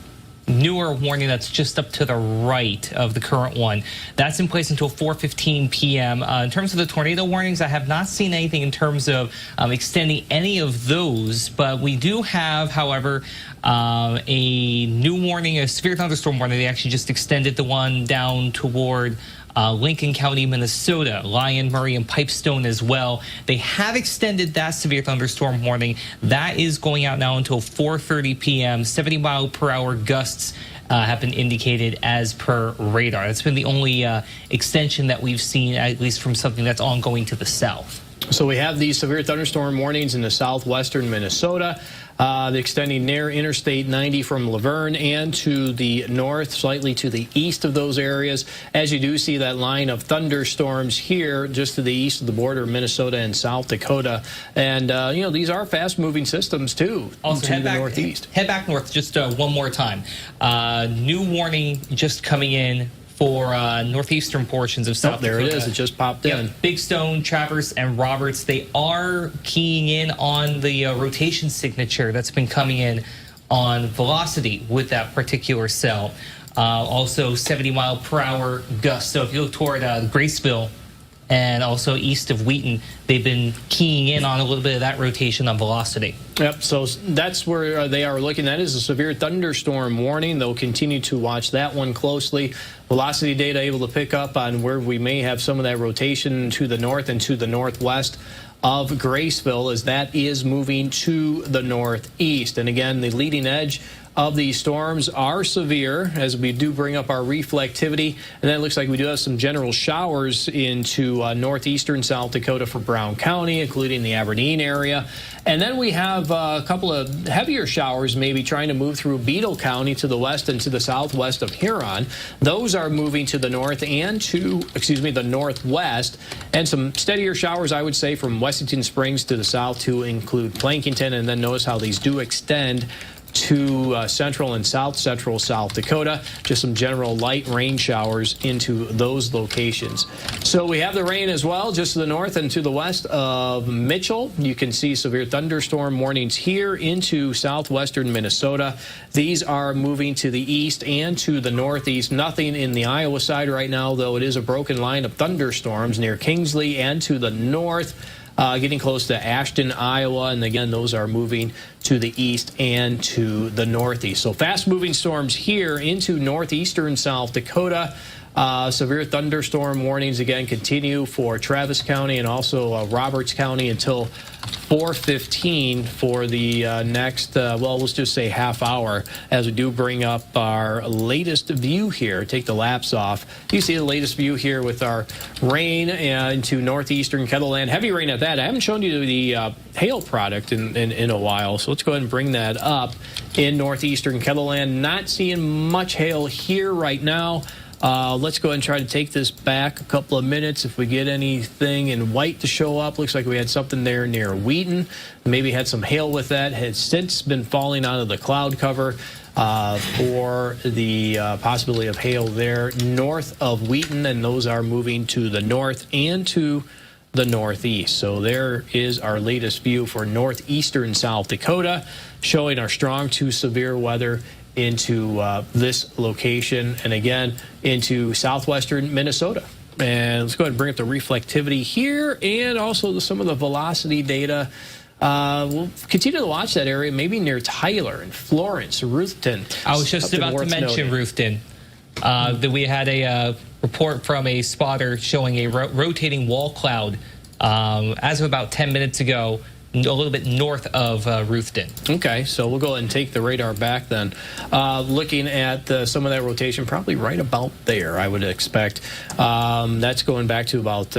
newer warning that's just up to the right of the current one, that's in place until 4:15 p.m. In terms of the tornado warnings, I have not seen anything in terms of extending any of those, but we do have, however, a new warning, a severe thunderstorm warning. They actually just extended the one down toward Lincoln County, Minnesota, Lyon, Murray, and Pipestone as well. They have extended that severe thunderstorm warning. That is going out now until 4:30 p.m. 70-mile-per-hour gusts have been indicated as per radar. That's been the only extension that we've seen, at least from something that's ongoing to the south. So we have these severe thunderstorm warnings in the southwestern Minnesota, extending near Interstate 90 from Laverne and to the north, slightly to the east of those areas. As you do see that line of thunderstorms here, just to the east of the border of Minnesota and South Dakota. And, these are fast-moving systems, too, also, to the northeast. Head back north just one more time. New warning just coming in for northeastern portions of South Dakota. There it is. It just popped in. Big Stone, Traverse, and Roberts. They are keying in on the rotation signature that's been coming in on velocity with that particular cell. Also 70-mile-per-hour gusts. So if you look toward Graceville and also east of Wheaton, they've been keying in on a little bit of that rotation on velocity. Yep, so that's where they are looking. That is a severe thunderstorm warning. They'll continue to watch that one closely. Velocity data able to pick up on where we may have some of that rotation to the north and to the northwest of Graceville, as that is moving to the northeast. And again, the leading edge of these storms are severe, as we do bring up our reflectivity. And then it looks like we do have some general showers into northeastern South Dakota for Brown County, including the Aberdeen area. And then we have a couple of heavier showers maybe trying to move through Beadle County to the west and to the southwest of Huron. Those are moving to the north and to, the northwest. And some steadier showers, I would say, from Wessington Springs to the south to include Plankington. And then notice how these do extend to central and south central South Dakota. Just some general light rain showers into those locations. So we have the rain as well, just to the north and to the west of Mitchell. You can see severe thunderstorm warnings here into southwestern Minnesota. These are moving to the east and to the northeast. Nothing in the Iowa side right now, though it is a broken line of thunderstorms near Kingsley and to the north. Getting close to Ashton, Iowa, and again, those are moving to the east and to the northeast. So fast-moving storms here into northeastern South Dakota. Severe thunderstorm warnings again continue for Travis County and also Roberts County until 4:15 for the next, let's just say half hour, as we do bring up our latest view here. Take the laps off. You see the latest view here with our rain into northeastern KELOLAND. Heavy rain at that. I haven't shown you the hail product in a while, so let's go ahead and bring that up in northeastern KELOLAND. Not seeing much hail here right now. Let's go ahead and try to take this back a couple of minutes. If we get anything in white to show up, looks like we had something there near Wheaton. Maybe had some hail with that. Has since been falling out of the cloud cover for the possibility of hail there north of Wheaton, and those are moving to the north and to the northeast. So there is our latest view for northeastern South Dakota, showing our strong to severe weather into this location, and again into southwestern Minnesota. And let's go ahead and bring up the reflectivity here and also some of the velocity data. We'll continue to watch that area, maybe near Tyler and Florence, Ruthton. I was just about to mention Ruthton. That we had a report from a spotter showing a rotating wall cloud as of about 10 minutes ago, a little bit north of Ruthden. Okay, so we'll go ahead and take the radar back then. Looking at some of that rotation, probably right about there, I would expect. That's going back to about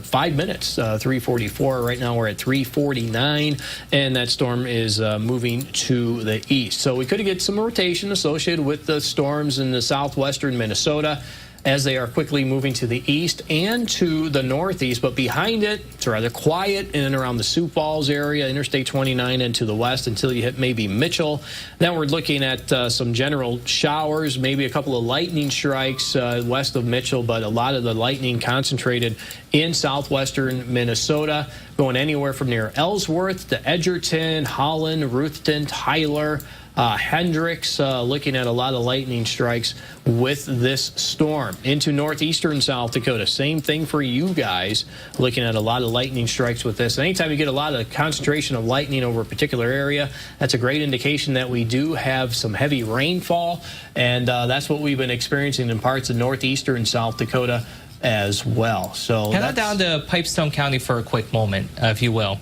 5 minutes, 3:44. Right now we're at 3:49, and that storm is moving to the east. So we could get some rotation associated with the storms in the southwestern Minnesota as they are quickly moving to the east and to the northeast. But behind it, it's rather quiet in and around the Sioux Falls area, Interstate 29 and to the west until you hit maybe Mitchell. Then we're looking at some general showers, maybe a couple of lightning strikes west of Mitchell, but a lot of the lightning concentrated in southwestern Minnesota, going anywhere from near Ellsworth to Edgerton, Holland, Ruthden, Tyler, Hendricks, looking at a lot of lightning strikes with this storm. Into northeastern South Dakota, same thing for you guys, looking at a lot of lightning strikes with this. Anytime you get a lot of concentration of lightning over a particular area, that's a great indication that we do have some heavy rainfall, and that's what we've been experiencing in parts of northeastern South Dakota as well. So head on down to Pipestone County for a quick moment, if you will.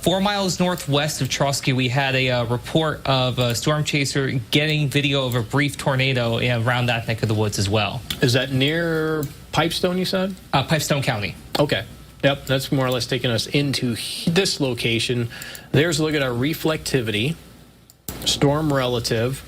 4 miles northwest of Trotsky, we had a report of a storm chaser getting video of a brief tornado around that neck of the woods as well. Is that near Pipestone, you said? Pipestone County. Okay. Yep, that's more or less taking us into this location. There's a look at our reflectivity, storm relative.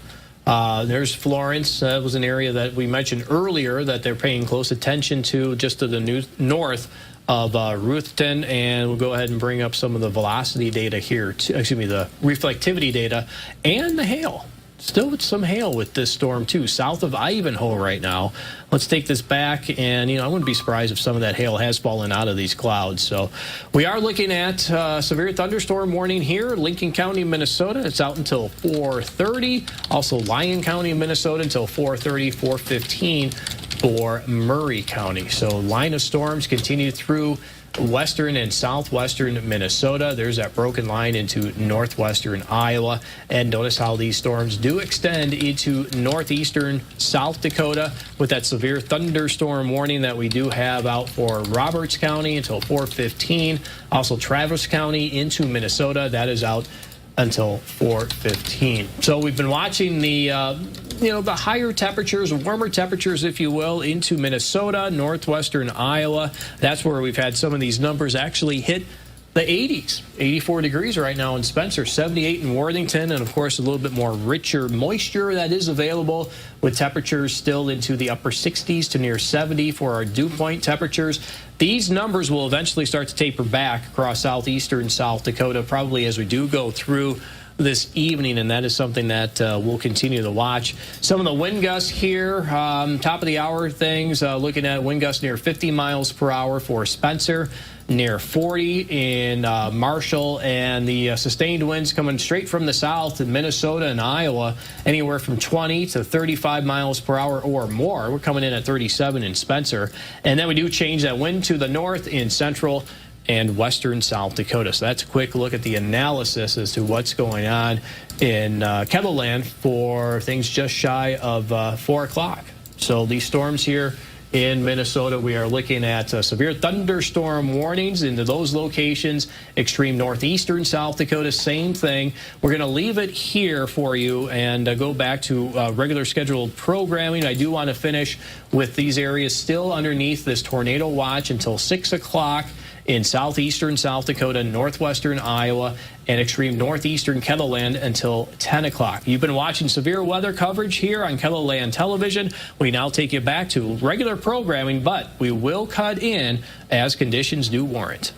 There's Florence. That was an area that we mentioned earlier that they're paying close attention to, just to the north of Ruthden. And we'll go ahead and bring up some of the velocity data here, the reflectivity data and the hail. Still with some hail with this storm, too, south of Ivanhoe right now. Let's take this back, and, I wouldn't be surprised if some of that hail has fallen out of these clouds. So we are looking at severe thunderstorm warning here, Lincoln County, Minnesota. It's out until 4:30. Also, Lyon County, Minnesota, until 4:30, 4:15 for Murray County. So line of storms continue through western and southwestern Minnesota. There's that broken line into northwestern Iowa. And notice how these storms do extend into northeastern South Dakota with that severe thunderstorm warning that we do have out for Roberts County until 4:15. Also Traverse County into Minnesota. That is out until 4:15. So we've been watching the the higher temperatures, warmer temperatures, if you will, into Minnesota, northwestern Iowa. That's where we've had some of these numbers actually hit the 80s. 84 degrees right now in Spencer, 78 in Worthington, and of course a little bit more richer moisture that is available with temperatures still into the upper 60s to near 70 for our dew point temperatures. These numbers will eventually start to taper back across southeastern South Dakota, probably as we do go through this evening, and that is something that we'll continue to watch. Some of the wind gusts here, top of the hour things, looking at wind gusts near 50 miles per hour for Spencer, near 40 in Marshall, and the sustained winds coming straight from the south in Minnesota and Iowa, anywhere from 20 to 35 miles per hour or more. We're coming in at 37 in Spencer. And then we do change that wind to the north in central and western South Dakota. So that's a quick look at the analysis as to what's going on in KELOLAND for things just shy of 4 o'clock. So these storms here in Minnesota, we are looking at severe thunderstorm warnings into those locations. Extreme northeastern South Dakota, same thing. We're going to leave it here for you and go back to regular scheduled programming. I do want to finish with these areas still underneath this tornado watch until 6 o'clock in southeastern South Dakota, northwestern Iowa, and extreme northeastern KELOLAND until 10 o'clock. You've been watching severe weather coverage here on KELOLAND Television. We now take you back to regular programming, but we will cut in as conditions do warrant.